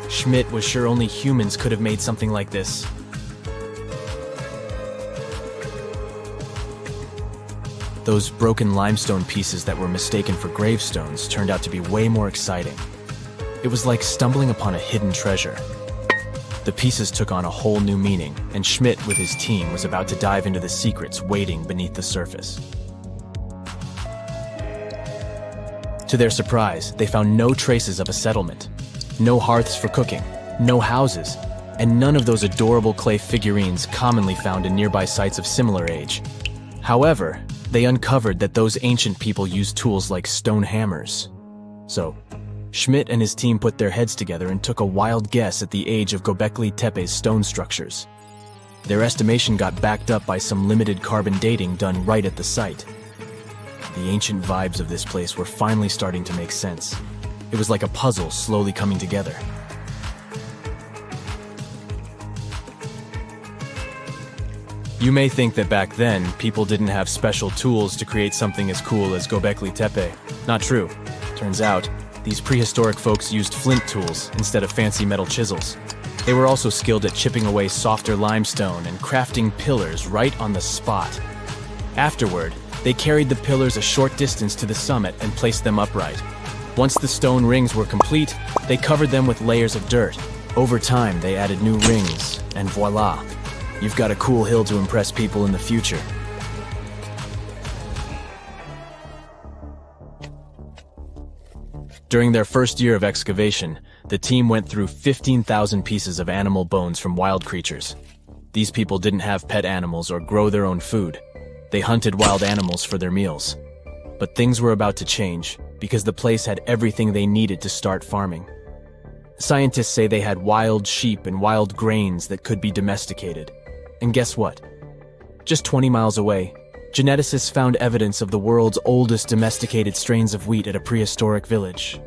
Schmidt was sure only humans could have made something like this. Those broken limestone pieces that were mistaken for gravestones turned out to be way more exciting. It was like stumbling upon a hidden treasure. The pieces took on a whole new meaning, and Schmidt with his team was about to dive into the secrets waiting beneath the surface. To their surprise, they found no traces of a settlement, no hearths for cooking, no houses, and none of those adorable clay figurines commonly found in nearby sites of similar age. However, they uncovered that those ancient people used tools like stone hammers. So, Schmidt and his team put their heads together and took a wild guess at the age of Göbekli Tepe's stone structures. Their estimation got backed up by some limited carbon dating done right at the site. The ancient vibes of this place were finally starting to make sense. It was like a puzzle slowly coming together. You may think that back then, people didn't have special tools to create something as cool as Göbekli Tepe. Not true. Turns out, these prehistoric folks used flint tools instead of fancy metal chisels. They were also skilled at chipping away softer limestone and crafting pillars right on the spot. Afterward, they carried the pillars a short distance to the summit and placed them upright. Once the stone rings were complete, they covered them with layers of dirt. Over time, they added new rings, and voila! You've got a cool hill to impress people in the future. During their first year of excavation, the team went through 15,000 pieces of animal bones from wild creatures. These people didn't have pet animals or grow their own food. They hunted wild animals for their meals. But things were about to change, because the place had everything they needed to start farming. Scientists say they had wild sheep and wild grains that could be domesticated. And guess what? Just 20 miles away, geneticists found evidence of the world's oldest domesticated strains of wheat at a prehistoric village.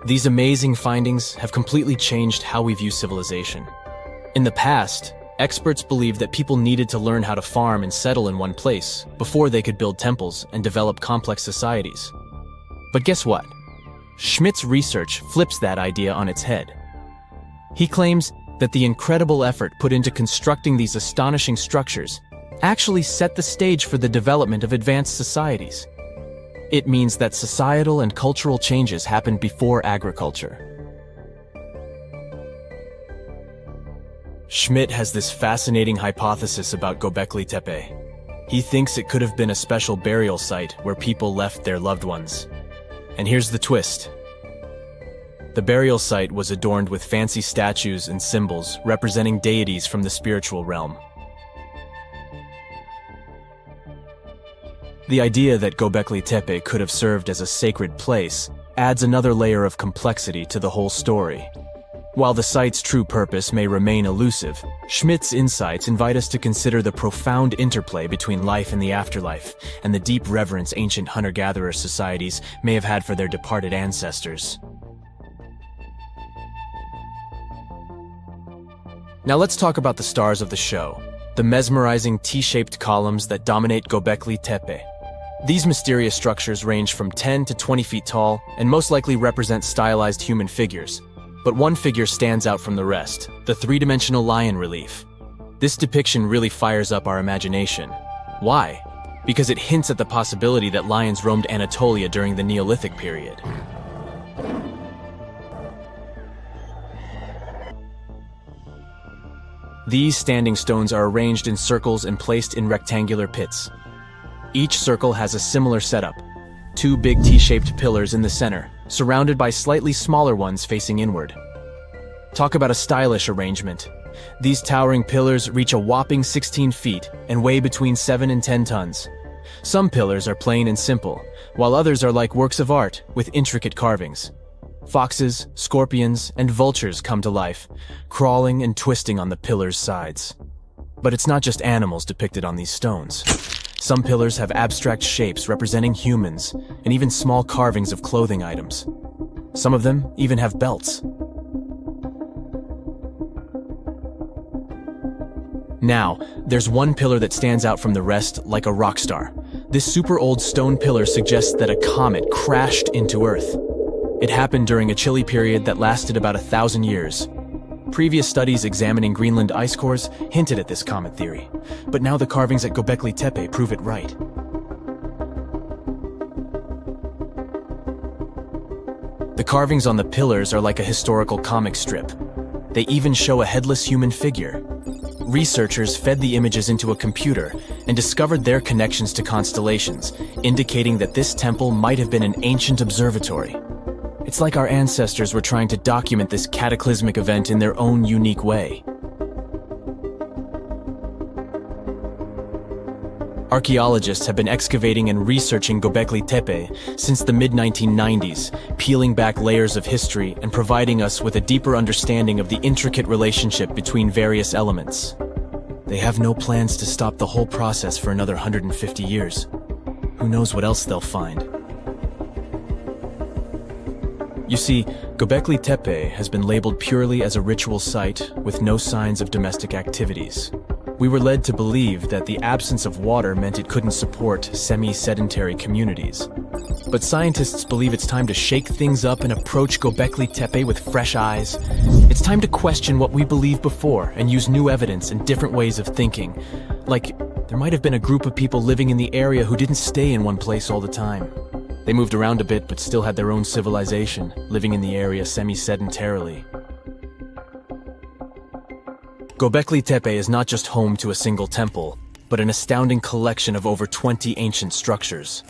These amazing findings have completely changed how we view civilization. In the past, experts believed that people needed to learn how to farm and settle in one place before they could build temples and develop complex societies. But guess what? Schmidt's research flips that idea on its head. He claims that the incredible effort put into constructing these astonishing structures actually set the stage for the development of advanced societies. It means that societal and cultural changes happened before agriculture. Schmidt has this fascinating hypothesis about Göbekli Tepe. He thinks it could have been a special burial site where people left their loved ones. And here's the twist. The burial site was adorned with fancy statues and symbols representing deities from the spiritual realm. The idea that Göbekli Tepe could have served as a sacred place adds another layer of complexity to the whole story. While the site's true purpose may remain elusive, Schmidt's insights invite us to consider the profound interplay between life and the afterlife, and the deep reverence ancient hunter-gatherer societies may have had for their departed ancestors. Now let's talk about the stars of the show, the mesmerizing T-shaped columns that dominate Göbekli Tepe. These mysterious structures range from 10 to 20 feet tall and most likely represent stylized human figures. But one figure stands out from the rest, the three-dimensional lion relief. This depiction really fires up our imagination. Why? Because it hints at the possibility that lions roamed Anatolia during the Neolithic period. These standing stones are arranged in circles and placed in rectangular pits. Each circle has a similar setup. 2 big T-shaped pillars in the center, surrounded by slightly smaller ones facing inward. Talk about a stylish arrangement. These towering pillars reach a whopping 16 feet and weigh between 7 and 10 tons. Some pillars are plain and simple, while others are like works of art with intricate carvings. Foxes, scorpions, and vultures come to life, crawling and twisting on the pillars' sides. But it's not just animals depicted on these stones. Some pillars have abstract shapes representing humans, and even small carvings of clothing items. Some of them even have belts. Now, there's one pillar that stands out from the rest like a rock star. This super old stone pillar suggests that a comet crashed into Earth. It happened during a chilly period that lasted about 1,000 years. Previous studies examining Greenland ice cores hinted at this comet theory, but now the carvings at Göbekli Tepe prove it right. The carvings on the pillars are like a historical comic strip. They even show a headless human figure. Researchers fed the images into a computer and discovered their connections to constellations, indicating that this temple might have been an ancient observatory. It's like our ancestors were trying to document this cataclysmic event in their own unique way. Archaeologists have been excavating and researching Göbekli Tepe since the mid-1990s, peeling back layers of history and providing us with a deeper understanding of the intricate relationship between various elements. They have no plans to stop the whole process for another 150 years. Who knows what else they'll find? You see, Göbekli Tepe has been labeled purely as a ritual site with no signs of domestic activities. We were led to believe that the absence of water meant it couldn't support semi-sedentary communities. But scientists believe it's time to shake things up and approach Göbekli Tepe with fresh eyes. It's time to question what we believed before and use new evidence and different ways of thinking. Like, there might have been a group of people living in the area who didn't stay in one place all the time. They moved around a bit but still had their own civilization, living in the area semi-sedentarily. Göbekli Tepe is not just home to a single temple, but an astounding collection of over 20 ancient structures.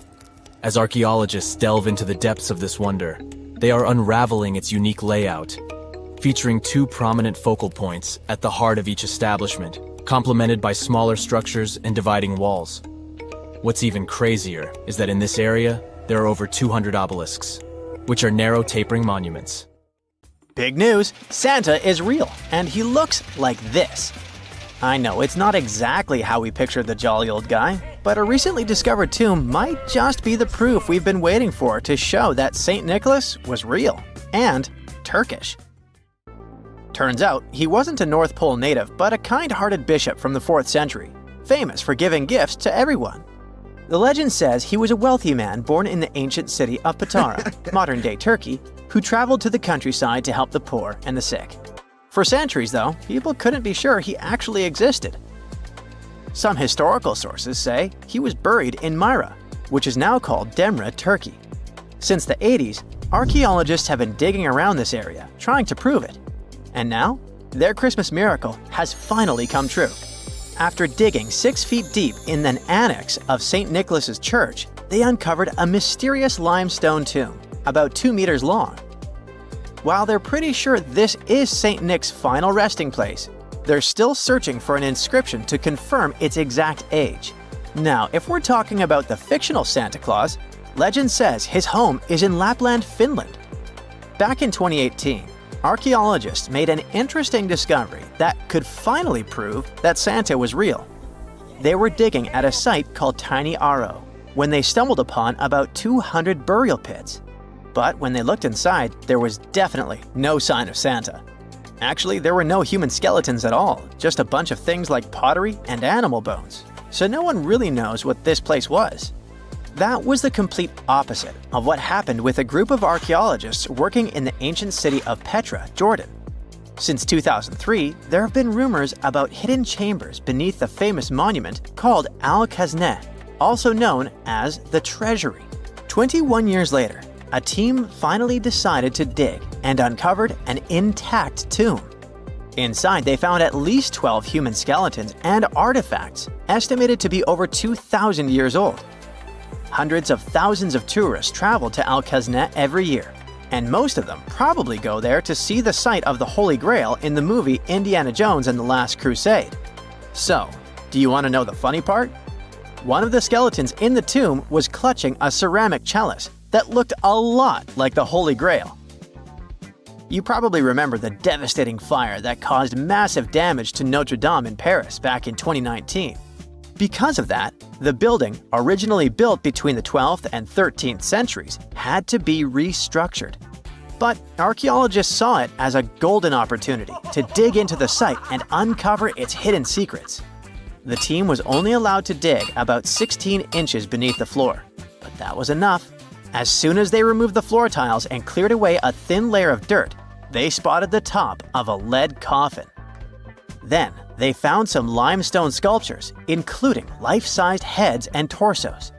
As archaeologists delve into the depths of this wonder, they are unraveling its unique layout, featuring 2 prominent focal points at the heart of each establishment, complemented by smaller structures and dividing walls. What's even crazier is that in this area, there are over 200 obelisks, which are narrow tapering monuments. Big news! Santa is real, and he looks like this. I know it's not exactly how we pictured the jolly old guy, but a recently discovered tomb might just be the proof we've been waiting for to show that St. Nicholas was real and Turkish. Turns out, he wasn't a North Pole native, but a kind-hearted bishop from the 4th century, famous for giving gifts to everyone. The legend says he was a wealthy man born in the ancient city of Patara, modern-day Turkey, who traveled to the countryside to help the poor and the sick. For centuries, though, people couldn't be sure he actually existed. Some historical sources say he was buried in Myra, which is now called Demre, Turkey. Since the 80s, archaeologists have been digging around this area, trying to prove it. And now, their Christmas miracle has finally come true. After digging 6 feet deep in an annex of St. Nicholas's church, they uncovered a mysterious limestone tomb, about 2 meters long. While they're pretty sure this is St. Nick's final resting place, they're still searching for an inscription to confirm its exact age. Now, if we're talking about the fictional Santa Claus, legend says his home is in Lapland, Finland. Back in 2018, archaeologists made an interesting discovery that could finally prove that Santa was real. They were digging at a site called Tiny Aro when they stumbled upon about 200 burial pits. But when they looked inside, there was definitely no sign of Santa. Actually, there were no human skeletons at all, just a bunch of things like pottery and animal bones. So no one really knows what this place was. That was the complete opposite of what happened with a group of archaeologists working in the ancient city of Petra, Jordan. Since 2003, there have been rumors about hidden chambers beneath the famous monument called Al-Kazneh, also known as the Treasury. 21 years later, a team finally decided to dig and uncovered an intact tomb. Inside, they found at least 12 human skeletons and artifacts, estimated to be over 2,000 years old. Hundreds of thousands of tourists travel to Al Khazna every year, and most of them probably go there to see the site of the Holy Grail in the movie Indiana Jones and the Last Crusade. So, do you want to know the funny part? One of the skeletons in the tomb was clutching a ceramic chalice that looked a lot like the Holy Grail. You probably remember the devastating fire that caused massive damage to Notre Dame in Paris back in 2019. Because of that, the building, originally built between the 12th and 13th centuries, had to be restructured. But archaeologists saw it as a golden opportunity to dig into the site and uncover its hidden secrets. The team was only allowed to dig about 16 inches beneath the floor, but that was enough. As soon as they removed the floor tiles and cleared away a thin layer of dirt, they spotted the top of a lead coffin. Then, they found some limestone sculptures, including life-sized heads and torsos.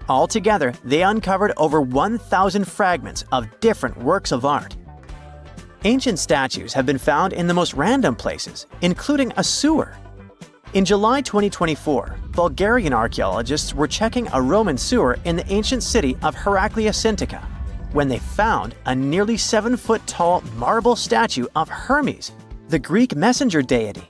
Altogether, they uncovered over 1,000 fragments of different works of art. Ancient statues have been found in the most random places, including a sewer. In July 2024, Bulgarian archaeologists were checking a Roman sewer in the ancient city of Heraklia Sintika when they found a nearly 7-foot-tall marble statue of Hermes, the Greek messenger deity.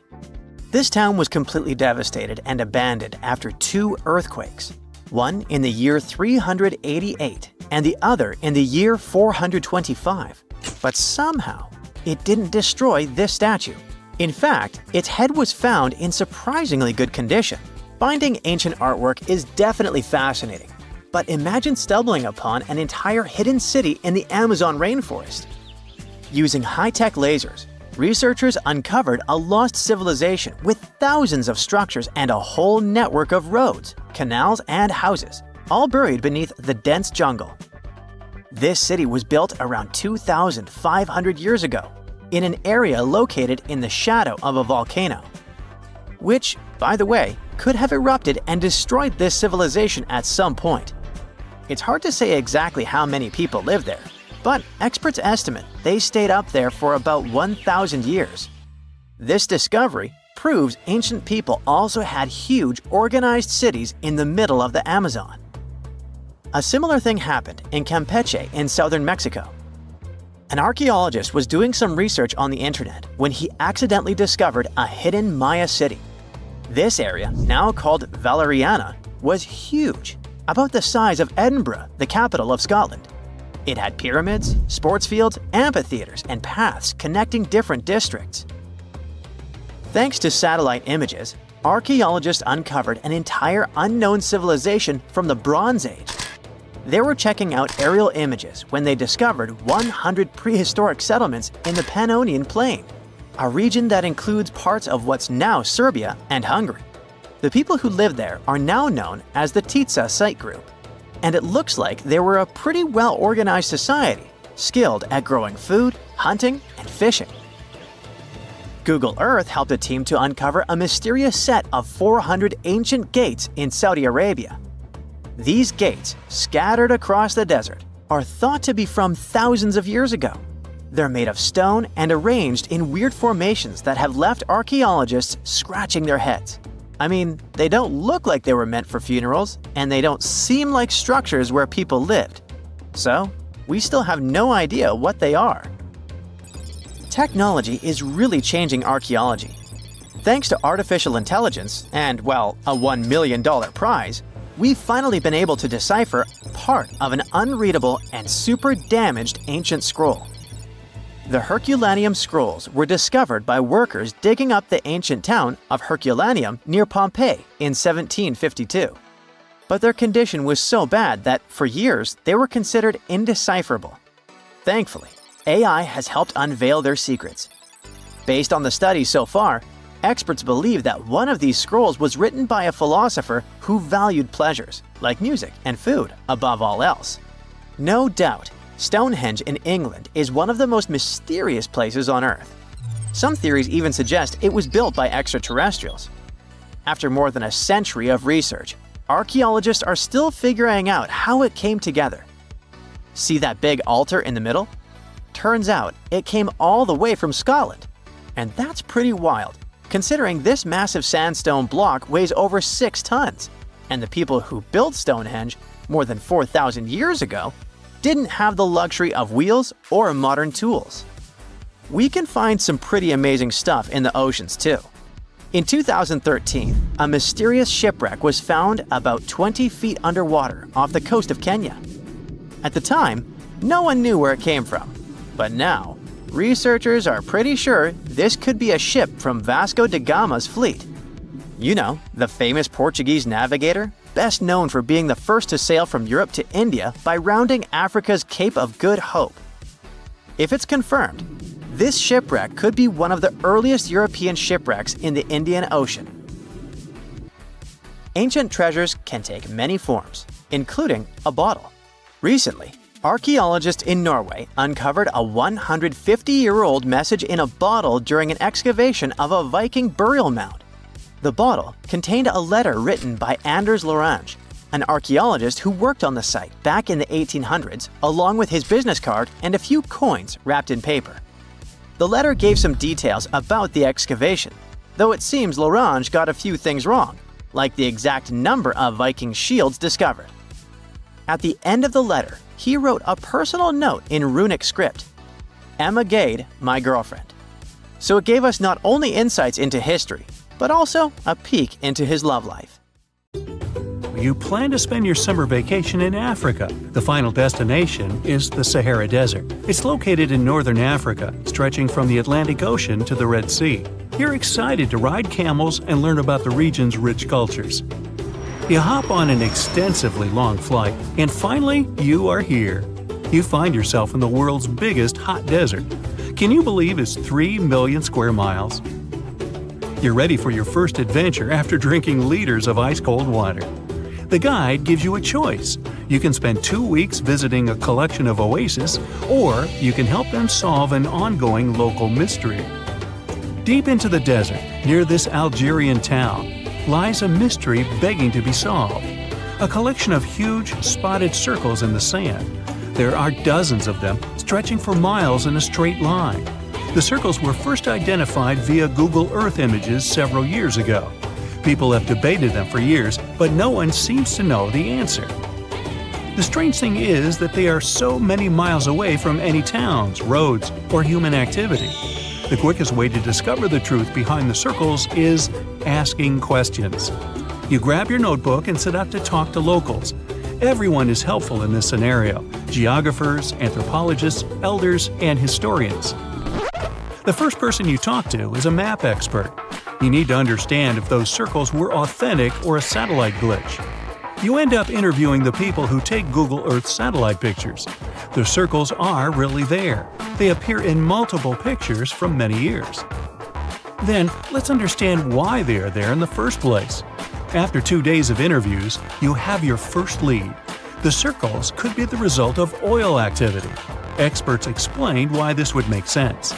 This town was completely devastated and abandoned after 2 earthquakes, one in the year 388 and the other in the year 425. But somehow, it didn't destroy this statue. In fact, its head was found in surprisingly good condition. Finding ancient artwork is definitely fascinating, but imagine stumbling upon an entire hidden city in the Amazon rainforest. Using high-tech lasers, researchers uncovered a lost civilization with thousands of structures and a whole network of roads, canals, and houses, all buried beneath the dense jungle. This city was built around 2,500 years ago, in an area located in the shadow of a volcano, which, by the way, could have erupted and destroyed this civilization at some point. It's hard to say exactly how many people live there, but experts estimate they stayed up there for about 1,000 years. This discovery proves ancient people also had huge organized cities in the middle of the Amazon. A similar thing happened in Campeche in southern Mexico. An archaeologist was doing some research on the internet when he accidentally discovered a hidden Maya city. This area, now called Valeriana, was huge, about the size of Edinburgh, the capital of Scotland. It had pyramids, sports fields, amphitheaters, and paths connecting different districts. Thanks to satellite images, archaeologists uncovered an entire unknown civilization from the Bronze Age. They were checking out aerial images when they discovered 100 prehistoric settlements in the Pannonian Plain, a region that includes parts of what's now Serbia and Hungary. The people who lived there are now known as the Titsa Site Group, and it looks like they were a pretty well-organized society, skilled at growing food, hunting, and fishing. Google Earth helped a team to uncover a mysterious set of 400 ancient gates in Saudi Arabia. These gates, scattered across the desert, are thought to be from thousands of years ago. They're made of stone and arranged in weird formations that have left archaeologists scratching their heads. I mean, they don't look like they were meant for funerals, and they don't seem like structures where people lived. So, we still have no idea what they are. Technology is really changing archaeology. Thanks to artificial intelligence and, well, a $1 million prize, we've finally been able to decipher part of an unreadable and super damaged ancient scroll. The Herculaneum scrolls were discovered by workers digging up the ancient town of Herculaneum near Pompeii in 1752. But their condition was so bad that, for years, they were considered indecipherable. Thankfully, AI has helped unveil their secrets. Based on the studies so far, experts believe that one of these scrolls was written by a philosopher who valued pleasures, like music and food, above all else. No doubt, Stonehenge in England is one of the most mysterious places on Earth. Some theories even suggest it was built by extraterrestrials. After more than a century of research, archaeologists are still figuring out how it came together. See that big altar in the middle? Turns out it came all the way from Scotland. And that's pretty wild, considering this massive sandstone block weighs over 6 tons. and the people who built Stonehenge more than 4,000 years ago didn't have the luxury of wheels or modern tools. We can find some pretty amazing stuff in the oceans too. In 2013, a mysterious shipwreck was found about 20 feet underwater off the coast of Kenya. At the time, no one knew where it came from, but now, researchers are pretty sure this could be a ship from Vasco da Gama's fleet. You know, the famous Portuguese navigator, best known for being the first to sail from Europe to India by rounding Africa's Cape of Good Hope. If it's confirmed, this shipwreck could be one of the earliest European shipwrecks in the Indian Ocean. Ancient treasures can take many forms, including a bottle. Recently, archaeologists in Norway uncovered a 150-year-old message in a bottle during an excavation of a Viking burial mound. The bottle contained a letter written by Anders Lorange, an archaeologist who worked on the site back in the 1800s, along with his business card and a few coins wrapped in paper. The letter gave some details about the excavation, though it seems Lorange got a few things wrong, like the exact number of Viking shields discovered. At the end of the letter, he wrote a personal note in runic script, "Emma Gade, my girlfriend." So it gave us not only insights into history, but also a peek into his love life. You plan to spend your summer vacation in Africa. The final destination is the Sahara Desert. It's located in northern Africa, stretching from the Atlantic Ocean to the Red Sea. You're excited to ride camels and learn about the region's rich cultures. You hop on an extensively long flight, and finally, you are here. You find yourself in the world's biggest hot desert. Can you believe it's 3 million square miles? You're ready for your first adventure after drinking liters of ice-cold water. The guide gives you a choice. You can spend 2 weeks visiting a collection of oases, or you can help them solve an ongoing local mystery. Deep into the desert, near this Algerian town, lies a mystery begging to be solved. A collection of huge, spotted circles in the sand. There are dozens of them, stretching for miles in a straight line. The circles were first identified via Google Earth images several years ago. People have debated them for years, but no one seems to know the answer. The strange thing is that they are so many miles away from any towns, roads, or human activity. The quickest way to discover the truth behind the circles is asking questions. You grab your notebook and set out to talk to locals. Everyone is helpful in this scenario: geographers, anthropologists, elders, and historians. The first person you talk to is a map expert. You need to understand if those circles were authentic or a satellite glitch. You end up interviewing the people who take Google Earth satellite pictures. The circles are really there. They appear in multiple pictures from many years. Then, let's understand why they are there in the first place. After 2 days of interviews, you have your first lead. The circles could be the result of oil activity. Experts explained why this would make sense.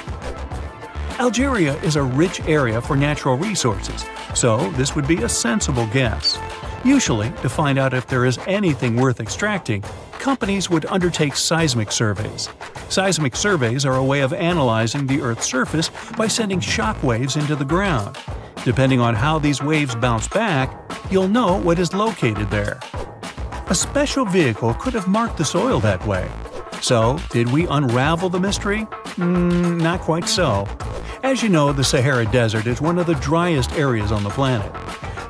Algeria is a rich area for natural resources, so this would be a sensible guess. Usually, to find out if there is anything worth extracting, companies would undertake seismic surveys. Seismic surveys are a way of analyzing the Earth's surface by sending shock waves into the ground. Depending on how these waves bounce back, you'll know what is located there. A special vehicle could have marked the soil that way. So, did we unravel the mystery? Not quite so. As you know, the Sahara Desert is one of the driest areas on the planet.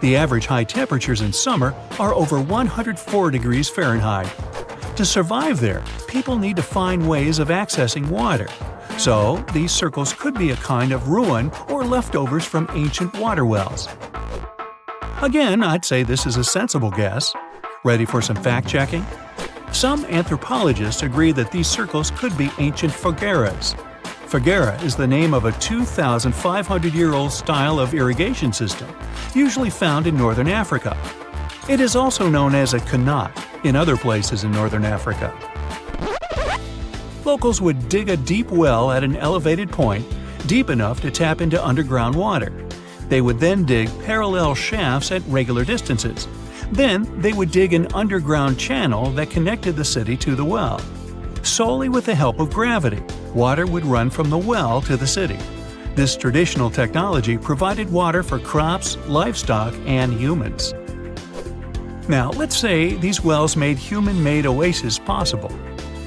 The average high temperatures in summer are over 104 degrees Fahrenheit. To survive there, people need to find ways of accessing water. So, these circles could be a kind of ruin or leftovers from ancient water wells. Again, I'd say this is a sensible guess. Ready for some fact-checking? Some anthropologists agree that these circles could be ancient fogueras. Foguera is the name of a 2,500-year-old style of irrigation system, usually found in northern Africa. It is also known as a qanat in other places in northern Africa. Locals would dig a deep well at an elevated point, deep enough to tap into underground water. They would then dig parallel shafts at regular distances. Then they would dig an underground channel that connected the city to the well. Solely with the help of gravity, water would run from the well to the city. This traditional technology provided water for crops, livestock, and humans. Now, let's say these wells made human-made oases possible.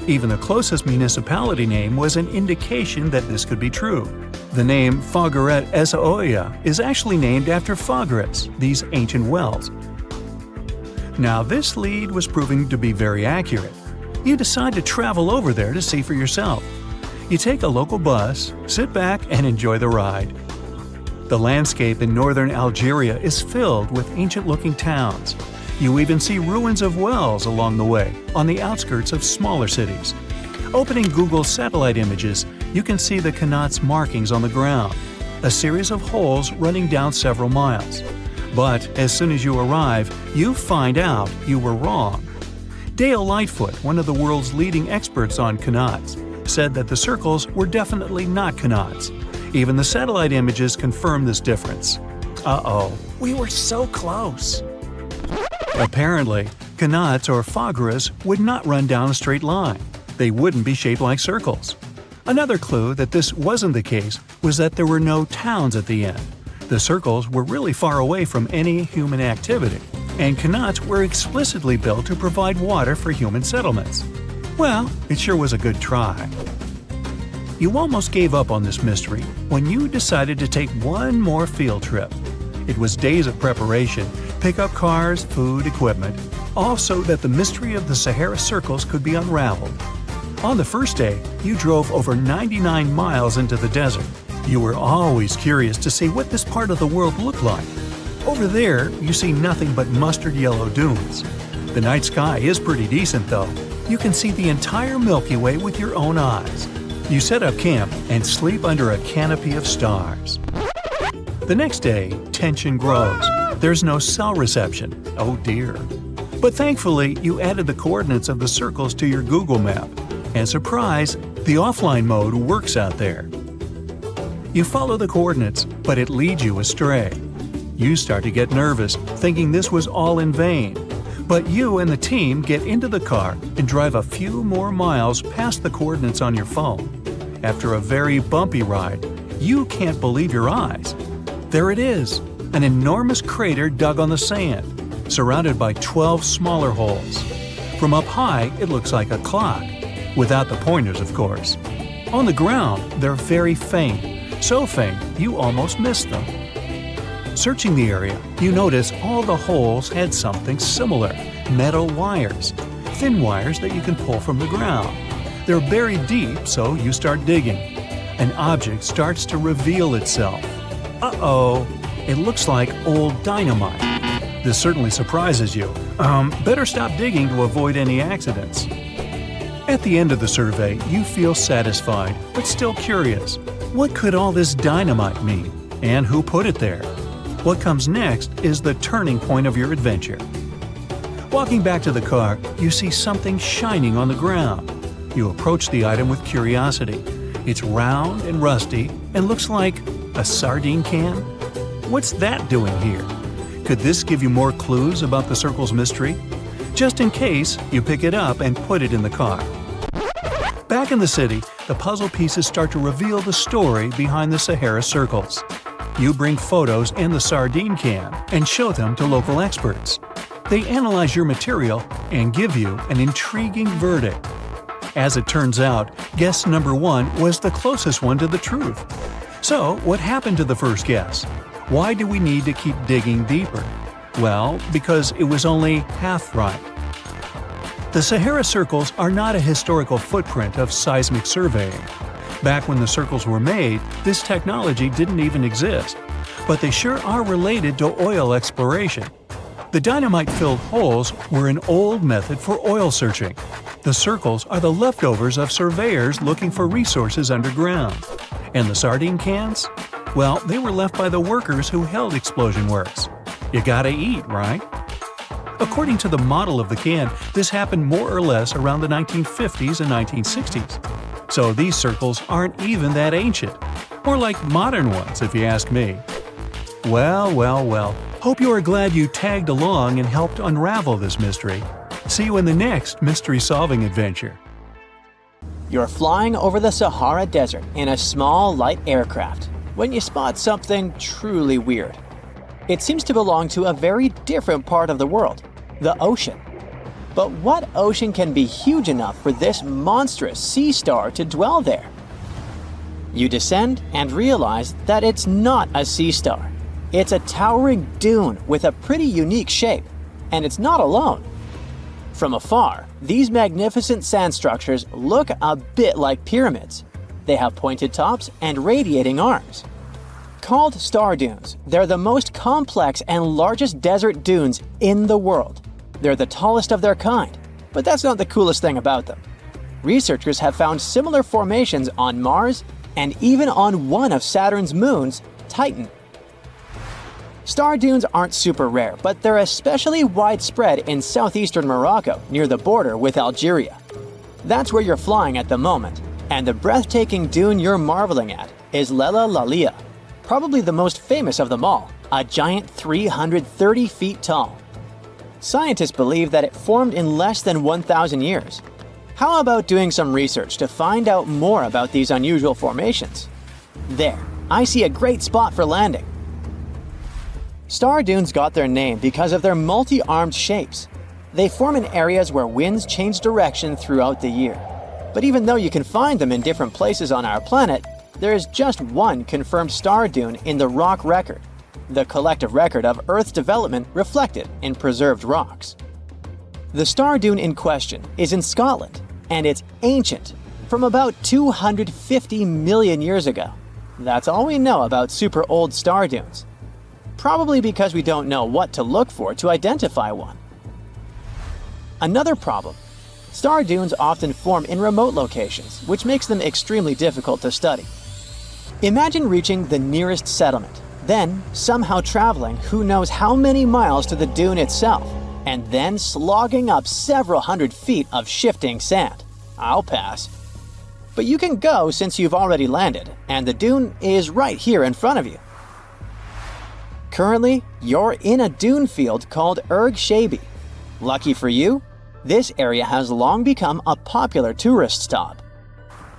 Even the closest municipality name was an indication that this could be true. The name Fogaret Esaoya is actually named after Fogares, these ancient wells. Now, this lead was proving to be very accurate. You decide to travel over there to see for yourself. You take a local bus, sit back, and enjoy the ride. The landscape in northern Algeria is filled with ancient-looking towns. You even see ruins of wells along the way, on the outskirts of smaller cities. Opening Google satellite images, you can see the Qanat's markings on the ground, a series of holes running down several miles. But as soon as you arrive, you find out you were wrong. Dale Lightfoot, one of the world's leading experts on Qanats, said that the circles were definitely not Qanats. Even the satellite images confirm this difference. Uh-oh, we were so close. Apparently, Qanats or Fogaras would not run down a straight line. They wouldn't be shaped like circles. Another clue that this wasn't the case was that there were no towns at the end. The circles were really far away from any human activity, and Qanats were explicitly built to provide water for human settlements. Well, it sure was a good try. You almost gave up on this mystery when you decided to take one more field trip. It was days of preparation, pick up cars, food, equipment, all so that the mystery of the Sahara Circles could be unraveled. On the first day, you drove over 99 miles into the desert. You were always curious to see what this part of the world looked like. Over there, you see nothing but mustard yellow dunes. The night sky is pretty decent though. You can see the entire Milky Way with your own eyes. You set up camp and sleep under a canopy of stars. The next day, tension grows. There's no cell reception. Oh dear. But thankfully, you added the coordinates of the circles to your Google map. And surprise, the offline mode works out there. You follow the coordinates, but it leads you astray. You start to get nervous, thinking this was all in vain. But you and the team get into the car and drive a few more miles past the coordinates on your phone. After a very bumpy ride, you can't believe your eyes. There it is, an enormous crater dug on the sand, surrounded by 12 smaller holes. From up high, it looks like a clock, without the pointers, of course. On the ground, they're very faint, so faint you almost miss them. Searching the area, you notice all the holes had something similar, metal wires, thin wires that you can pull from the ground. They're buried deep, so you start digging. An object starts to reveal itself. Uh-oh, it looks like old dynamite. This certainly surprises you. Better stop digging to avoid any accidents. At the end of the survey, you feel satisfied, but still curious. What could all this dynamite mean? And who put it there? What comes next is the turning point of your adventure. Walking back to the car, you see something shining on the ground. You approach the item with curiosity. It's round and rusty and looks like a sardine can? What's that doing here? Could this give you more clues about the circle's mystery? Just in case, you pick it up and put it in the car. Back in the city, the puzzle pieces start to reveal the story behind the Sahara Circles. You bring photos and the sardine can and show them to local experts. They analyze your material and give you an intriguing verdict. As it turns out, guess number 1 was the closest one to the truth. So, what happened to the first guess? Why do we need to keep digging deeper? Well, because it was only half right. The Sahara Circles are not a historical footprint of seismic surveying. Back when the circles were made, this technology didn't even exist. But they sure are related to oil exploration. The dynamite-filled holes were an old method for oil searching. The circles are the leftovers of surveyors looking for resources underground. And the sardine cans? Well, they were left by the workers who held explosion works. You gotta eat, right? According to the model of the can, this happened more or less around the 1950s and 1960s. So these circles aren't even that ancient. More like modern ones, if you ask me. Well. Hope you are glad you tagged along and helped unravel this mystery. See you in the next mystery-solving adventure. You're flying over the Sahara Desert in a small, light aircraft when you spot something truly weird. It seems to belong to a very different part of the world. The ocean. But what ocean can be huge enough for this monstrous sea star to dwell there? You descend and realize that it's not a sea star. It's a towering dune with a pretty unique shape, and it's not alone. From afar, these magnificent sand structures look a bit like pyramids. They have pointed tops and radiating arms. Called star dunes, they're the most complex and largest desert dunes in the world. They're the tallest of their kind, but that's not the coolest thing about them. Researchers have found similar formations on Mars and even on one of Saturn's moons, Titan. Star dunes aren't super rare, but they're especially widespread in southeastern Morocco near the border with Algeria. That's where you're flying at the moment, and the breathtaking dune you're marveling at is Lella Lalia, probably the most famous of them all, a giant 330 feet tall. Scientists believe that it formed in less than 1,000 years. How about doing some research to find out more about these unusual formations? There, I see a great spot for landing. Star dunes got their name because of their multi-armed shapes. They form in areas where winds change direction throughout the year. But even though you can find them in different places on our planet, there is just one confirmed star dune in the rock record, the collective record of Earth's development reflected in preserved rocks. The star dune in question is in Scotland, and it's ancient, from about 250 million years ago. That's all we know about super old star dunes. Probably because we don't know what to look for to identify one. Another problem. Star dunes often form in remote locations, which makes them extremely difficult to study. Imagine reaching the nearest settlement, then somehow traveling who knows how many miles to the dune itself, and then slogging up several hundred feet of shifting sand. I'll pass. But you can go since you've already landed, and the dune is right here in front of you. Currently, you're in a dune field called Erg Shabi. Lucky for you, this area has long become a popular tourist stop.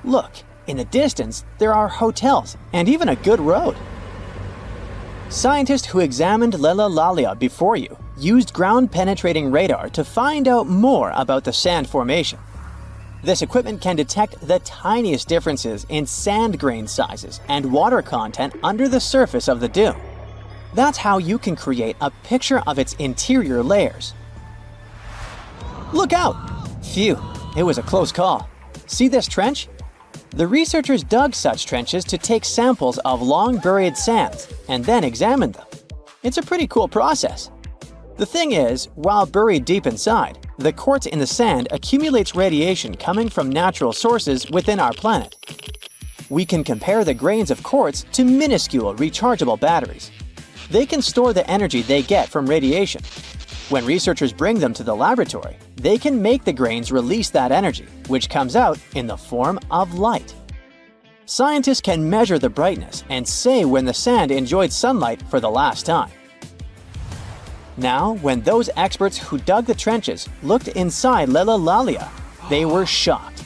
Look, in the distance, there are hotels and even a good road. Scientists who examined Lella Lalia before you used ground-penetrating radar to find out more about the sand formation. This equipment can detect the tiniest differences in sand grain sizes and water content under the surface of the dune. That's how you can create a picture of its interior layers. Look out! Phew, it was a close call. See this trench? The researchers dug such trenches to take samples of long-buried sands and then examine them. It's a pretty cool process. The thing is, while buried deep inside, the quartz in the sand accumulates radiation coming from natural sources within our planet. We can compare the grains of quartz to minuscule rechargeable batteries. They can store the energy they get from radiation. When researchers bring them to the laboratory, they can make the grains release that energy, which comes out in the form of light. Scientists can measure the brightness and say when the sand enjoyed sunlight for the last time. Now, when those experts who dug the trenches looked inside Lella Lalia, they were shocked.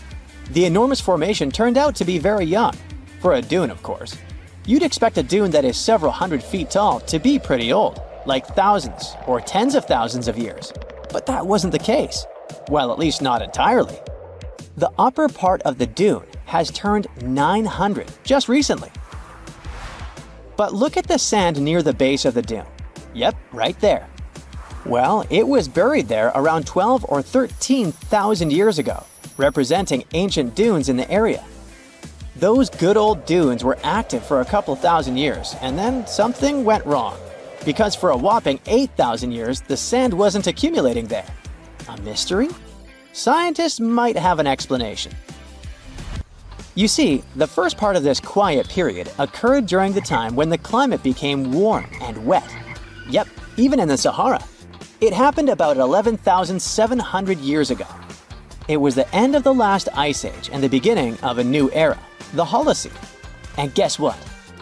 The enormous formation turned out to be very young, for a dune, of course. You'd expect a dune that is several hundred feet tall to be pretty old, like thousands or tens of thousands of years. But that wasn't the case. Well, at least not entirely. The upper part of the dune has turned 900 just recently. But look at the sand near the base of the dune. Yep, right there. Well, it was buried there around 12 or 13,000 years ago, representing ancient dunes in the area. Those good old dunes were active for a couple thousand years, and then something went wrong. Because for a whopping 8,000 years, the sand wasn't accumulating there. A mystery? Scientists might have an explanation. You see, the first part of this quiet period occurred during the time when the climate became warm and wet. Yep, even in the Sahara. It happened about 11,700 years ago. It was the end of the last ice age and the beginning of a new era, the Holocene. And guess what?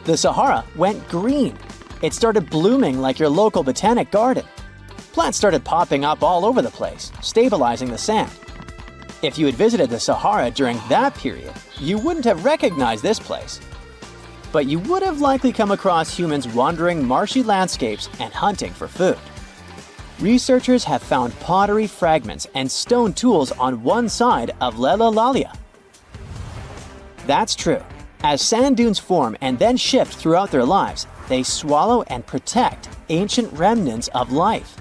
The Sahara went green. It started blooming like your local botanic garden. Plants started popping up all over the place, stabilizing the sand. If you had visited the Sahara during that period, you wouldn't have recognized this place. But you would have likely come across humans wandering marshy landscapes and hunting for food. researchers have found pottery fragments and stone tools on one side of Leilalalia. That's true. As sand dunes form and then shift throughout their lives, they swallow and protect ancient remnants of life.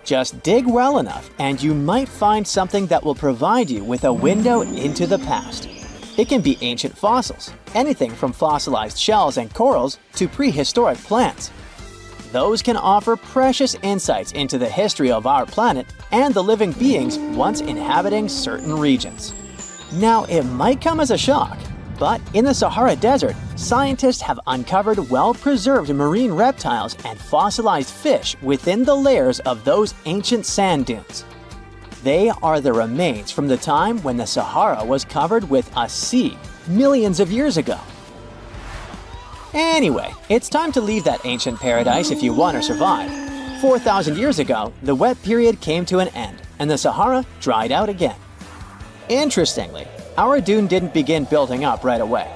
Just dig well enough and you might find something that will provide you with a window into the past. It can be ancient fossils, anything from fossilized shells and corals to prehistoric plants. Those can offer precious insights into the history of our planet and the living beings once inhabiting certain regions. Now, it might come as a shock, but in the Sahara Desert, scientists have uncovered well-preserved marine reptiles and fossilized fish within the layers of those ancient sand dunes. They are the remains from the time when the Sahara was covered with a sea millions of years ago. Anyway, it's time to leave that ancient paradise if you want to survive. 4,000 years ago, the wet period came to an end, and the Sahara dried out again. Interestingly, our dune didn't begin building up right away.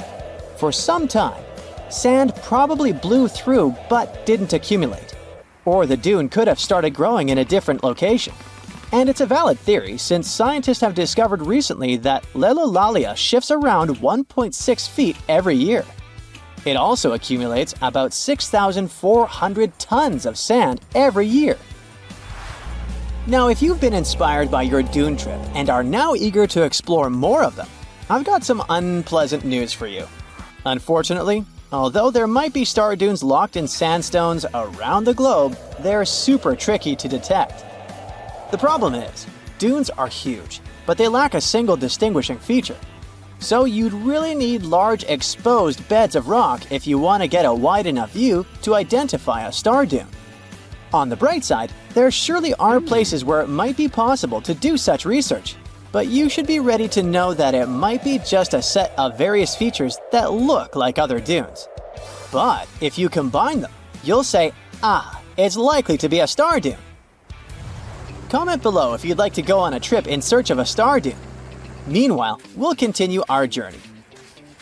For some time, sand probably blew through but didn't accumulate. Or the dune could have started growing in a different location. And it's a valid theory since scientists have discovered recently that Leilalalia shifts around 1.6 feet every year. It also accumulates about 6,400 tons of sand every year. Now, if you've been inspired by your dune trip and are now eager to explore more of them, I've got some unpleasant news for you. Unfortunately, although there might be star dunes locked in sandstones around the globe, they're super tricky to detect. The problem is, dunes are huge, but they lack a single distinguishing feature. So you'd really need large exposed beds of rock if you want to get a wide enough view to identify a star dune. On the bright side, there surely are places where it might be possible to do such research, but you should be ready to know that it might be just a set of various features that look like other dunes. But if you combine them, you'll say, it's likely to be a star dune. Comment below if you'd like to go on a trip in search of a star dune. Meanwhile, we'll continue our journey.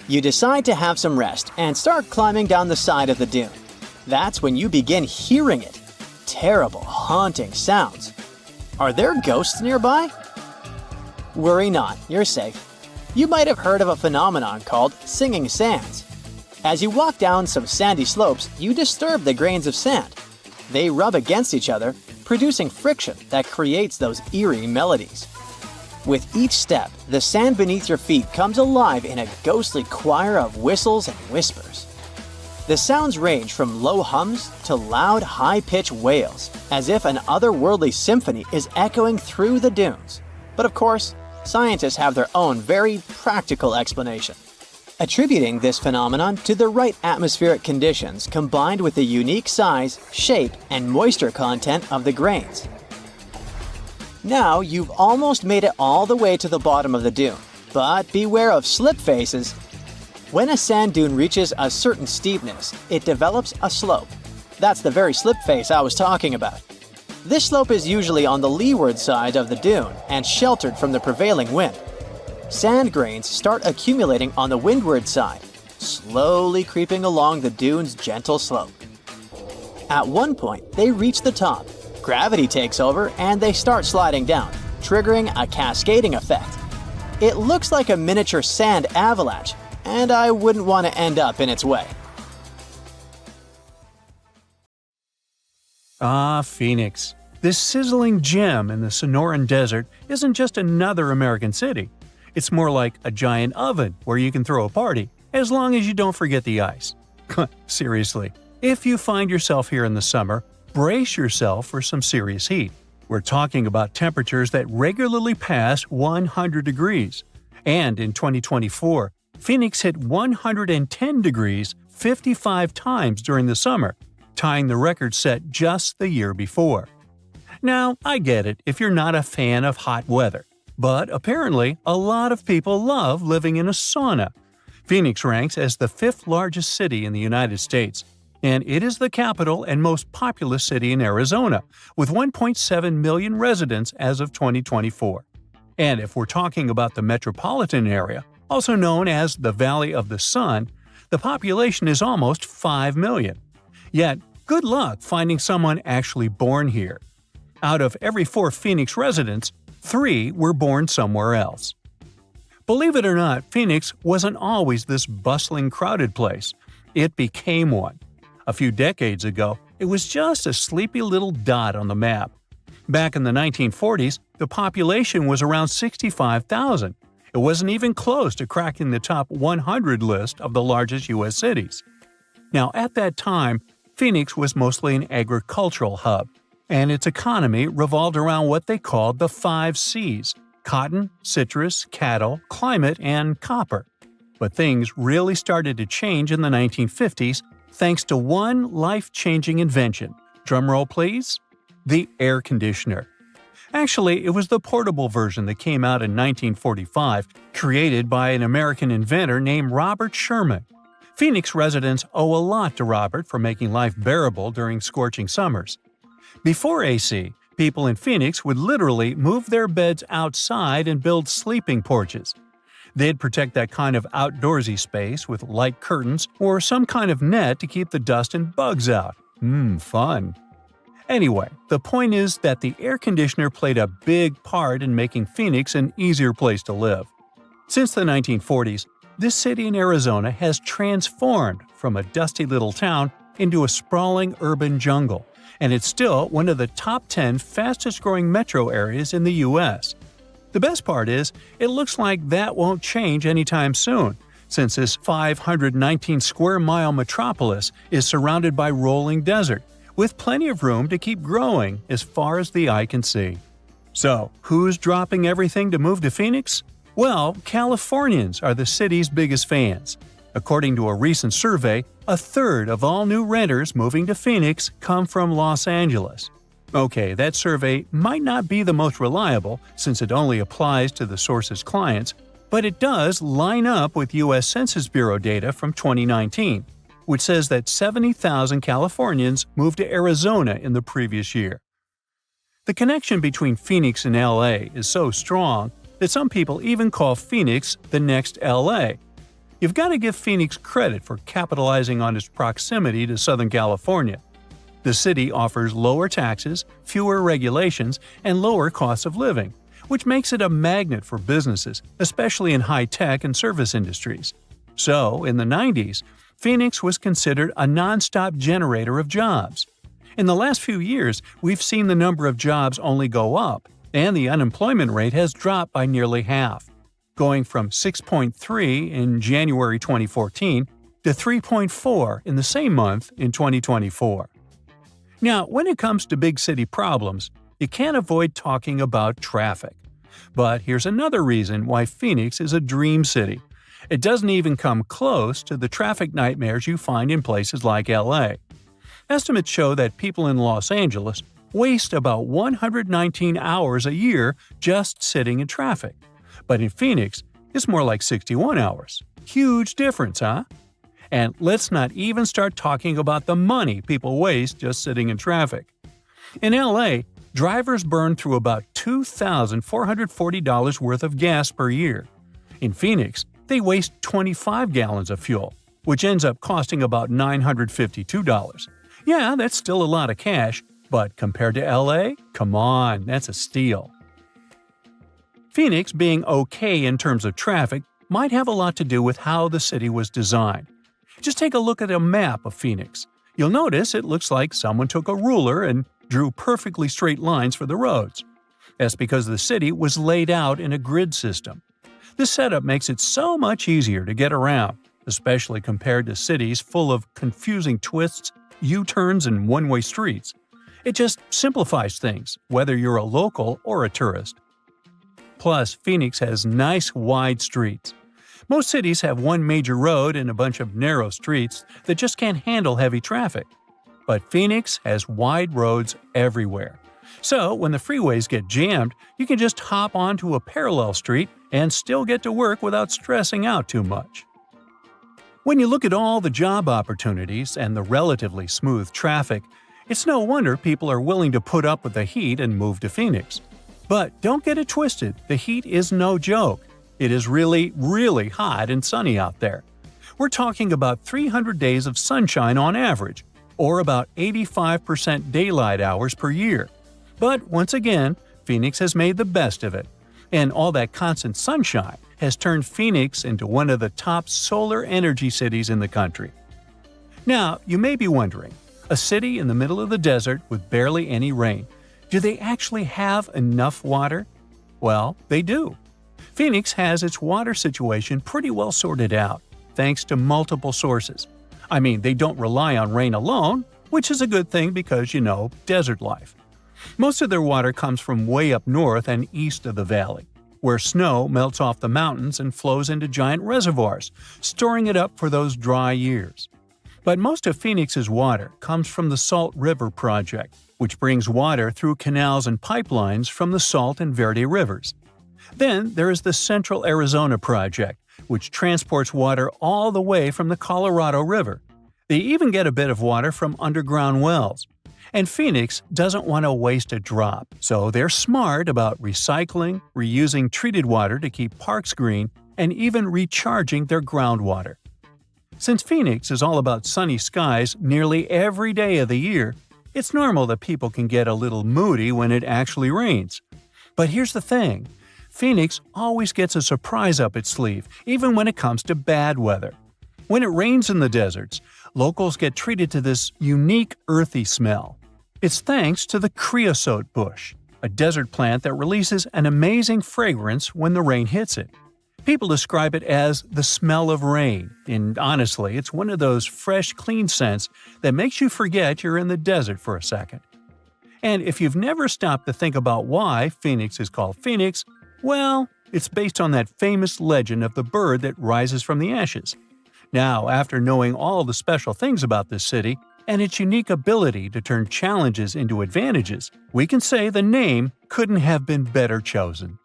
You decide to have some rest and start climbing down the side of the dune. That's when you begin hearing it. Terrible, haunting sounds. Are there ghosts nearby? Worry not, you're safe. You might have heard of a phenomenon called singing sands. As you walk down some sandy slopes, you disturb the grains of sand. They rub against each other, producing friction that creates those eerie melodies. With each step, the sand beneath your feet comes alive in a ghostly choir of whistles and whispers. The sounds range from low hums to loud, high-pitched wails, as if an otherworldly symphony is echoing through the dunes. But of course, scientists have their own very practical explanation, attributing this phenomenon to the right atmospheric conditions combined with the unique size, shape, and moisture content of the grains. Now you've almost made it all the way to the bottom of the dune, but beware of slip faces. When a sand dune reaches a certain steepness, it develops a slope. That's the very slip face I was talking about. This slope is usually on the leeward side of the dune and sheltered from the prevailing wind. Sand grains start accumulating on the windward side, slowly creeping along the dune's gentle slope. At one point, they reach the top. Gravity takes over and they start sliding down, triggering a cascading effect. It looks like a miniature sand avalanche, and I wouldn't want to end up in its way. Phoenix. This sizzling gem in the Sonoran Desert isn't just another American city. It's more like a giant oven where you can throw a party, as long as you don't forget the ice. Seriously, if you find yourself here in the summer, brace yourself for some serious heat. We're talking about temperatures that regularly pass 100 degrees. And in 2024, Phoenix hit 110 degrees 55 times during the summer, tying the record set just the year before. Now, I get it if you're not a fan of hot weather, but apparently a lot of people love living in a sauna. Phoenix ranks as the 5th largest city in the United States, and it is the capital and most populous city in Arizona, with 1.7 million residents as of 2024. And if we're talking about the metropolitan area, also known as the Valley of the Sun, the population is almost 5 million. Yet, good luck finding someone actually born here. Out of every 4 Phoenix residents, 3 were born somewhere else. Believe it or not, Phoenix wasn't always this bustling, crowded place. It became one. A few decades ago, it was just a sleepy little dot on the map. Back in the 1940s, the population was around 65,000. It wasn't even close to cracking the top 100 list of the largest U.S. cities. Now, at that time, Phoenix was mostly an agricultural hub, and its economy revolved around what they called the 5 C's: cotton, citrus, cattle, climate, and copper. But things really started to change in the 1950s thanks to one life-changing invention. Drumroll please? The air conditioner. Actually, it was the portable version that came out in 1945, created by an American inventor named Robert Sherman. Phoenix residents owe a lot to Robert for making life bearable during scorching summers. Before AC, people in Phoenix would literally move their beds outside and build sleeping porches. They'd protect that kind of outdoorsy space with light curtains or some kind of net to keep the dust and bugs out. Fun. Anyway, the point is that the air conditioner played a big part in making Phoenix an easier place to live. Since the 1940s, this city in Arizona has transformed from a dusty little town into a sprawling urban jungle, and it's still one of the top 10 fastest-growing metro areas in the U.S. The best part is, it looks like that won't change anytime soon, since this 519-square-mile metropolis is surrounded by rolling desert, with plenty of room to keep growing as far as the eye can see. So, who's dropping everything to move to Phoenix? Well, Californians are the city's biggest fans. According to a recent survey, a third of all new renters moving to Phoenix come from Los Angeles. Okay, that survey might not be the most reliable since it only applies to the source's clients, but it does line up with U.S. Census Bureau data from 2019, which says that 70,000 Californians moved to Arizona in the previous year. The connection between Phoenix and LA is so strong that some people even call Phoenix the next LA. You've got to give Phoenix credit for capitalizing on its proximity to Southern California. The city offers lower taxes, fewer regulations, and lower costs of living, which makes it a magnet for businesses, especially in high-tech and service industries. So, in the 90s, Phoenix was considered a non-stop generator of jobs. In the last few years, we've seen the number of jobs only go up, and the unemployment rate has dropped by nearly half, going from 6.3 in January 2014 to 3.4 in the same month in 2024. Now, when it comes to big city problems, you can't avoid talking about traffic. But here's another reason why Phoenix is a dream city. It doesn't even come close to the traffic nightmares you find in places like LA. Estimates show that people in Los Angeles waste about 119 hours a year just sitting in traffic. But in Phoenix, it's more like 61 hours. Huge difference, huh? And let's not even start talking about the money people waste just sitting in traffic. In LA, drivers burn through about $2,440 worth of gas per year. In Phoenix, they waste 25 gallons of fuel, which ends up costing about $952. Yeah, that's still a lot of cash, but compared to LA, come on, that's a steal. Phoenix being okay in terms of traffic might have a lot to do with how the city was designed. Just take a look at a map of Phoenix. You'll notice it looks like someone took a ruler and drew perfectly straight lines for the roads. That's because the city was laid out in a grid system. This setup makes it so much easier to get around, especially compared to cities full of confusing twists, U-turns, and one-way streets. It just simplifies things, whether you're a local or a tourist. Plus, Phoenix has nice wide streets. Most cities have one major road and a bunch of narrow streets that just can't handle heavy traffic. But Phoenix has wide roads everywhere. So, when the freeways get jammed, you can just hop onto a parallel street and still get to work without stressing out too much. When you look at all the job opportunities and the relatively smooth traffic, it's no wonder people are willing to put up with the heat and move to Phoenix. But don't get it twisted, the heat is no joke. It is really, really hot and sunny out there. We're talking about 300 days of sunshine on average, or about 85% daylight hours per year. But once again, Phoenix has made the best of it, and all that constant sunshine has turned Phoenix into one of the top solar energy cities in the country. Now, you may be wondering, a city in the middle of the desert with barely any rain, do they actually have enough water? Well, they do. Phoenix has its water situation pretty well sorted out, thanks to multiple sources. I mean, they don't rely on rain alone, which is a good thing because, desert life. Most of their water comes from way up north and east of the valley, where snow melts off the mountains and flows into giant reservoirs, storing it up for those dry years. But most of Phoenix's water comes from the Salt River Project, which brings water through canals and pipelines from the Salt and Verde rivers. Then there is the Central Arizona Project, which transports water all the way from the Colorado River. They even get a bit of water from underground wells. And Phoenix doesn't want to waste a drop, so they're smart about recycling, reusing treated water to keep parks green, and even recharging their groundwater. Since Phoenix is all about sunny skies nearly every day of the year, it's normal that people can get a little moody when it actually rains. But here's the thing. Phoenix always gets a surprise up its sleeve, even when it comes to bad weather. When it rains in the deserts, locals get treated to this unique earthy smell. It's thanks to the creosote bush, a desert plant that releases an amazing fragrance when the rain hits it. People describe it as the smell of rain, and honestly, it's one of those fresh, clean scents that makes you forget you're in the desert for a second. And if you've never stopped to think about why Phoenix is called Phoenix, well, it's based on that famous legend of the bird that rises from the ashes. Now, after knowing all the special things about this city and its unique ability to turn challenges into advantages, we can say the name couldn't have been better chosen.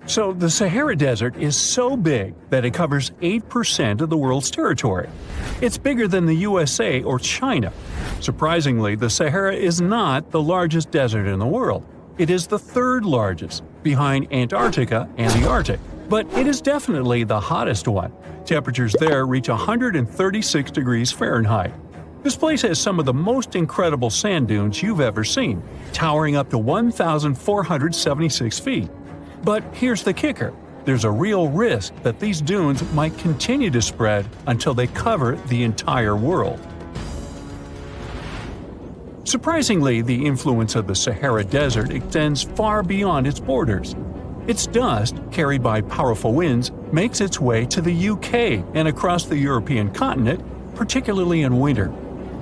So, the Sahara Desert is so big that it covers 8% of the world's territory. It's bigger than the USA or China. Surprisingly, the Sahara is not the largest desert in the world. It is the third largest, behind Antarctica and the Arctic. But it is definitely the hottest one. Temperatures there reach 136 degrees Fahrenheit. This place has some of the most incredible sand dunes you've ever seen, towering up to 1,476 feet. But here's the kicker. There's a real risk that these dunes might continue to spread until they cover the entire world. Surprisingly, the influence of the Sahara Desert extends far beyond its borders. Its dust, carried by powerful winds, makes its way to the UK and across the European continent, particularly in winter.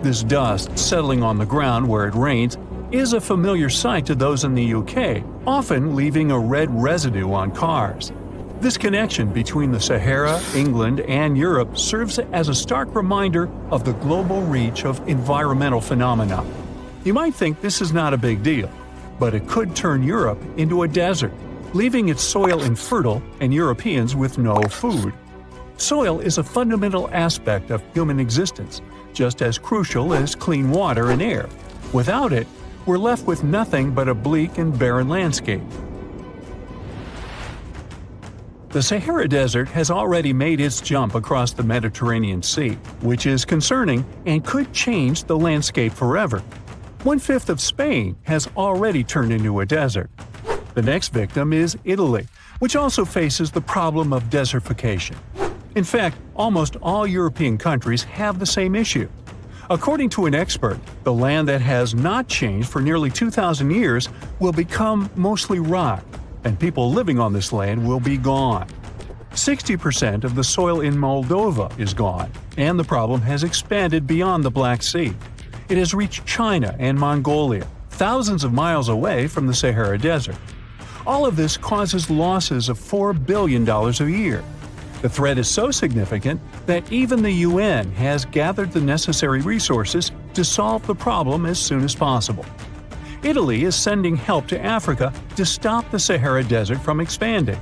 This dust settling on the ground where it rains is a familiar sight to those in the UK, often leaving a red residue on cars. This connection between the Sahara, England, and Europe serves as a stark reminder of the global reach of environmental phenomena. You might think this is not a big deal, but it could turn Europe into a desert, leaving its soil infertile and Europeans with no food. Soil is a fundamental aspect of human existence, just as crucial as clean water and air. Without it, we're left with nothing but a bleak and barren landscape. The Sahara Desert has already made its jump across the Mediterranean Sea, which is concerning and could change the landscape forever. 1/5 of Spain has already turned into a desert. The next victim is Italy, which also faces the problem of desertification. In fact, almost all European countries have the same issue. According to an expert, the land that has not changed for nearly 2,000 years will become mostly rock, and people living on this land will be gone. 60% of the soil in Moldova is gone, and the problem has expanded beyond the Black Sea. It has reached China and Mongolia, thousands of miles away from the Sahara Desert. All of this causes losses of $4 billion a year. The threat is so significant that even the UN has gathered the necessary resources to solve the problem as soon as possible. Italy is sending help to Africa to stop the Sahara Desert from expanding.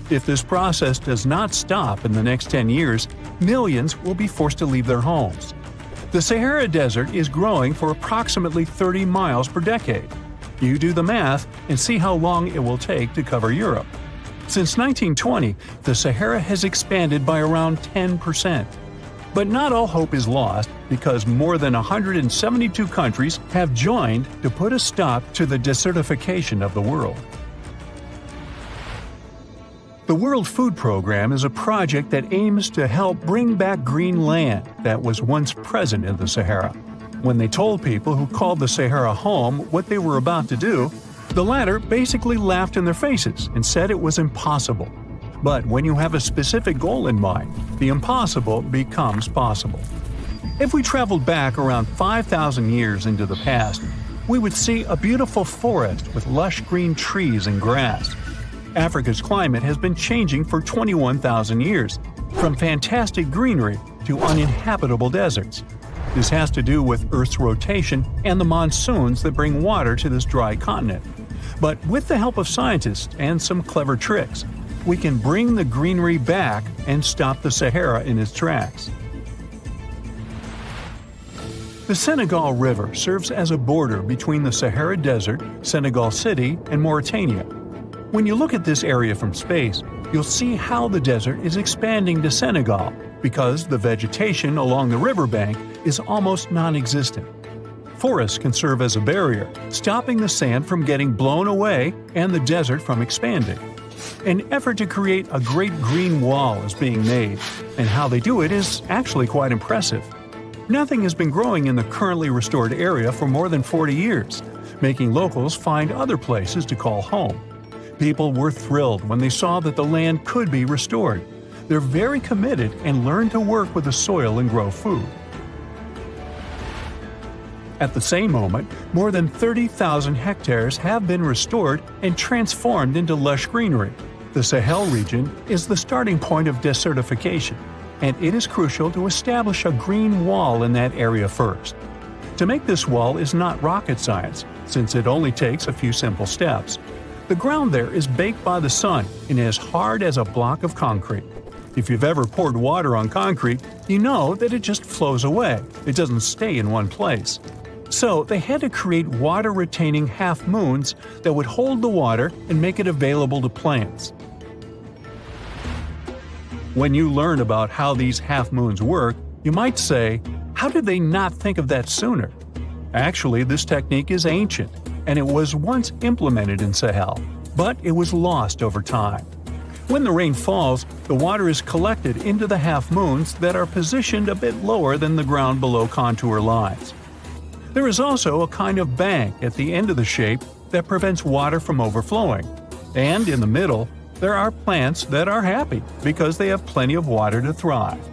If this process does not stop in the next 10 years, millions will be forced to leave their homes. The Sahara Desert is growing for approximately 30 miles per decade. You do the math and see how long it will take to cover Europe. Since 1920, the Sahara has expanded by around 10%. But not all hope is lost because more than 172 countries have joined to put a stop to the desertification of the world. The World Food Program is a project that aims to help bring back green land that was once present in the Sahara. When they told people who called the Sahara home what they were about to do, the latter basically laughed in their faces and said it was impossible. But when you have a specific goal in mind, the impossible becomes possible. If we traveled back around 5,000 years into the past, we would see a beautiful forest with lush green trees and grass. Africa's climate has been changing for 21,000 years, from fantastic greenery to uninhabitable deserts. This has to do with Earth's rotation and the monsoons that bring water to this dry continent. But with the help of scientists and some clever tricks, we can bring the greenery back and stop the Sahara in its tracks. The Senegal River serves as a border between the Sahara Desert, Senegal City, and Mauritania. When you look at this area from space, you'll see how the desert is expanding to Senegal because the vegetation along the riverbank is almost non-existent. Forests can serve as a barrier, stopping the sand from getting blown away and the desert from expanding. An effort to create a great green wall is being made, and how they do it is actually quite impressive. Nothing has been growing in the currently restored area for more than 40 years, making locals find other places to call home. People were thrilled when they saw that the land could be restored. They're very committed and learn to work with the soil and grow food. At the same moment, more than 30,000 hectares have been restored and transformed into lush greenery. The Sahel region is the starting point of desertification, and it is crucial to establish a green wall in that area first. To make this wall is not rocket science, since it only takes a few simple steps. The ground there is baked by the sun and is hard as a block of concrete. If you've ever poured water on concrete, you know that it just flows away. It doesn't stay in one place. So they had to create water-retaining half-moons that would hold the water and make it available to plants. When you learn about how these half-moons work, you might say, how did they not think of that sooner? Actually, this technique is ancient, and it was once implemented in Sahel, but it was lost over time. When the rain falls, the water is collected into the half-moons that are positioned a bit lower than the ground below contour lines. There is also a kind of bank at the end of the shape that prevents water from overflowing. And in the middle, there are plants that are happy because they have plenty of water to thrive.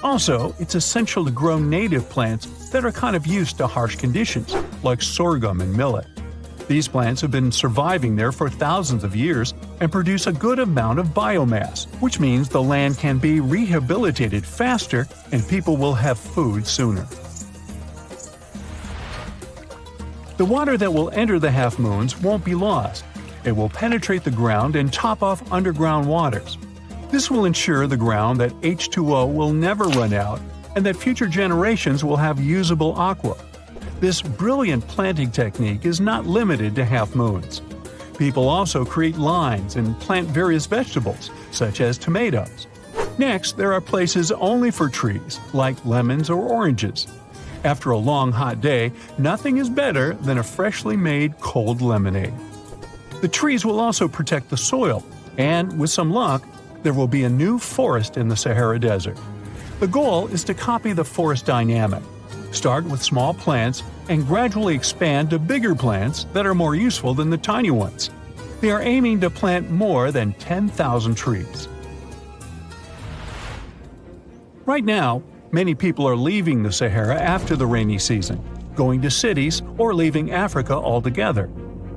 Also, it's essential to grow native plants that are kind of used to harsh conditions, like sorghum and millet. These plants have been surviving there for thousands of years and produce a good amount of biomass, which means the land can be rehabilitated faster and people will have food sooner. The water that will enter the half-moons won't be lost. It will penetrate the ground and top off underground waters. This will ensure the ground that H2O will never run out and that future generations will have usable aqua. This brilliant planting technique is not limited to half-moons. People also create lines and plant various vegetables, such as tomatoes. Next, there are places only for trees, like lemons or oranges. After a long hot day, nothing is better than a freshly made cold lemonade. The trees will also protect the soil, and with some luck, there will be a new forest in the Sahara Desert. The goal is to copy the forest dynamic. Start with small plants and gradually expand to bigger plants that are more useful than the tiny ones. They are aiming to plant more than 10,000 trees. Right now, many people are leaving the Sahara after the rainy season, going to cities or leaving Africa altogether.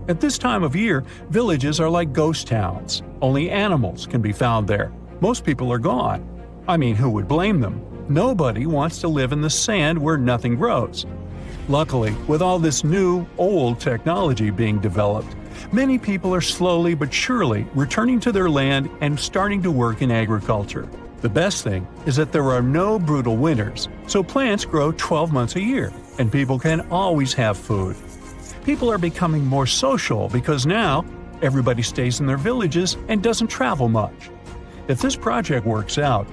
At this time of year, villages are like ghost towns. Only animals can be found there. Most people are gone. I mean, who would blame them? Nobody wants to live in the sand where nothing grows. Luckily, with all this new, old technology being developed, many people are slowly but surely returning to their land and starting to work in agriculture. The best thing is that there are no brutal winters, so plants grow 12 months a year, and people can always have food. People are becoming more social because now everybody stays in their villages and doesn't travel much. If this project works out,